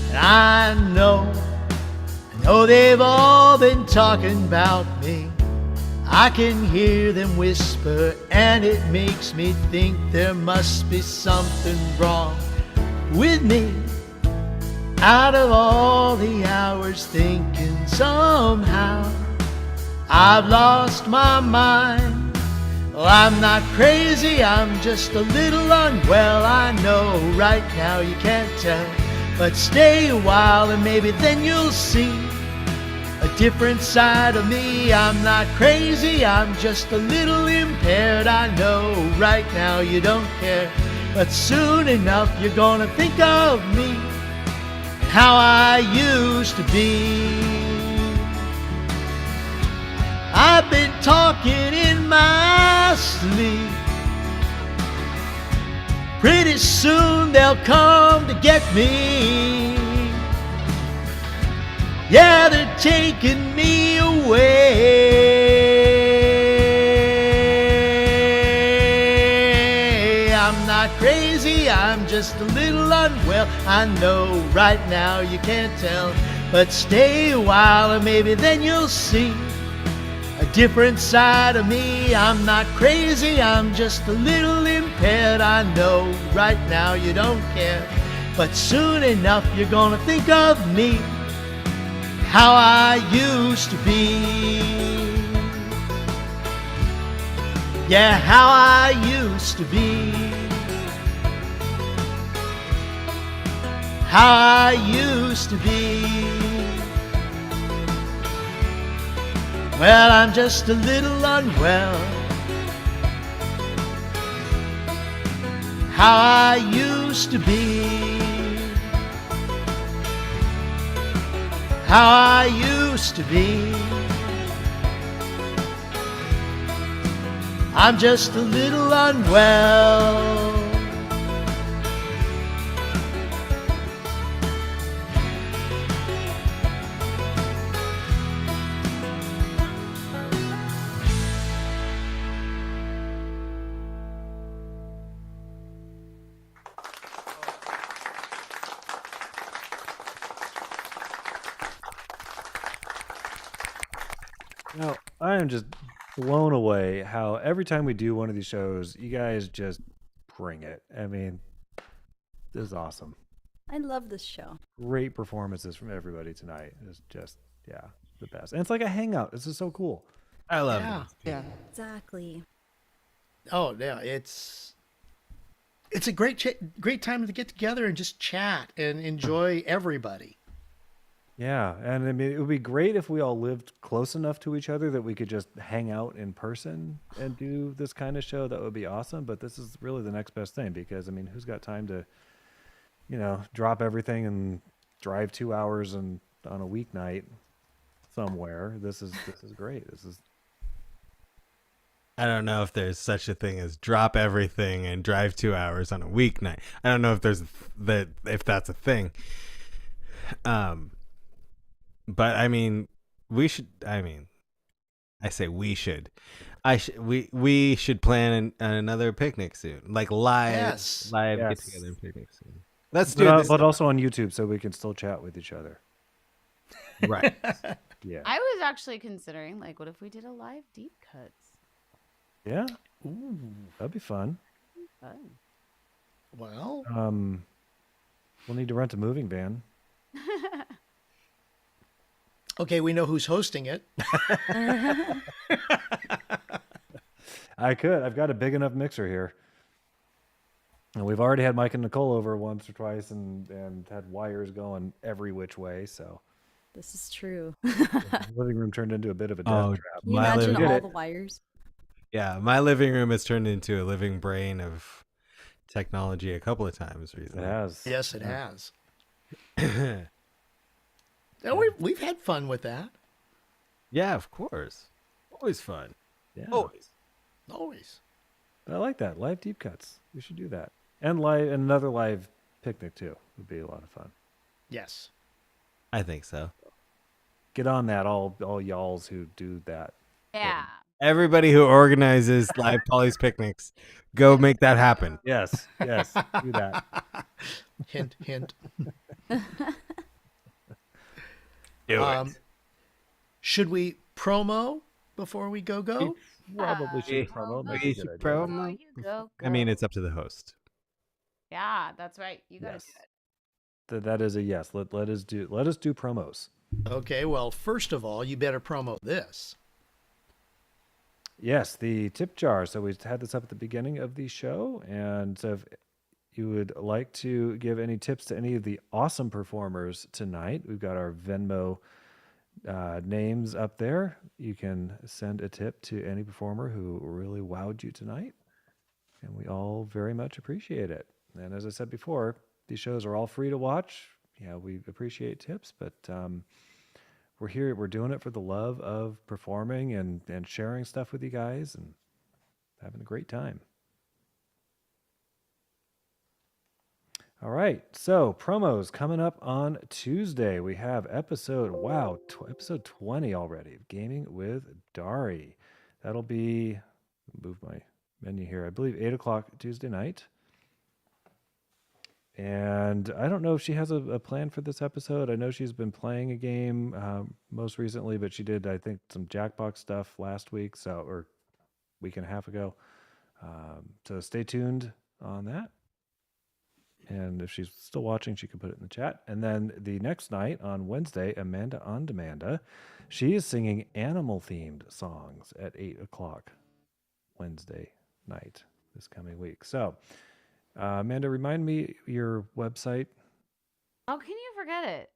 Speaker 6: And I know they've all been talking about me. I can hear them whisper, and it makes me think there must be something wrong with me. Out of all the hours thinking, somehow I've lost my mind. Well, I'm not crazy, I'm just a little unwell. I know right now you can't tell, but stay a while and maybe then you'll see a different side of me. I'm not crazy, I'm just a little impaired. I know right now you don't care, but soon enough you're gonna think of me, how I used to be. I've been talking in my sleep. Pretty soon they'll come to get me. Yeah, they're taking me away. I'm not crazy, I'm just a little unwell. I know right now you can't tell, but stay a while and maybe then you'll see a different side of me. I'm not crazy, I'm just a little impaired. I know right now you don't care, but soon enough you're gonna think of me, how I used to be. Yeah, how I used to be. How I used to be. Well, I'm just a little unwell. How I used to be. How I used to be. I'm just a little unwell.
Speaker 3: Now, I am just blown away how every time we do one of these shows, you guys just bring it. I mean, this is awesome.
Speaker 8: I love this show.
Speaker 3: Great performances from everybody tonight. It's just, yeah, the best. And it's like a hangout. This is so cool.
Speaker 2: I love
Speaker 6: Yeah.
Speaker 2: it.
Speaker 5: Yeah.
Speaker 8: Exactly.
Speaker 6: Oh yeah, it's a great time to get together and just chat and enjoy everybody.
Speaker 3: Yeah, and I mean, it would be great if we all lived close enough to each other that we could just hang out in person and do this kind of show. That would be awesome. But this is really the next best thing because, I mean, who's got time to, drop everything and drive 2 hours on a weeknight somewhere? This is great. This is
Speaker 2: I don't know if there's such a thing as drop everything and drive 2 hours on a weeknight. I don't know if if that's a thing. But I mean, we should. I mean, I say we should. We should plan another picnic soon, like live
Speaker 6: Yes.
Speaker 2: get
Speaker 3: Yes.
Speaker 2: together and picnic soon. Let's do this.
Speaker 3: but also on YouTube so we can still chat with each other.
Speaker 2: Right.
Speaker 3: Yeah.
Speaker 4: I was actually considering, like, what if we did a live deep cuts?
Speaker 3: Yeah. Ooh, that'd be fun.
Speaker 4: Fun.
Speaker 6: Well,
Speaker 3: We'll need to rent a moving van.
Speaker 6: okay, we know who's hosting it.
Speaker 3: I could. I've got a big enough mixer here. And we've already had Mike and Nicole over once or twice and had wires going every which way. So
Speaker 8: This is true.
Speaker 3: the living room turned into a bit of a death
Speaker 2: Oh,
Speaker 3: trap.
Speaker 8: Can you
Speaker 2: My
Speaker 8: imagine
Speaker 2: living-
Speaker 8: all
Speaker 3: Did
Speaker 8: the
Speaker 3: it.
Speaker 8: wires?
Speaker 2: Yeah, my living room has turned into a living brain of technology a couple of times
Speaker 3: It
Speaker 2: recently.
Speaker 3: has.
Speaker 6: Yes, it has.
Speaker 2: Yeah,
Speaker 6: And we've had fun with that.
Speaker 2: of course. Always fun.
Speaker 3: Yeah.
Speaker 2: Always.
Speaker 6: Always.
Speaker 3: I like that. Live deep cuts. We should do that. And another live picnic too. Would be a lot of fun.
Speaker 6: Yes.
Speaker 2: I think so.
Speaker 3: Get on that, all y'alls who do that.
Speaker 4: Yeah.
Speaker 2: Everybody who organizes live Polly's picnics, go make that happen.
Speaker 3: Yes, yes, do that.
Speaker 6: Hint, hint.
Speaker 2: Do it.
Speaker 6: Should we promo before we go?
Speaker 3: Probably should promo. Might be a
Speaker 2: We
Speaker 3: good
Speaker 2: should
Speaker 3: idea.
Speaker 2: promo.
Speaker 4: You go,
Speaker 2: I mean,
Speaker 4: go.
Speaker 2: it's up to the host.
Speaker 4: Yeah, that's right. You gotta
Speaker 3: Yes.
Speaker 4: do it.
Speaker 3: That is a yes. Let us do promos.
Speaker 6: Okay, well, first of all, you better promo this.
Speaker 3: Yes, the tip jar. So we had this up at the beginning of the show, and so if you would like to give any tips to any of the awesome performers tonight, we've got our Venmo names up there. You can send a tip to any performer who really wowed you tonight, and we all very much appreciate it. And as I said before, these shows are all free to watch. Yeah, we appreciate tips, but we're here. We're doing it for the love of performing and sharing stuff with you guys and having a great time. All right, so promos coming up on Tuesday. We have episode 20 already of Gaming with Dari. That'll be, move my menu here, I believe 8 o'clock Tuesday night. And I don't know if she has a plan for this episode. I know she's been playing a game most recently, but she did, I think, some Jackbox stuff last week, or week and a half ago. So stay tuned on that. And if she's still watching, she can put it in the chat. And then the next night on Wednesday, Amanda on Demanda, she is singing animal-themed songs at 8 o'clock Wednesday night this coming week. So, Amanda, remind me your website.
Speaker 4: How can you forget it?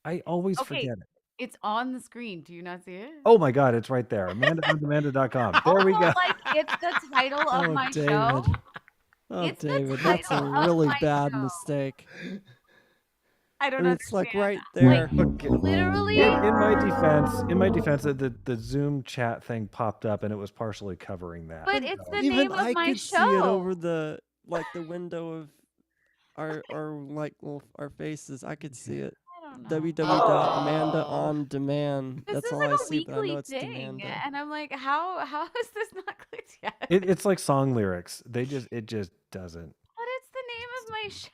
Speaker 3: I always
Speaker 4: Okay.
Speaker 3: forget it.
Speaker 4: It's on the screen. Do you not see it?
Speaker 3: Oh my God, it's right there. AmandaOnDemanda.com. There we go.
Speaker 4: Like, it's the title of
Speaker 5: Oh,
Speaker 4: my
Speaker 5: David.
Speaker 4: show.
Speaker 5: Oh,
Speaker 4: It's the
Speaker 5: David, that's a
Speaker 4: title of
Speaker 5: really
Speaker 4: my
Speaker 5: bad
Speaker 4: show.
Speaker 5: mistake.
Speaker 4: I don't
Speaker 5: And it's like
Speaker 4: understand.
Speaker 5: right there.
Speaker 3: Okay.
Speaker 4: Literally.
Speaker 3: In my defense, the Zoom chat thing popped up and it was partially covering that.
Speaker 4: But it's the
Speaker 5: Even
Speaker 4: name of
Speaker 5: I
Speaker 4: my
Speaker 5: could
Speaker 4: show.
Speaker 5: see it over the window of our faces. I could see it.
Speaker 4: I don't know.
Speaker 5: www.amandaondemand.
Speaker 4: This
Speaker 5: That's
Speaker 4: is
Speaker 5: all
Speaker 4: like
Speaker 5: I
Speaker 4: a
Speaker 5: see, but I know
Speaker 4: weekly
Speaker 5: it's
Speaker 4: thing,
Speaker 5: Demanda.
Speaker 4: and I'm like, how is this not clicked yet?
Speaker 3: It's like song lyrics. It just doesn't.
Speaker 4: But it's the name of my show.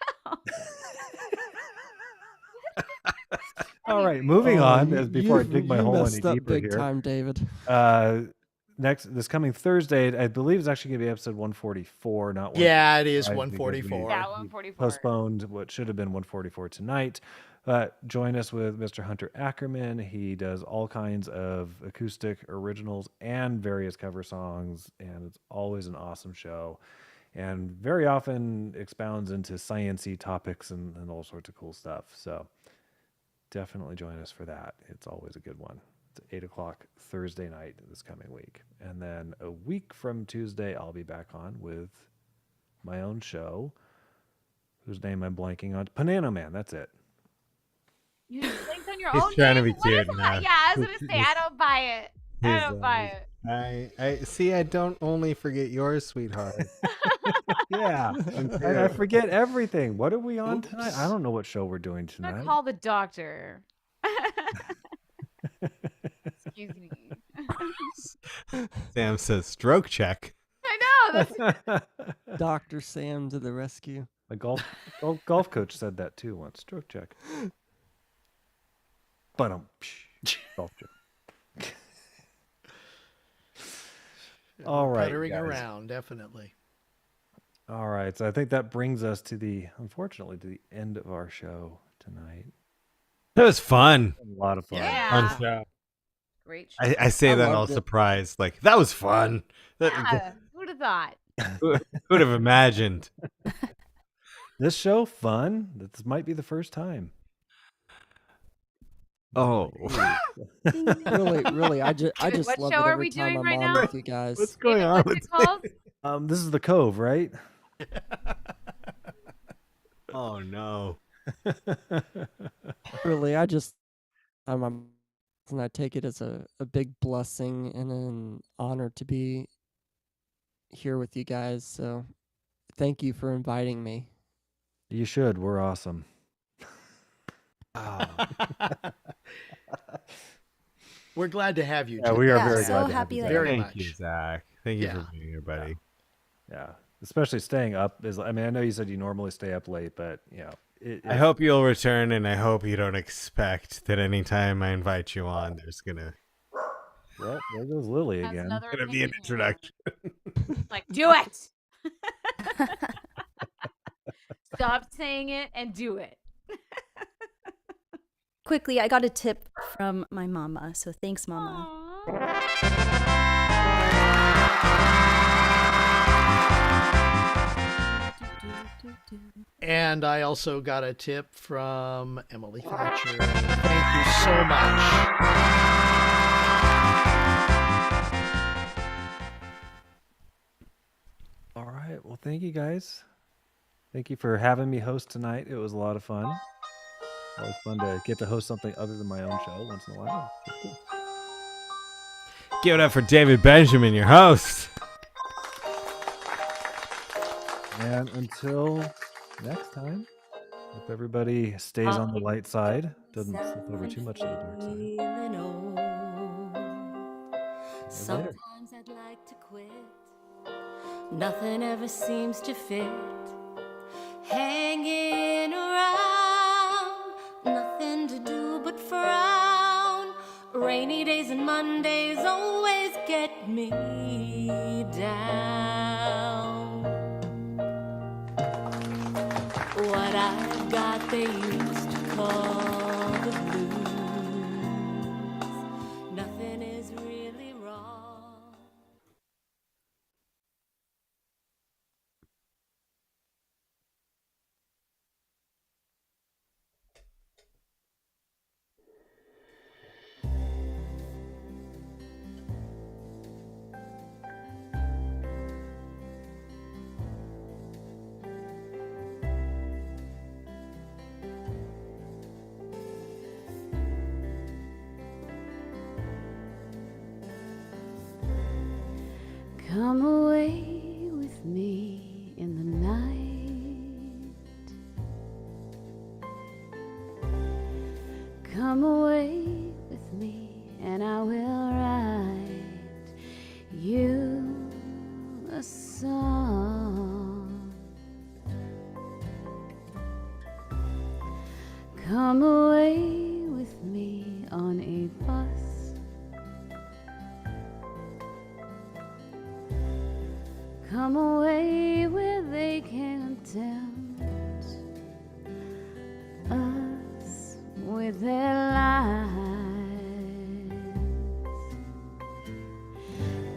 Speaker 3: All right, moving on. As before I
Speaker 5: you
Speaker 3: dig my hole any
Speaker 5: messed up
Speaker 3: deeper
Speaker 5: big
Speaker 3: here.
Speaker 5: time, David.
Speaker 3: This coming Thursday, I believe it's actually going to be episode 144, not 145.
Speaker 6: Yeah, it is
Speaker 3: because
Speaker 6: 144.
Speaker 4: Yeah,
Speaker 3: we
Speaker 4: 144.
Speaker 3: postponed what should have been 144 tonight. Join us with Mr. Hunter Ackerman. He does all kinds of acoustic originals and various cover songs, and it's always an awesome show. And very often expounds into science-y topics and all sorts of cool stuff. So definitely join us for that. It's always a good one. It's 8 o'clock Thursday night this coming week. And then a week from Tuesday, I'll be back on with my own show, whose name I'm blanking on. Banana Man, that's it.
Speaker 4: You just clicked on your
Speaker 2: He's
Speaker 4: own
Speaker 2: trying to
Speaker 4: name?
Speaker 2: be
Speaker 4: What is
Speaker 2: cute
Speaker 4: that?
Speaker 2: now.
Speaker 4: Yeah, I was gonna say I don't buy it. I
Speaker 2: His,
Speaker 4: don't buy it.
Speaker 2: I see. I don't only forget yours, sweetheart.
Speaker 3: Yeah. And I forget everything. What are we on tonight? I don't know what show we're doing
Speaker 4: I'm gonna
Speaker 3: tonight.
Speaker 4: call the doctor. Excuse me.
Speaker 2: Sam says stroke check.
Speaker 4: I know. That's
Speaker 5: Dr. Sam to the rescue.
Speaker 3: A golf coach said that too once. Stroke check. But golf check. All right,
Speaker 6: puttering
Speaker 3: guys.
Speaker 6: around, definitely.
Speaker 3: All right, so I think that brings us to unfortunately, to the end of our show tonight.
Speaker 2: That was fun.
Speaker 3: A lot of fun.
Speaker 4: Yeah.
Speaker 2: Fun show.
Speaker 4: Great show.
Speaker 2: I say
Speaker 5: I
Speaker 2: that all
Speaker 5: loved it.
Speaker 2: surprised. Like, that was fun.
Speaker 4: Yeah. Who'd have thought?
Speaker 2: Who would have imagined?
Speaker 3: This show, fun. This might be the first time.
Speaker 2: Oh.
Speaker 5: Really, I just
Speaker 4: What
Speaker 5: love
Speaker 4: show
Speaker 5: it
Speaker 4: are
Speaker 5: every
Speaker 4: we
Speaker 5: time
Speaker 4: doing
Speaker 5: I'm
Speaker 4: right
Speaker 5: on
Speaker 4: now?
Speaker 5: with you guys.
Speaker 2: What's going
Speaker 4: David,
Speaker 2: on?
Speaker 4: what's it called?
Speaker 3: This is the Cove, right?
Speaker 2: Oh, no.
Speaker 5: Really, I'm and I take it as a big blessing and an honor to be here with you guys. So thank you for inviting me.
Speaker 3: You should. We're awesome.
Speaker 2: Oh.
Speaker 6: We're glad to have you.
Speaker 3: Yeah,
Speaker 6: Jim.
Speaker 3: we are
Speaker 7: Yeah,
Speaker 3: very
Speaker 7: so
Speaker 3: glad to have
Speaker 7: happy
Speaker 3: you
Speaker 7: that
Speaker 3: back.
Speaker 6: Very
Speaker 2: Thank
Speaker 6: much.
Speaker 2: you, Zach. Thank you
Speaker 6: Yeah.
Speaker 2: for being here, buddy.
Speaker 3: Yeah, especially staying up is. I mean, I know you said you normally stay up late, but you know,
Speaker 2: I hope you'll return, and I hope you don't expect that anytime I invite you on, there's gonna
Speaker 3: Well, there goes Lily
Speaker 4: Has
Speaker 3: again.
Speaker 4: another
Speaker 2: be an
Speaker 4: opinion.
Speaker 2: introduction.
Speaker 4: Like, do it. Stop saying it and do it.
Speaker 8: Quickly, I got a tip from my mama, so thanks, mama.
Speaker 4: Aw.
Speaker 6: And I also got a tip from Emily Thatcher. Thank you so much.
Speaker 3: All right. Well, thank you guys. Thank you for having me host tonight. It was a lot of fun. Always fun to get to host something other than my own show once in a while. Cool.
Speaker 2: Give it up for David Benjamin, your host.
Speaker 3: And until next time, hope everybody stays on the light side, doesn't slip over too much to the dark side.
Speaker 1: Feeling old.
Speaker 3: See you later.
Speaker 1: Sometimes I'd like to quit. Nothing ever seems to fit. Hanging around, nothing to do but frown. Rainy days and Mondays always get me down. What I've got they used to call the blues. Nothing is really wrong.
Speaker 4: Come away with me in the night. Come away with me, and I will write you a song. Come away with me on a bus. Come away where they can't tempt us with their lies.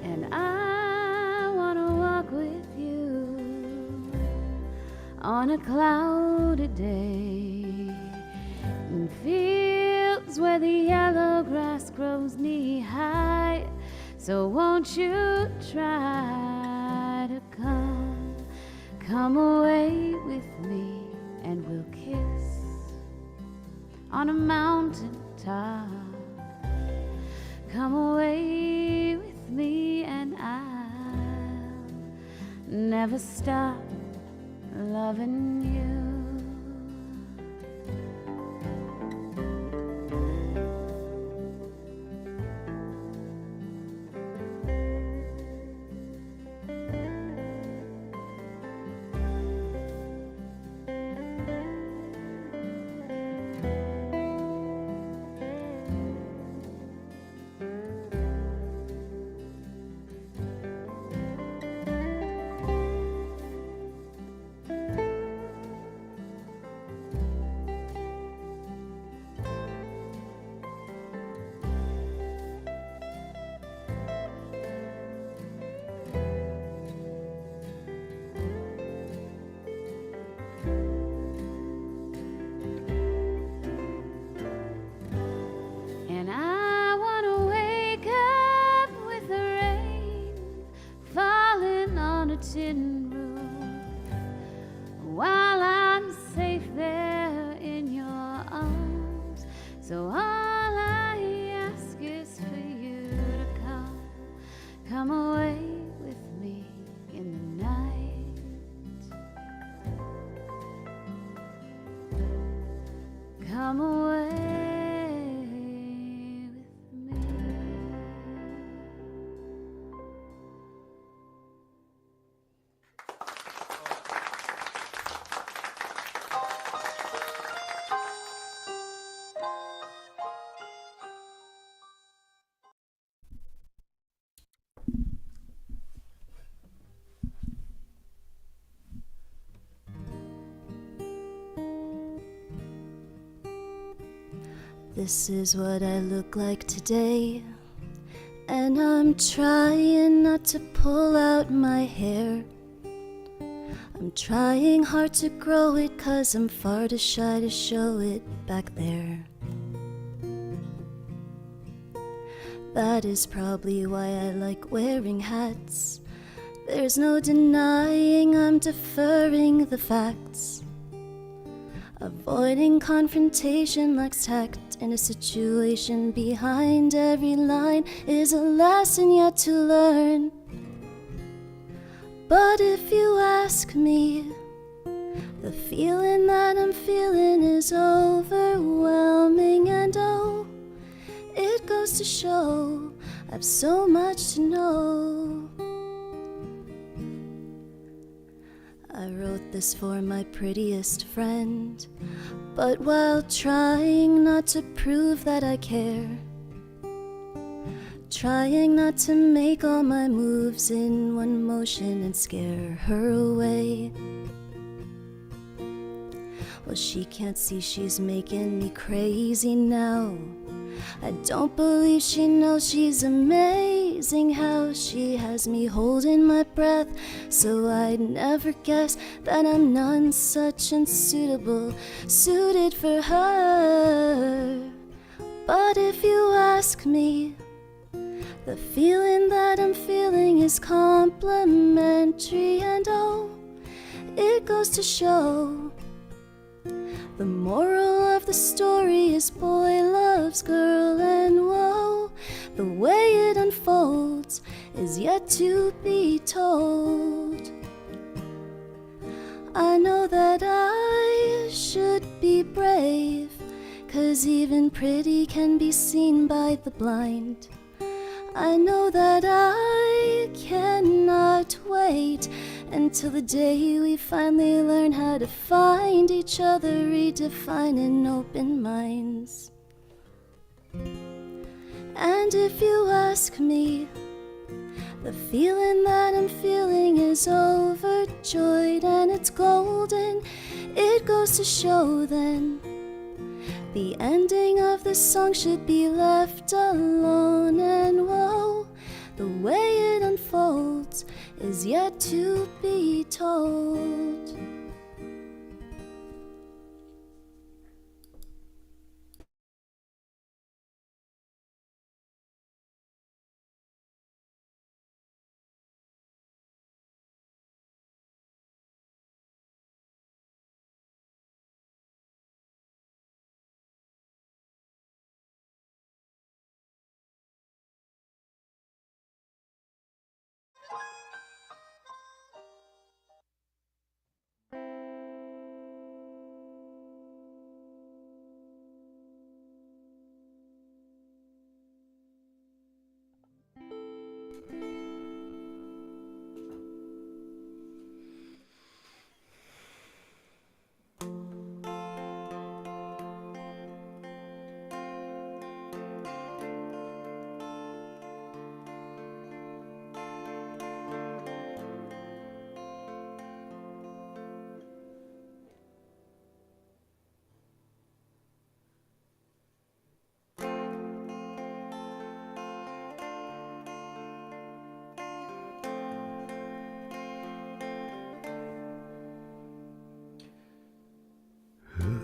Speaker 4: And I want to walk with you on a cloudy day in fields where the yellow grass grows knee high. So won't you try to come away with me, and we'll kiss on a mountain top. Come away with me, and I'll never stop loving you. tin roof while I'm safe there in your arms. So all I ask is for you to come away with me in the night. Come away with me.
Speaker 7: This is what I look like today, and I'm trying not to pull out my hair. I'm trying hard to grow it 'cause I'm far too shy to show it back there. That is probably why I like wearing hats. There's no denying I'm deferring the facts. Avoiding confrontation lacks tact in a situation. Behind every line is a lesson yet to learn. But if you ask me, the feeling that I'm feeling is overwhelming. And oh, it goes to show I've so much to know. I wrote this for my prettiest friend, but while trying not to prove that I care, trying not to make all my moves in one motion and scare her away. Well, she can't see she's making me crazy now. I don't believe she knows she's amazing, how she has me holding my breath. So I'd never guess that I'm none such unsuitable, suited for her. But if you ask me, the feeling that I'm feeling is complimentary. And oh, it goes to show the moral of the story is boy loves girl, and whoa, the way it unfolds is yet to be told. I know that I should be brave, 'cause even pretty can be seen by the blind. I know that I cannot wait until the day we finally learn how to find each other, redefining open minds. And if you ask me, the feeling that I'm feeling is overjoyed and it's golden. It goes to show then the ending of the song should be left alone. And whoa, the way it unfolds is yet to be told.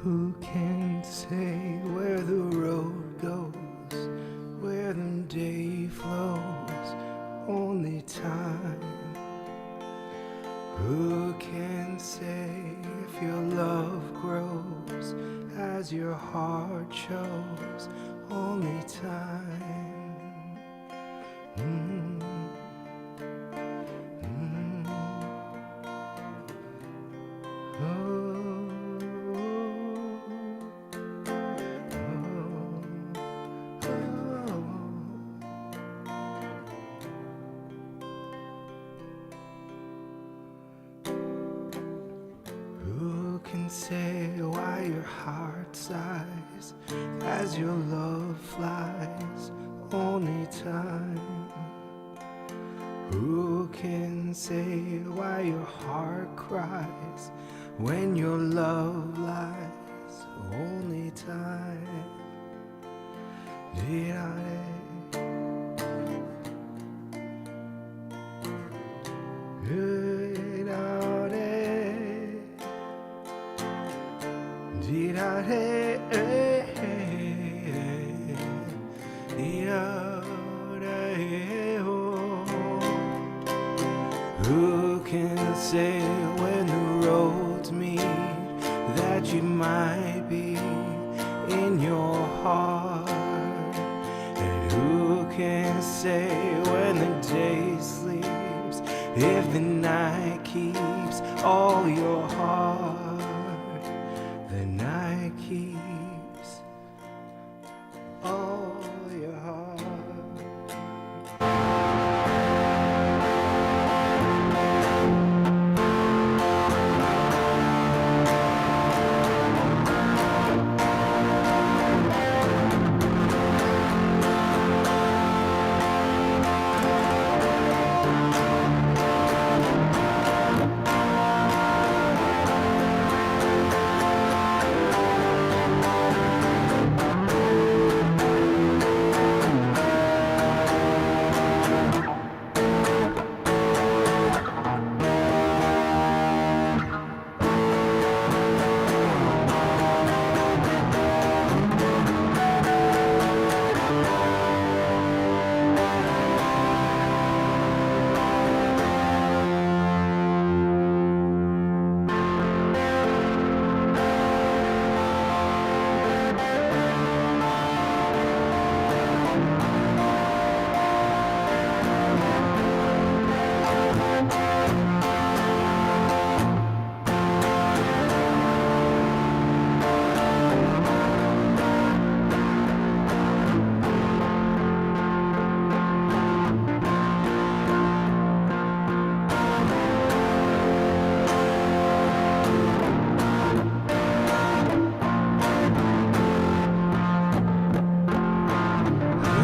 Speaker 2: Who can say where the road goes, where the day flows? Only time. Who can say if your love grows as your heart shows? Only time. Mm. Mm. Who can say why your heart sighs as your love flies? Only time. Who can say why your heart cries when your love lies? Only time. Who can say when the roads meet that you might be in your heart? And who can say when the day sleeps if the night keeps all your heart? The night keeps all your heart.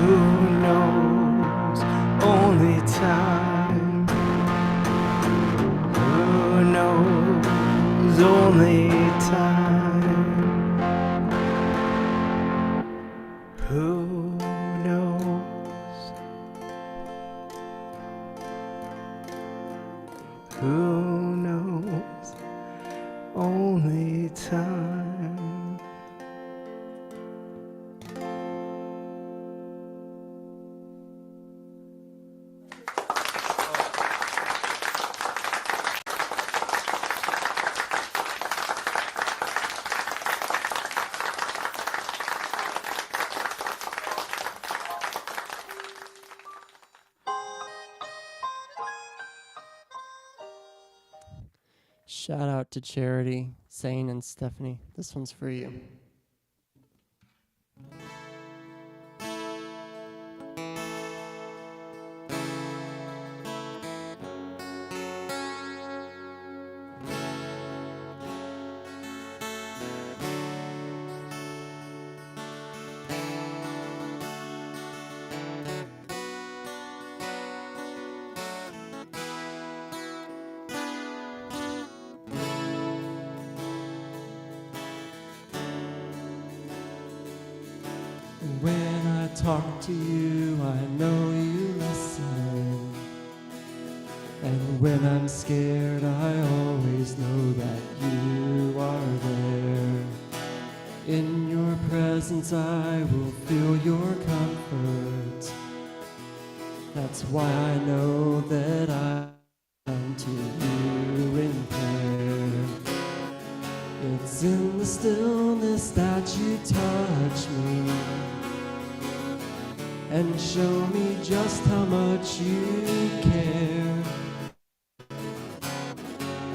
Speaker 2: Who knows? Only time. Who knows? Only time. Who knows? Who knows? Only time.
Speaker 5: Shout out to Charity, Zane, and Stephanie. This one's for you. When I talk to you, I know you listen. And when I'm scared, I always know that you are there. In your presence, I will feel your comfort. That's why I know that I come to you It's in the stillness that you touch me and show me just how much you care.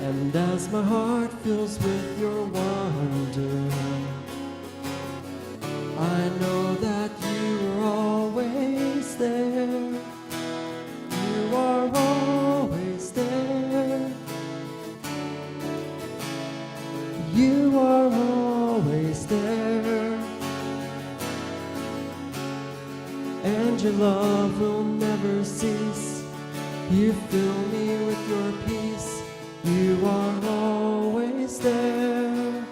Speaker 5: And as my heart fills with your wonder, I know that you are always there. You are always there. You are always there. And your love will never cease. You fill me with your peace. You are always there.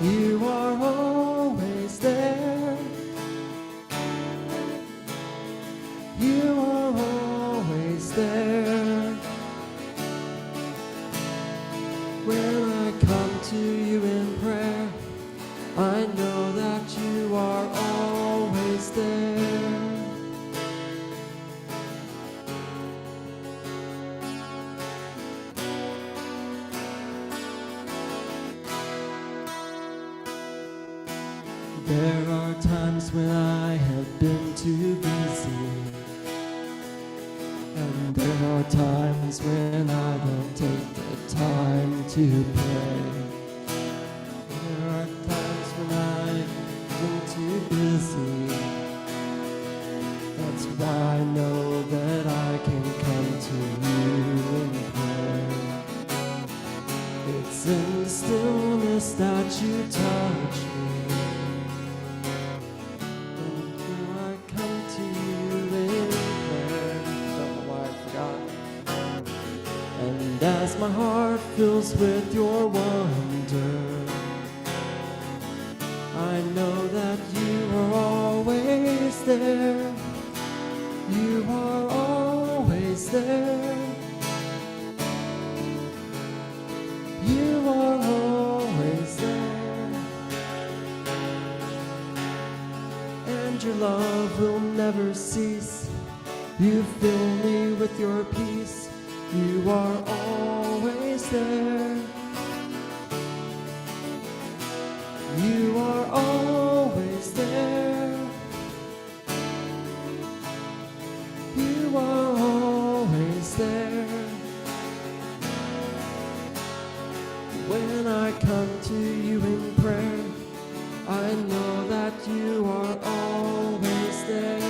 Speaker 5: You are always there. You are always there. When I come to you in prayer, I know that you are always there. There are times when I have been too busy, and there are times when I don't take the time to pray. There are times when I've been too busy. That's why I know that I can come to you in prayer. It's in the stillness that you touch me. And as my heart fills with your wonder, I know that you are always there. You are always there. You are always there. And your love will never cease. You fill me with your peace. You are always there. You are always there. You are always there. When I come to you in prayer, I know that you are always there.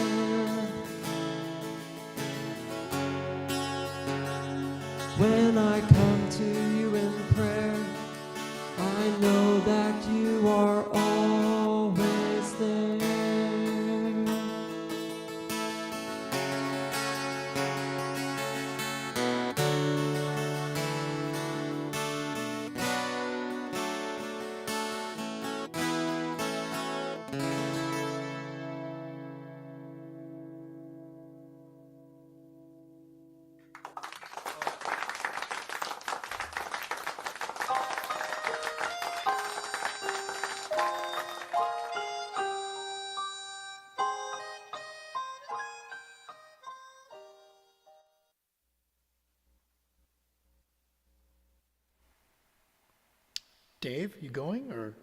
Speaker 5: When I come to you in prayer, I know that you are always there.
Speaker 6: Dave, you going or?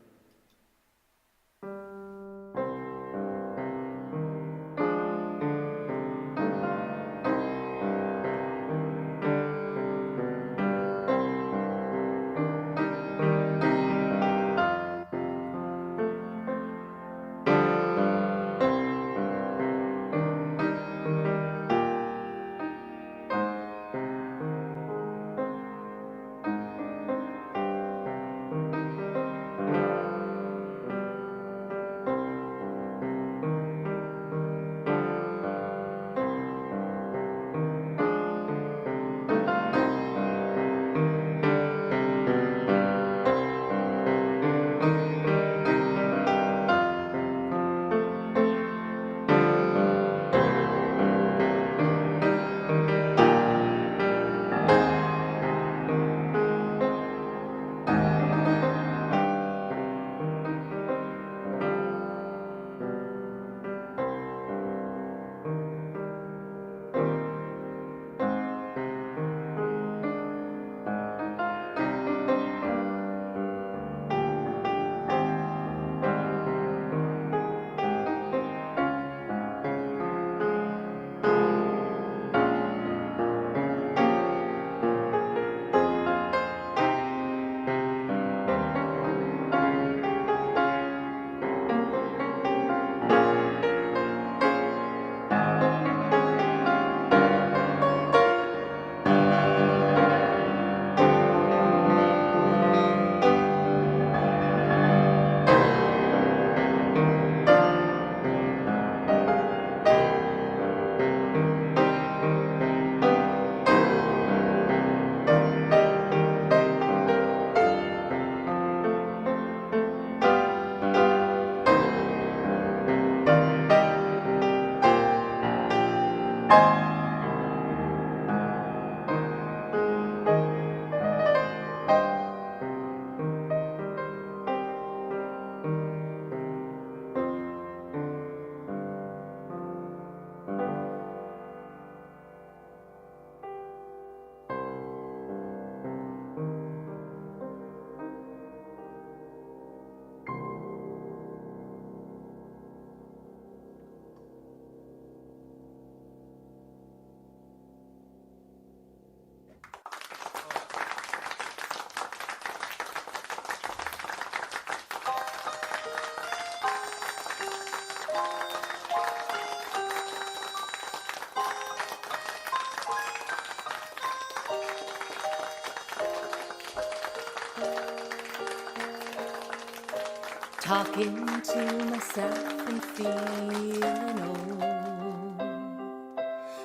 Speaker 1: talking to myself and feeling old.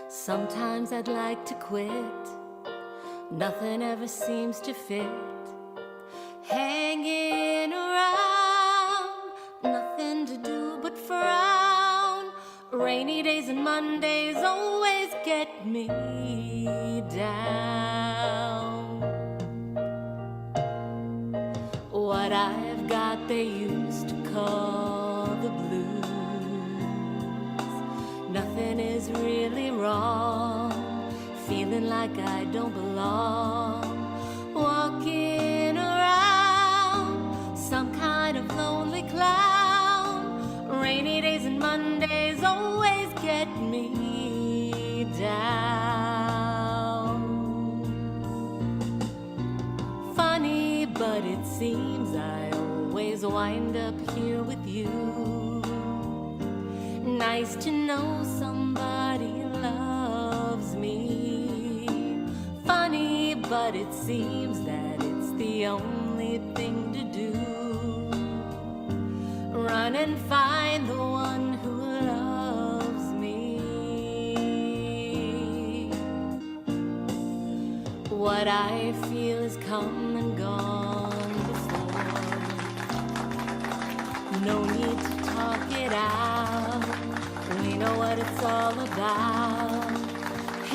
Speaker 1: Sometimes I'd like to quit, nothing ever seems to fit. Hanging around, nothing to do but frown. Rainy days and Mondays always get me down. What I've got they used to call the blues. Nothing is really wrong, feeling like I don't belong. Walking around, some kind of lonely clown. Rainy days and Mondays always get me down. Funny, but it seems I always wind up here with you. Nice to know somebody loves me. Funny, but it seems that it's the only thing to do. Run and find the one who loves me. What I feel has come and gone before. No need to talk it out. We know what it's all about.